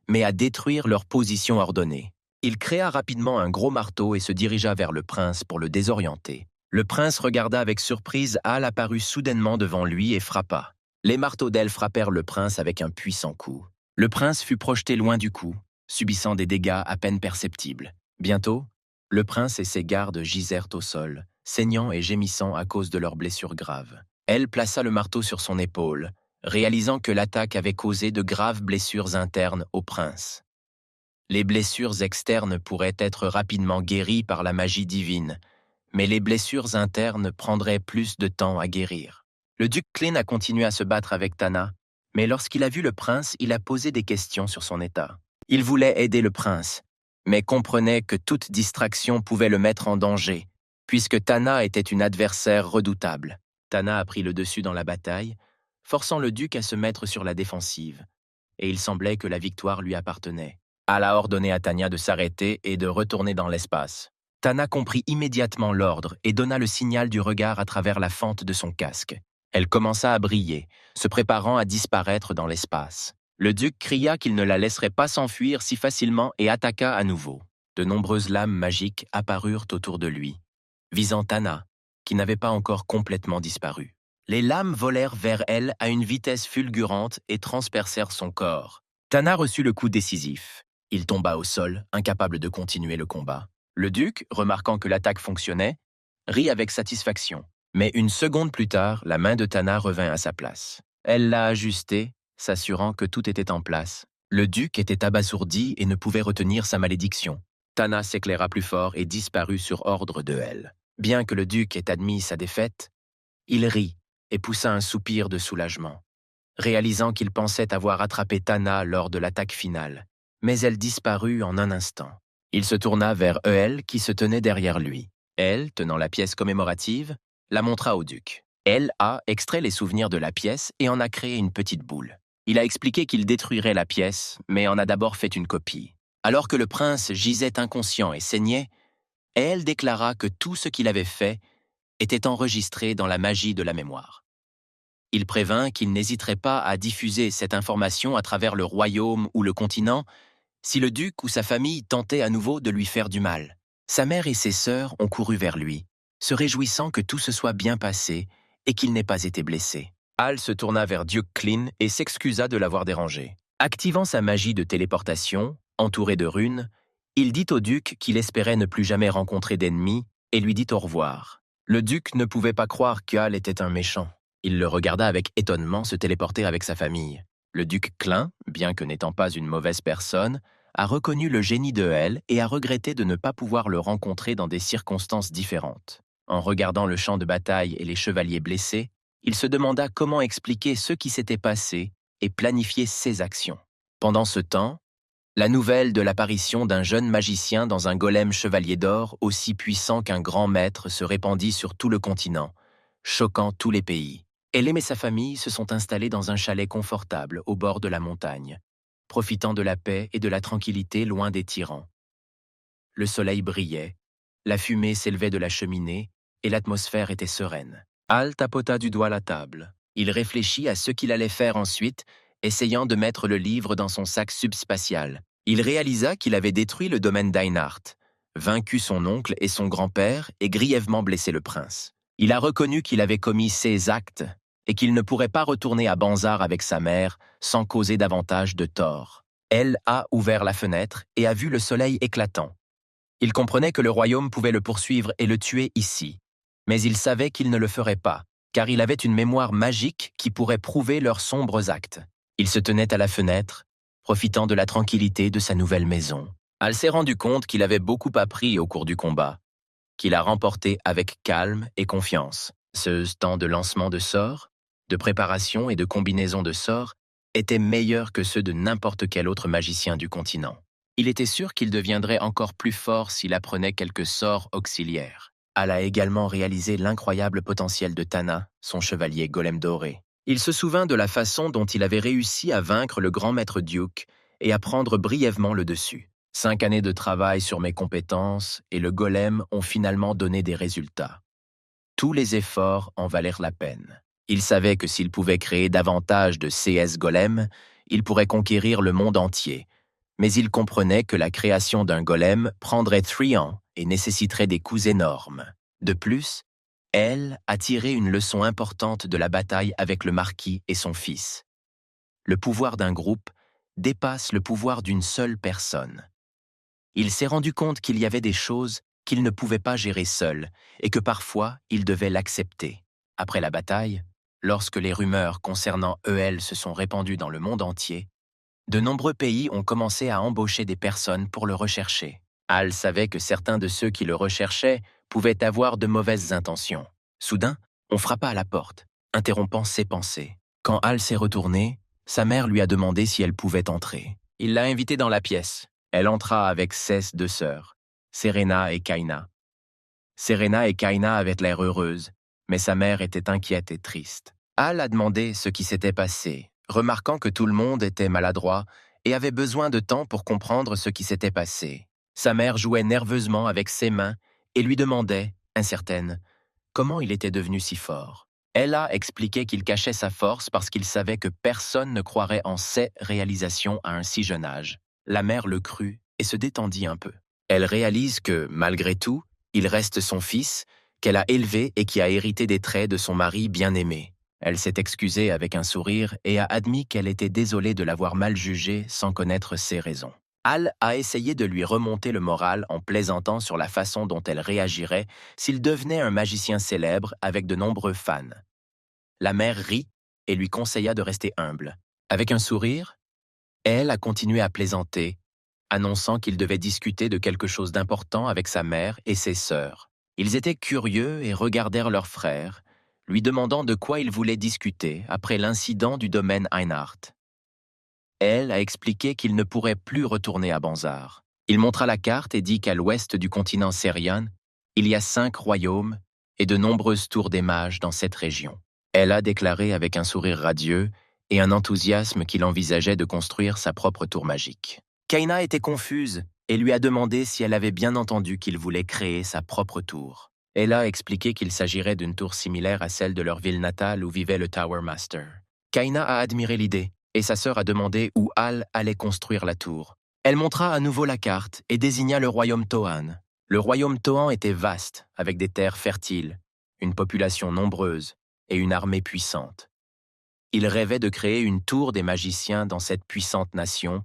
mais à détruire leur position ordonnée. Il créa rapidement un gros marteau et se dirigea vers le prince pour le désorienter. Le prince regarda avec surprise Al apparut soudainement devant lui et frappa. Les marteaux d'El frappèrent le prince avec un puissant coup. Le prince fut projeté loin du coup, subissant des dégâts à peine perceptibles. Bientôt, le prince et ses gardes gisèrent au sol, saignant et gémissant à cause de leurs blessures graves. Elle plaça le marteau sur son épaule, réalisant que l'attaque avait causé de graves blessures internes au prince. Les blessures externes pourraient être rapidement guéries par la magie divine, mais les blessures internes prendraient plus de temps à guérir. Le duc Clin a continué à se battre avec Tana, Mais lorsqu'il a vu le prince, il a posé des questions sur son état. Il voulait aider le prince, mais comprenait que toute distraction pouvait le mettre en danger, puisque Tana était une adversaire redoutable. Tana a pris le dessus dans la bataille, forçant le duc à se mettre sur la défensive, et il semblait que la victoire lui appartenait. Al a ordonné à Tanya de s'arrêter et de retourner dans l'espace. Tana comprit immédiatement l'ordre et donna le signal du regard à travers la fente de son casque. Elle commença à briller, se préparant à disparaître dans l'espace. Le duc cria qu'il ne la laisserait pas s'enfuir si facilement et attaqua à nouveau. De nombreuses lames magiques apparurent autour de lui, visant Tana, qui n'avait pas encore complètement disparu. Les lames volèrent vers elle à une vitesse fulgurante et transpercèrent son corps. Tana reçut le coup décisif. Il tomba au sol, incapable de continuer le combat. Le duc, remarquant que l'attaque fonctionnait, rit avec satisfaction. Mais une seconde plus tard, la main de Tana revint à sa place. Elle l'a ajustée, s'assurant que tout était en place. Le duc était abasourdi et ne pouvait retenir sa malédiction. Tana s'éclaira plus fort et disparut sur ordre de elle. Bien que le duc ait admis sa défaite, il rit et poussa un soupir de soulagement, réalisant qu'il pensait avoir attrapé Tana lors de l'attaque finale. Mais elle disparut en un instant. Il se tourna vers Eöl qui se tenait derrière lui. Elle, tenant la pièce commémorative, la montra au duc. Elle a extrait les souvenirs de la pièce et en a créé une petite boule. Il a expliqué qu'il détruirait la pièce, mais en a d'abord fait une copie. Alors que le prince gisait inconscient et saignait, elle déclara que tout ce qu'il avait fait était enregistré dans la magie de la mémoire. Il prévint qu'il n'hésiterait pas à diffuser cette information à travers le royaume ou le continent si le duc ou sa famille tentait à nouveau de lui faire du mal. Sa mère et ses sœurs ont couru vers lui, se réjouissant que tout se soit bien passé et qu'il n'ait pas été blessé. Al se tourna vers Duke Clean et s'excusa de l'avoir dérangé. Activant sa magie de téléportation, entouré de runes, il dit au duc qu'il espérait ne plus jamais rencontrer d'ennemis et lui dit au revoir. Le duc ne pouvait pas croire qu'Al était un méchant. Il le regarda avec étonnement se téléporter avec sa famille. Le duc Klein, bien que n'étant pas une mauvaise personne, a reconnu le génie de Eöl et a regretté de ne pas pouvoir le rencontrer dans des circonstances différentes. En regardant le champ de bataille et les chevaliers blessés, il se demanda comment expliquer ce qui s'était passé et planifier ses actions. Pendant ce temps, la nouvelle de l'apparition d'un jeune magicien dans un golem chevalier d'or aussi puissant qu'un grand maître se répandit sur tout le continent, choquant tous les pays. Elem et sa famille se sont installés dans un chalet confortable au bord de la montagne, profitant de la paix et de la tranquillité loin des tyrans. Le soleil brillait, la fumée s'élevait de la cheminée et l'atmosphère était sereine. Al tapota du doigt la table. Il réfléchit à ce qu'il allait faire ensuite, essayant de mettre le livre dans son sac subspatial. Il réalisa qu'il avait détruit le domaine d'Einhardt, vaincu son oncle et son grand-père et grièvement blessé le prince. Il a reconnu qu'il avait commis ces actes et qu'il ne pourrait pas retourner à Banzar avec sa mère sans causer davantage de tort. Elle a ouvert la fenêtre et a vu le soleil éclatant. Il comprenait que le royaume pouvait le poursuivre et le tuer ici, mais il savait qu'il ne le ferait pas, car il avait une mémoire magique qui pourrait prouver leurs sombres actes. Il se tenait à la fenêtre, profitant de la tranquillité de sa nouvelle maison. Al s'est rendu compte qu'il avait beaucoup appris au cours du combat, qu'il a remporté avec calme et confiance. Ce temps de lancement de sorts, de préparation et de combinaison de sorts étaient meilleurs que ceux de n'importe quel autre magicien du continent. Il était sûr qu'il deviendrait encore plus fort s'il apprenait quelques sorts auxiliaires. Al a également réalisé l'incroyable potentiel de Tana, son chevalier golem doré. Il se souvint de la façon dont il avait réussi à vaincre le grand maître Duke et à prendre brièvement le dessus. 5 années de travail sur mes compétences et le golem ont finalement donné des résultats. Tous les efforts en valèrent la peine. Il savait que s'il pouvait créer davantage de CS Golem, il pourrait conquérir le monde entier. Mais il comprenait que la création d'un golem prendrait 3 ans et nécessiterait des coûts énormes. De plus, elle a tiré une leçon importante de la bataille avec le marquis et son fils. Le pouvoir d'un groupe dépasse le pouvoir d'une seule personne. Il s'est rendu compte qu'il y avait des choses qu'il ne pouvait pas gérer seul et que parfois il devait l'accepter. Après la bataille, lorsque les rumeurs concernant Eöl se sont répandues dans le monde entier, de nombreux pays ont commencé à embaucher des personnes pour le rechercher. Al savait que certains de ceux qui le recherchaient pouvaient avoir de mauvaises intentions. Soudain, on frappa à la porte, interrompant ses pensées. Quand Al s'est retourné, Sa mère lui a demandé si elle pouvait entrer. Il l'a invitée dans la pièce. Elle entra avec ses deux sœurs, Serena et Kaina. Serena et Kaina avaient l'air heureuses, mais sa mère était inquiète et triste. Al a demandé ce qui s'était passé, remarquant que tout le monde était maladroit et avait besoin de temps pour comprendre ce qui s'était passé. Sa mère jouait nerveusement avec ses mains et lui demandait, incertaine, comment il était devenu si fort. Ella expliquait qu'il cachait sa force parce qu'il savait que personne ne croirait en ses réalisations à un si jeune âge. La mère le crut et se détendit un peu. Elle réalise que, malgré tout, il reste son fils, qu'elle a élevé et qui a hérité des traits de son mari bien-aimé. Elle s'est excusée avec un sourire et a admis qu'elle était désolée de l'avoir mal jugé sans connaître ses raisons. Al a essayé de lui remonter le moral en plaisantant sur la façon dont elle réagirait s'il devenait un magicien célèbre avec de nombreux fans. La mère rit et lui conseilla de rester humble. Avec un sourire, elle a continué à plaisanter, annonçant qu'il devait discuter de quelque chose d'important avec sa mère et ses sœurs. Ils étaient curieux et regardèrent leur frère, lui demandant de quoi ils voulaient discuter après l'incident du domaine Einhardt. Elle a expliqué qu'il ne pourrait plus retourner à Banzar. Il montra la carte et dit qu'à l'ouest du continent Serian, il y a 5 royaumes et de nombreuses tours des mages dans cette région. Elle a déclaré avec un sourire radieux et un enthousiasme qu'il envisageait de construire sa propre tour magique. Kaina était confuse et lui a demandé si elle avait bien entendu qu'il voulait créer sa propre tour. Elle a expliqué qu'il s'agirait d'une tour similaire à celle de leur ville natale où vivait le Tower Master. Kaina a admiré l'idée et sa sœur a demandé où Al allait construire la tour. Elle montra à nouveau la carte et désigna le royaume Tohan. Le royaume Tohan était vaste, avec des terres fertiles, une population nombreuse et une armée puissante. Il rêvait de créer une tour des magiciens dans cette puissante nation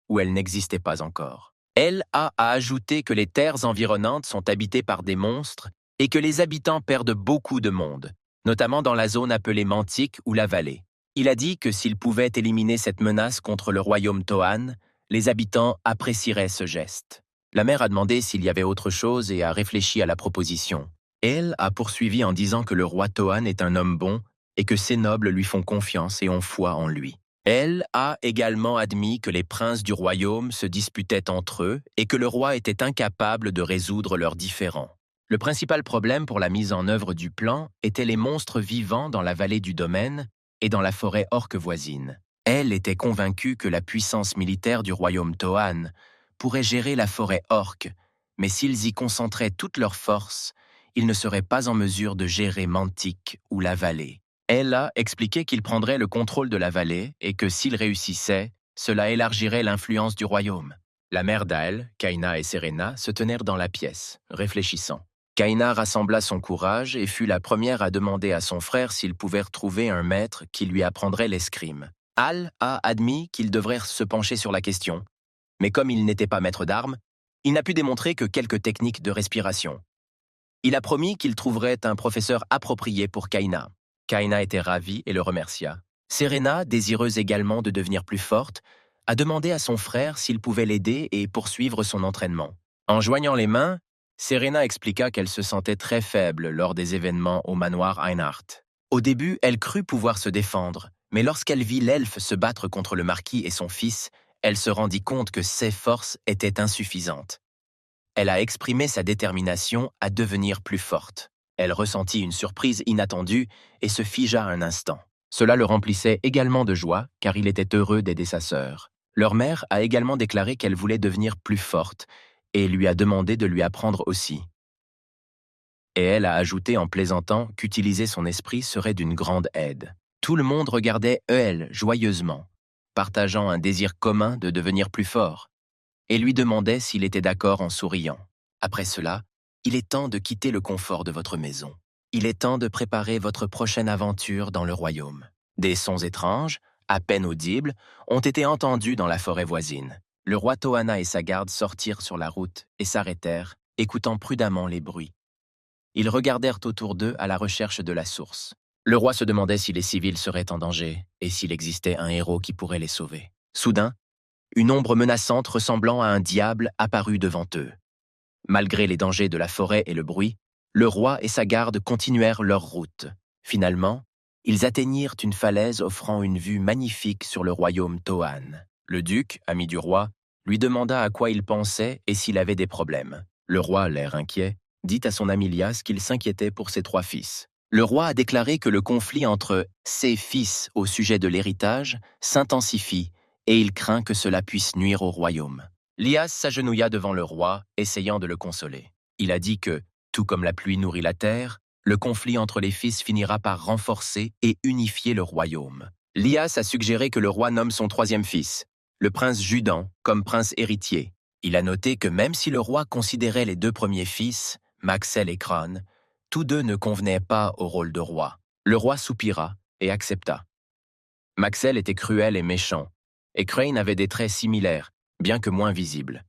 où elle n'existait pas encore. Elle a ajouté que les terres environnantes sont habitées par des monstres et que les habitants perdent beaucoup de monde, notamment dans la zone appelée Mantique ou la vallée. Il a dit que s'il pouvait éliminer cette menace contre le royaume Tohan, les habitants apprécieraient ce geste. La mère a demandé s'il y avait autre chose et a réfléchi à la proposition. Elle a poursuivi en disant que le roi Tohan est un homme bon et que ses nobles lui font confiance et ont foi en lui. Elle a également admis que les princes du royaume se disputaient entre eux et que le roi était incapable de résoudre leurs différends. Le principal problème pour la mise en œuvre du plan était les monstres vivants dans la vallée du domaine et dans la forêt orque voisine. Elle était convaincue que la puissance militaire du royaume Tohan pourrait gérer la forêt orque, mais s'ils y concentraient toutes leurs forces, ils ne seraient pas en mesure de gérer Mantique ou la vallée. Elle a expliqué qu'il prendrait le contrôle de la vallée et que s'il réussissait, cela élargirait l'influence du royaume. La mère d'Al, Kaina et Serena se tenèrent dans la pièce, réfléchissant. Kaina rassembla son courage et fut la première à demander à son frère s'il pouvait retrouver un maître qui lui apprendrait l'escrime. Al a admis qu'il devrait se pencher sur la question, mais comme il n'était pas maître d'armes, il n'a pu démontrer que quelques techniques de respiration. Il a promis qu'il trouverait un professeur approprié pour Kaina. Kaina était ravie et le remercia. Serena, désireuse également de devenir plus forte, a demandé à son frère s'il pouvait l'aider et poursuivre son entraînement. En joignant les mains, Serena expliqua qu'elle se sentait très faible lors des événements au manoir Einhardt. Au début, elle crut pouvoir se défendre, mais lorsqu'elle vit l'elfe se battre contre le marquis et son fils, elle se rendit compte que ses forces étaient insuffisantes. Elle a exprimé sa détermination à devenir plus forte. Elle ressentit une surprise inattendue et se figea un instant. Cela le remplissait également de joie, car il était heureux d'aider sa sœur. Leur mère a également déclaré qu'elle voulait devenir plus forte et lui a demandé de lui apprendre aussi. Et elle a ajouté en plaisantant qu'utiliser son esprit serait d'une grande aide. Tout le monde regardait elle joyeusement, partageant un désir commun de devenir plus fort, et lui demandait s'il était d'accord en souriant. Après cela, il est temps de quitter le confort de votre maison. Il est temps de préparer votre prochaine aventure dans le royaume. Des sons étranges, à peine audibles, ont été entendus dans la forêt voisine. Le roi Tohana et sa garde sortirent sur la route et s'arrêtèrent, écoutant prudemment les bruits. Ils regardèrent autour d'eux à la recherche de la source. Le roi se demandait si les civils seraient en danger et s'il existait un héros qui pourrait les sauver. Soudain, une ombre menaçante ressemblant à un diable apparut devant eux. Malgré les dangers de la forêt et le bruit, le roi et sa garde continuèrent leur route. Finalement, Ils atteignirent une falaise offrant une vue magnifique sur le royaume Toan. Le duc, ami du roi, lui demanda à quoi il pensait et s'il avait des problèmes. Le roi, l'air inquiet, dit à son ami Lias qu'il s'inquiétait pour ses 3 fils. Le roi a déclaré que le conflit entre ses fils au sujet de l'héritage s'intensifie et il craint que cela puisse nuire au royaume. Lias s'agenouilla devant le roi, essayant de le consoler. Il a dit que, tout comme la pluie nourrit la terre, le conflit entre les fils finira par renforcer et unifier le royaume. Lias a suggéré que le roi nomme son 3e fils, le prince Judan, comme prince héritier. Il a noté que même si le roi considérait les 2 premiers fils, Maxel et Crane, tous 2 ne convenaient pas au rôle de roi. Le roi soupira et accepta. Maxel était cruel et méchant, et Crane avait des traits similaires, bien que moins visibles.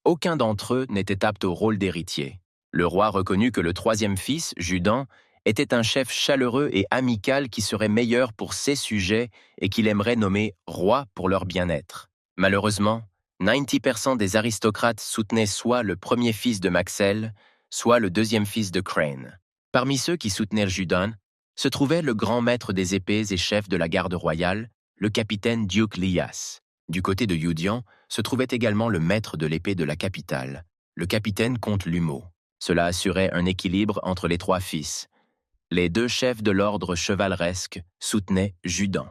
Aucun d'entre eux n'était apte au rôle d'héritier. Le roi reconnut que le 3e fils, Judan, était un chef chaleureux et amical qui serait meilleur pour ses sujets et qu'il aimerait nommer roi pour leur bien-être. Malheureusement, 90% des aristocrates soutenaient soit le 1er fils de Maxel, soit le 2e fils de Crane. Parmi ceux qui soutenaient Judan se trouvait le grand maître des épées et chef de la garde royale, le capitaine Duke Lias. Du côté de Yudian se trouvait également le maître de l'épée de la capitale, le capitaine Comte Lumo. Cela assurait un équilibre entre les 3 fils. Les 2 chefs de l'ordre chevaleresque soutenaient Judan.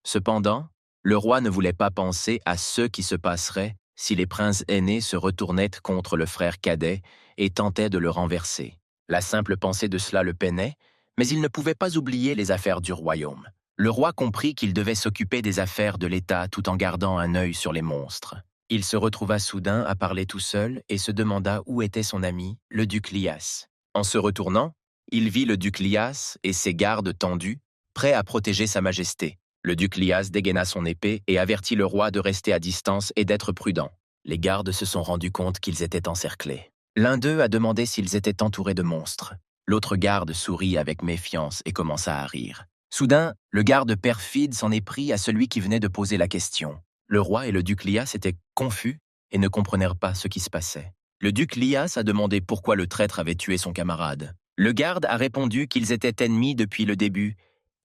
Cependant, le roi ne voulait pas penser à ce qui se passerait si les princes aînés se retournaient contre le frère cadet et tentaient de le renverser. La simple pensée de cela le peinait, mais il ne pouvait pas oublier les affaires du royaume. Le roi comprit qu'il devait s'occuper des affaires de l'État tout en gardant un œil sur les monstres. Il se retrouva soudain à parler tout seul et se demanda où était son ami, le duc Lias. En se retournant, il vit le duc Lias et ses gardes tendus, prêts à protéger sa majesté. Le duc Lias dégaina son épée et avertit le roi de rester à distance et d'être prudent. Les gardes se sont rendus compte qu'ils étaient encerclés. L'un d'eux a demandé s'ils étaient entourés de monstres. L'autre garde sourit avec méfiance et commença à rire. Soudain, le garde perfide s'en est pris à celui qui venait de poser la question. Le roi et le duc Lias étaient confus et ne comprenèrent pas ce qui se passait. Le duc Lias a demandé pourquoi le traître avait tué son camarade. Le garde a répondu qu'ils étaient ennemis depuis le début,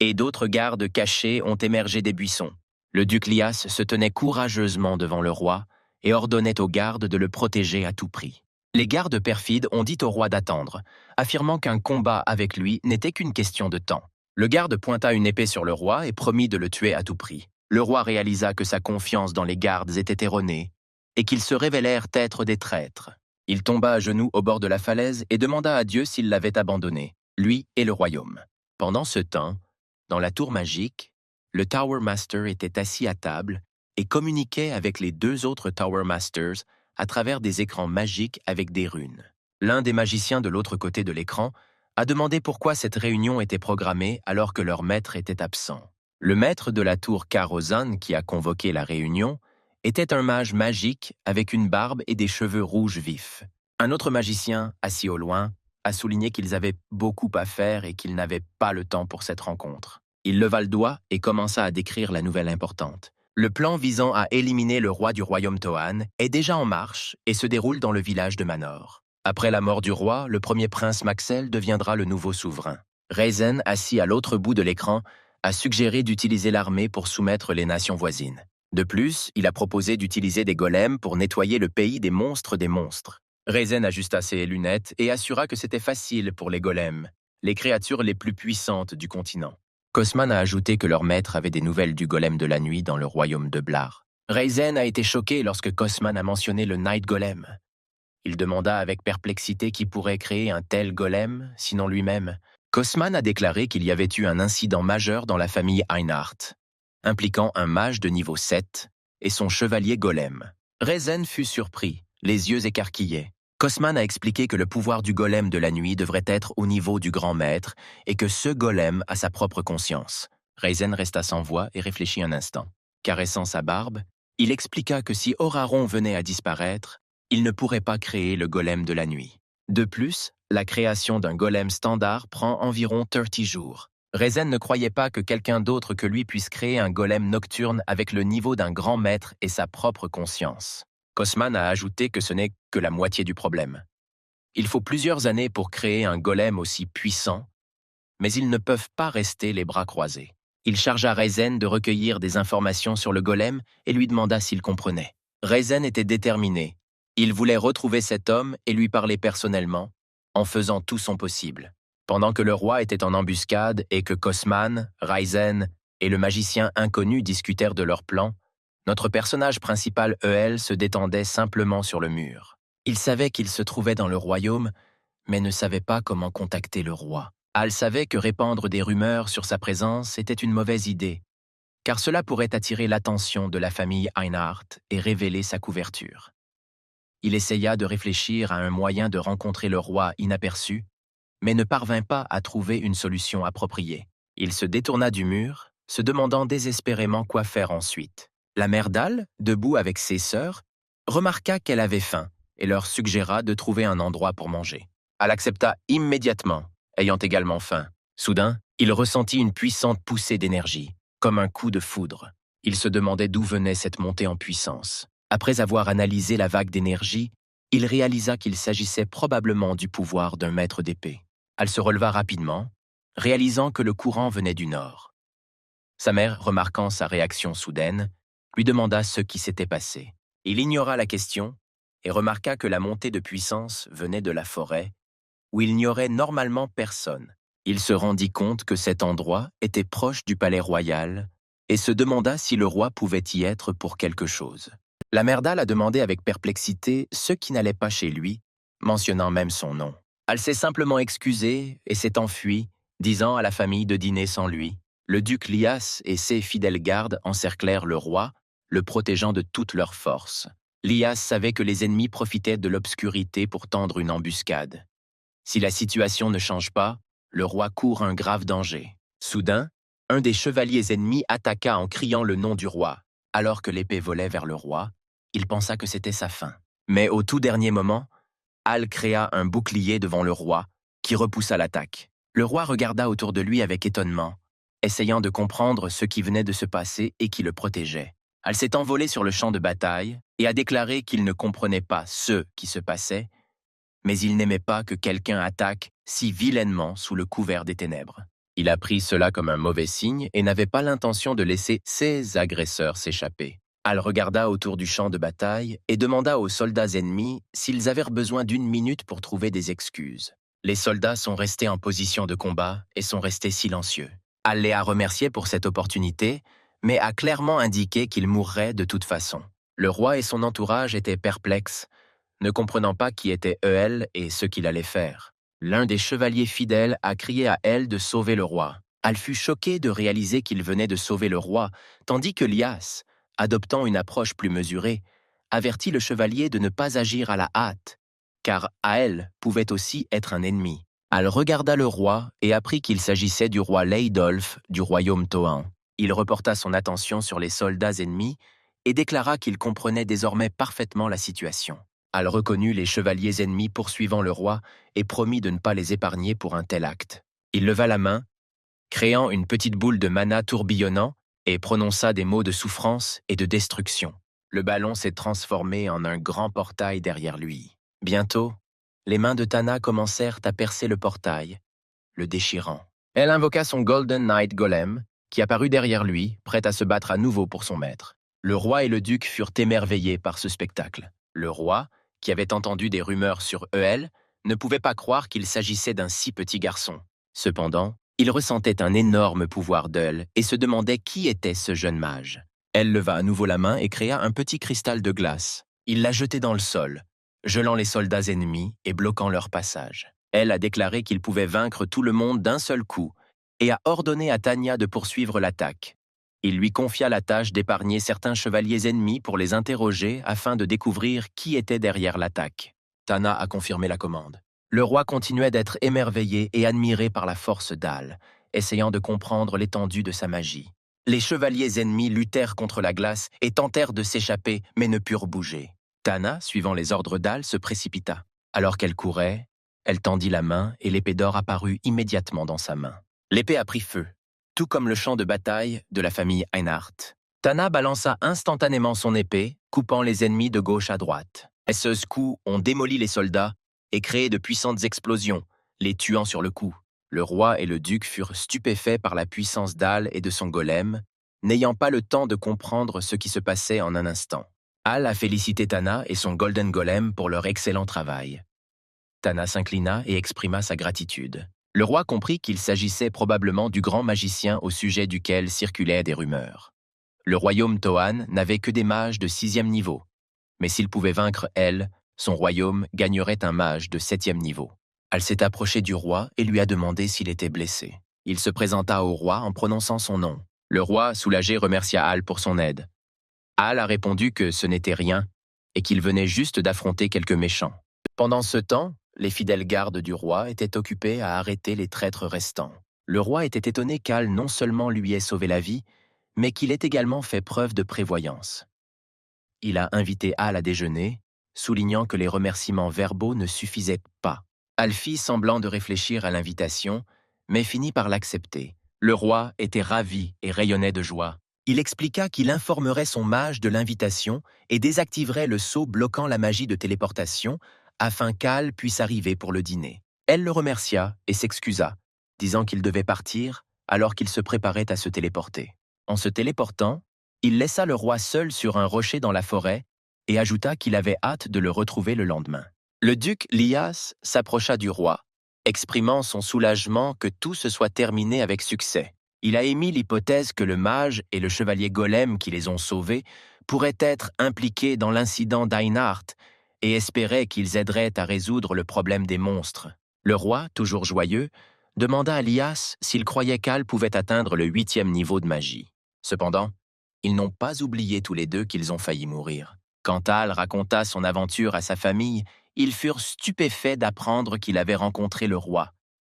et d'autres gardes cachés ont émergé des buissons. Le duc Lias se tenait courageusement devant le roi et ordonnait aux gardes de le protéger à tout prix. Les gardes perfides ont dit au roi d'attendre, affirmant qu'un combat avec lui n'était qu'une question de temps. Le garde pointa une épée sur le roi et promit de le tuer à tout prix. Le roi réalisa que sa confiance dans les gardes était erronée et qu'ils se révélèrent être des traîtres. Il tomba à genoux au bord de la falaise et demanda à Dieu s'il l'avait abandonné, lui et le royaume. Pendant ce temps, dans la tour magique, le Tower Master était assis à table et communiquait avec les 2 autres Tower Masters à travers des écrans magiques avec des runes. L'un des magiciens de l'autre côté de l'écran a demandé pourquoi cette réunion était programmée alors que leur maître était absent. Le maître de la tour Karozan qui a convoqué la réunion était un mage magique avec une barbe et des cheveux rouges vifs. Un autre magicien, assis au loin, a souligné qu'ils avaient beaucoup à faire et qu'ils n'avaient pas le temps pour cette rencontre. Il leva le doigt et commença à décrire la nouvelle importante. Le plan visant à éliminer le roi du royaume Toan est déjà en marche et se déroule dans le village de Manor. Après la mort du roi, le premier prince Maxel deviendra le nouveau souverain. Raisin, assis à l'autre bout de l'écran, a suggéré d'utiliser l'armée pour soumettre les nations voisines. De plus, il a proposé d'utiliser des golems pour nettoyer le pays des monstres des monstres. Raisin ajusta ses lunettes et assura que c'était facile pour les golems, les créatures les plus puissantes du continent. Cosman a ajouté que leur maître avait des nouvelles du golem de la nuit dans le royaume de Blar. Raisin a été choqué lorsque Cosman a mentionné le Night Golem. Il demanda avec perplexité qui pourrait créer un tel golem, sinon lui-même. Cosman a déclaré qu'il y avait eu un incident majeur dans la famille Einhart, impliquant un mage de niveau 7 et son chevalier golem. Raisin fut surpris, les yeux écarquillés. Cosman a expliqué que le pouvoir du golem de la nuit devrait être au niveau du grand maître et que ce golem a sa propre conscience. Raisin resta sans voix et réfléchit un instant. Caressant sa barbe, il expliqua que si Oraron venait à disparaître, il ne pourrait pas créer le golem de la nuit. De plus, la création d'un golem standard prend environ 30 jours. Raisin ne croyait pas que quelqu'un d'autre que lui puisse créer un golem nocturne avec le niveau d'un grand maître et sa propre conscience. Cosman a ajouté que ce n'est que la moitié du problème. Il faut plusieurs années pour créer un golem aussi puissant, mais ils ne peuvent pas rester les bras croisés. Il chargea Raizen de recueillir des informations sur le golem et lui demanda s'il comprenait. Raizen était déterminé. Il voulait retrouver cet homme et lui parler personnellement, en faisant tout son possible. Pendant que le roi était en embuscade et que Cosman, Raizen et le magicien inconnu discutèrent de leur plan, notre personnage principal Eel se détendait simplement sur le mur. Il savait qu'il se trouvait dans le royaume, mais ne savait pas comment contacter le roi. Al savait que répandre des rumeurs sur sa présence était une mauvaise idée, car cela pourrait attirer l'attention de la famille Einhardt et révéler sa couverture. Il essaya de réfléchir à un moyen de rencontrer le roi inaperçu, mais ne parvint pas à trouver une solution appropriée. Il se détourna du mur, se demandant désespérément quoi faire ensuite. La mère d'Al, debout avec ses sœurs, remarqua qu'elle avait faim et leur suggéra de trouver un endroit pour manger. Al accepta immédiatement, ayant également faim. Soudain, il ressentit une puissante poussée d'énergie, comme un coup de foudre. Il se demandait d'où venait cette montée en puissance. Après avoir analysé la vague d'énergie, il réalisa qu'il s'agissait probablement du pouvoir d'un maître d'épée. Al se releva rapidement, réalisant que le courant venait du nord. Sa mère, remarquant sa réaction soudaine, lui demanda ce qui s'était passé. Il ignora la question et remarqua que la montée de puissance venait de la forêt, où il n'y aurait normalement personne. Il se rendit compte que cet endroit était proche du palais royal et se demanda si le roi pouvait y être pour quelque chose. La mère d'Al a demandé avec perplexité ce qui n'allait pas chez lui, mentionnant même son nom. Al s'est simplement excusé et s'est enfui, disant à la famille de dîner sans lui. Le duc Lias et ses fidèles gardes encerclèrent le roi, le protégeant de toutes leurs forces. Lias savait que les ennemis profitaient de l'obscurité pour tendre une embuscade. Si la situation ne change pas, le roi court un grave danger. Soudain, un des chevaliers ennemis attaqua en criant le nom du roi. Alors que l'épée volait vers le roi, il pensa que c'était sa fin. Mais au tout dernier moment, Al créa un bouclier devant le roi, qui repoussa l'attaque. Le roi regarda autour de lui avec étonnement, essayant de comprendre ce qui venait de se passer et qui le protégeait. Al s'est envolé sur le champ de bataille et a déclaré qu'il ne comprenait pas ce qui se passait, mais il n'aimait pas que quelqu'un attaque si vilainement sous le couvert des ténèbres. Il a pris cela comme un mauvais signe et n'avait pas l'intention de laisser ses agresseurs s'échapper. Al regarda autour du champ de bataille et demanda aux soldats ennemis s'ils avaient besoin d'une minute pour trouver des excuses. Les soldats sont restés en position de combat et sont restés silencieux. Al les a remerciés pour cette opportunité, mais a clairement indiqué qu'ils mourraient de toute façon. Le roi et son entourage étaient perplexes, ne comprenant pas qui était Eel et ce qu'il allait faire. L'un des chevaliers fidèles a crié à Eel de sauver le roi. Al fut choqué de réaliser qu'il venait de sauver le roi, tandis que Lias, adoptant une approche plus mesurée, avertit le chevalier de ne pas agir à la hâte, car Ael pouvait aussi être un ennemi. Al regarda le roi et apprit qu'il s'agissait du roi Leidolf du royaume Tohan. Il reporta son attention sur les soldats ennemis et déclara qu'il comprenait désormais parfaitement la situation. Al reconnut les chevaliers ennemis poursuivant le roi et promit de ne pas les épargner pour un tel acte. Il leva la main, créant une petite boule de mana tourbillonnant, et prononça des mots de souffrance et de destruction. Le ballon s'est transformé en un grand portail derrière lui. Bientôt, les mains de Tana commencèrent à percer le portail, le déchirant. Elle invoqua son Golden Knight Golem, qui apparut derrière lui, prêt à se battre à nouveau pour son maître. Le roi et le duc furent émerveillés par ce spectacle. Le roi, qui avait entendu des rumeurs sur Eel, ne pouvait pas croire qu'il s'agissait d'un si petit garçon. Cependant, il ressentait un énorme pouvoir d'Eul et se demandait qui était ce jeune mage. Elle leva à nouveau la main et créa un petit cristal de glace. Il l'a jeté dans le sol, gelant les soldats ennemis et bloquant leur passage. Elle a déclaré qu'il pouvait vaincre tout le monde d'un seul coup et a ordonné à Tanya de poursuivre l'attaque. Il lui confia la tâche d'épargner certains chevaliers ennemis pour les interroger afin de découvrir qui était derrière l'attaque. Tana a confirmé la commande. Le roi continuait d'être émerveillé et admiré par la force d'Al, essayant de comprendre l'étendue de sa magie. Les chevaliers ennemis luttèrent contre la glace et tentèrent de s'échapper, mais ne purent bouger. Tana, suivant les ordres d'Al, se précipita. Alors qu'elle courait, elle tendit la main et l'épée d'or apparut immédiatement dans sa main. L'épée a pris feu, tout comme le champ de bataille de la famille Einhardt. Tana balança instantanément son épée, coupant les ennemis de gauche à droite. Ces coups ont démoli les soldats et créé de puissantes explosions, les tuant sur le coup. Le roi et le duc furent stupéfaits par la puissance d'Al et de son golem, n'ayant pas le temps de comprendre ce qui se passait en un instant. Al a félicité Tana et son Golden Golem pour leur excellent travail. Tana s'inclina et exprima sa gratitude. Le roi comprit qu'il s'agissait probablement du grand magicien au sujet duquel circulaient des rumeurs. Le royaume Tohan n'avait que des mages de 6e niveau, mais s'il pouvait vaincre El, son royaume gagnerait un mage de 7e niveau. Elle s'est approchée du roi et lui a demandé s'il était blessé. Il se présenta au roi en prononçant son nom. Le roi, soulagé, remercia Al pour son aide. Al a répondu que ce n'était rien et qu'il venait juste d'affronter quelques méchants. Pendant ce temps, les fidèles gardes du roi étaient occupés à arrêter les traîtres restants. Le roi était étonné qu'Al non seulement lui ait sauvé la vie, mais qu'il ait également fait preuve de prévoyance. Il a invité Al à déjeuner, soulignant que les remerciements verbaux ne suffisaient pas. Al fit semblant de réfléchir à l'invitation, mais finit par l'accepter. Le roi était ravi et rayonnait de joie. Il expliqua qu'il informerait son mage de l'invitation et désactiverait le sceau bloquant la magie de téléportation afin qu'Al puisse arriver pour le dîner. Elle le remercia et s'excusa, disant qu'il devait partir alors qu'il se préparait à se téléporter. En se téléportant, il laissa le roi seul sur un rocher dans la forêt et ajouta qu'il avait hâte de le retrouver le lendemain. Le duc Lias s'approcha du roi, exprimant son soulagement que tout se soit terminé avec succès. Il a émis l'hypothèse que le mage et le chevalier Golem qui les ont sauvés pourraient être impliqués dans l'incident d'Einhart et espérait qu'ils aideraient à résoudre le problème des monstres. Le roi, toujours joyeux, demanda à Lias s'il croyait qu'Al pouvait atteindre le 8e niveau de magie. Cependant, ils n'ont pas oublié tous les deux qu'ils ont failli mourir. Quand Al raconta son aventure à sa famille, ils furent stupéfaits d'apprendre qu'il avait rencontré le roi.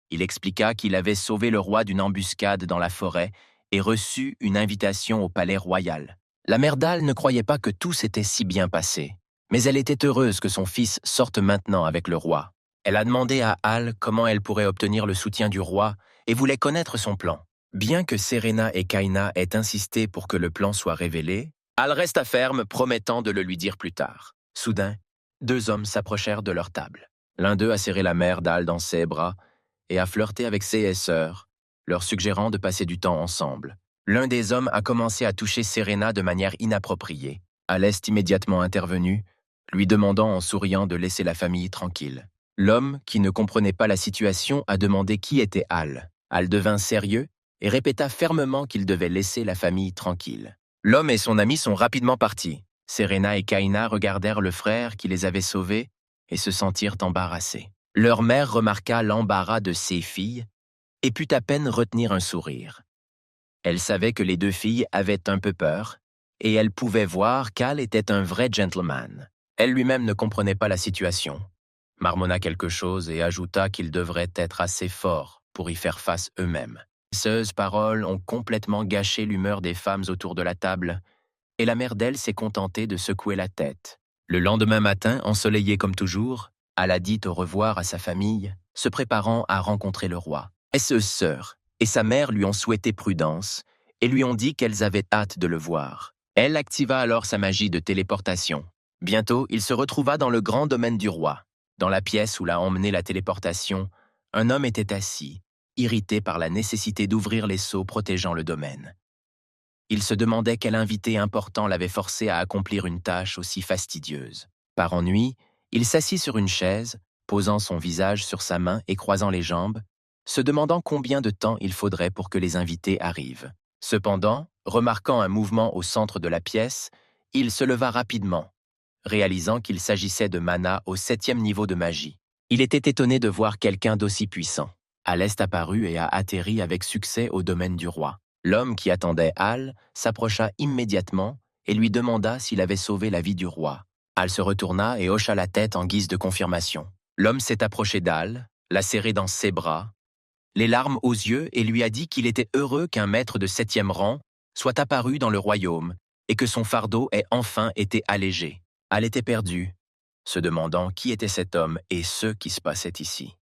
Il expliqua qu'il avait sauvé le roi d'une embuscade dans la forêt et reçu une invitation au palais royal. La mère d'Al ne croyait pas que tout s'était si bien passé, mais elle était heureuse que son fils sorte maintenant avec le roi. Elle a demandé à Al comment elle pourrait obtenir le soutien du roi et voulait connaître son plan. Bien que Serena et Kaina aient insisté pour que le plan soit révélé, Al resta ferme, promettant de le lui dire plus tard. Soudain, 2 hommes s'approchèrent de leur table. L'un d'eux a serré la mère d'Al dans ses bras et a flirté avec ses sœurs, leur suggérant de passer du temps ensemble. L'un des hommes a commencé à toucher Serena de manière inappropriée. Al est immédiatement intervenu, lui demandant en souriant de laisser la famille tranquille. L'homme, qui ne comprenait pas la situation, a demandé qui était Al. Al devint sérieux et répéta fermement qu'il devait laisser la famille tranquille. L'homme et son ami sont rapidement partis. Serena et Kaina regardèrent le frère qui les avait sauvés et se sentirent embarrassés. Leur mère remarqua l'embarras de ses filles et put à peine retenir un sourire. Elle savait que les 2 filles avaient un peu peur et elle pouvait voir qu'Al était un vrai gentleman. Elle lui-même ne comprenait pas la situation, marmonna quelque chose et ajouta qu'ils devraient être assez forts pour y faire face eux-mêmes. Ces paroles ont complètement gâché l'humeur des femmes autour de la table, et la mère d'elle s'est contentée de secouer la tête. Le lendemain matin, ensoleillé comme toujours, Al a dit au revoir à sa famille, se préparant à rencontrer le roi. Ses sœurs et sa mère lui ont souhaité prudence et lui ont dit qu'elles avaient hâte de le voir. Elle activa alors sa magie de téléportation. Bientôt, il se retrouva dans le grand domaine du roi. Dans la pièce où l'a emmené la téléportation, un homme était assis, irrité par la nécessité d'ouvrir les sceaux protégeant le domaine. Il se demandait quel invité important l'avait forcé à accomplir une tâche aussi fastidieuse. Par ennui, il s'assit sur une chaise, posant son visage sur sa main et croisant les jambes, se demandant combien de temps il faudrait pour que les invités arrivent. Cependant, remarquant un mouvement au centre de la pièce, il se leva rapidement, réalisant qu'il s'agissait de Mana au 7e niveau de magie. Il était étonné de voir quelqu'un d'aussi puissant. Al est apparu et a atterri avec succès au domaine du roi. L'homme qui attendait Al s'approcha immédiatement et lui demanda s'il avait sauvé la vie du roi. Al se retourna et hocha la tête en guise de confirmation. L'homme s'est approché d'Al, l'a serré dans ses bras, les larmes aux yeux, et lui a dit qu'il était heureux qu'un maître de 7e rang soit apparu dans le royaume et que son fardeau ait enfin été allégé. Al était perdu, se demandant qui était cet homme et ce qui se passait ici.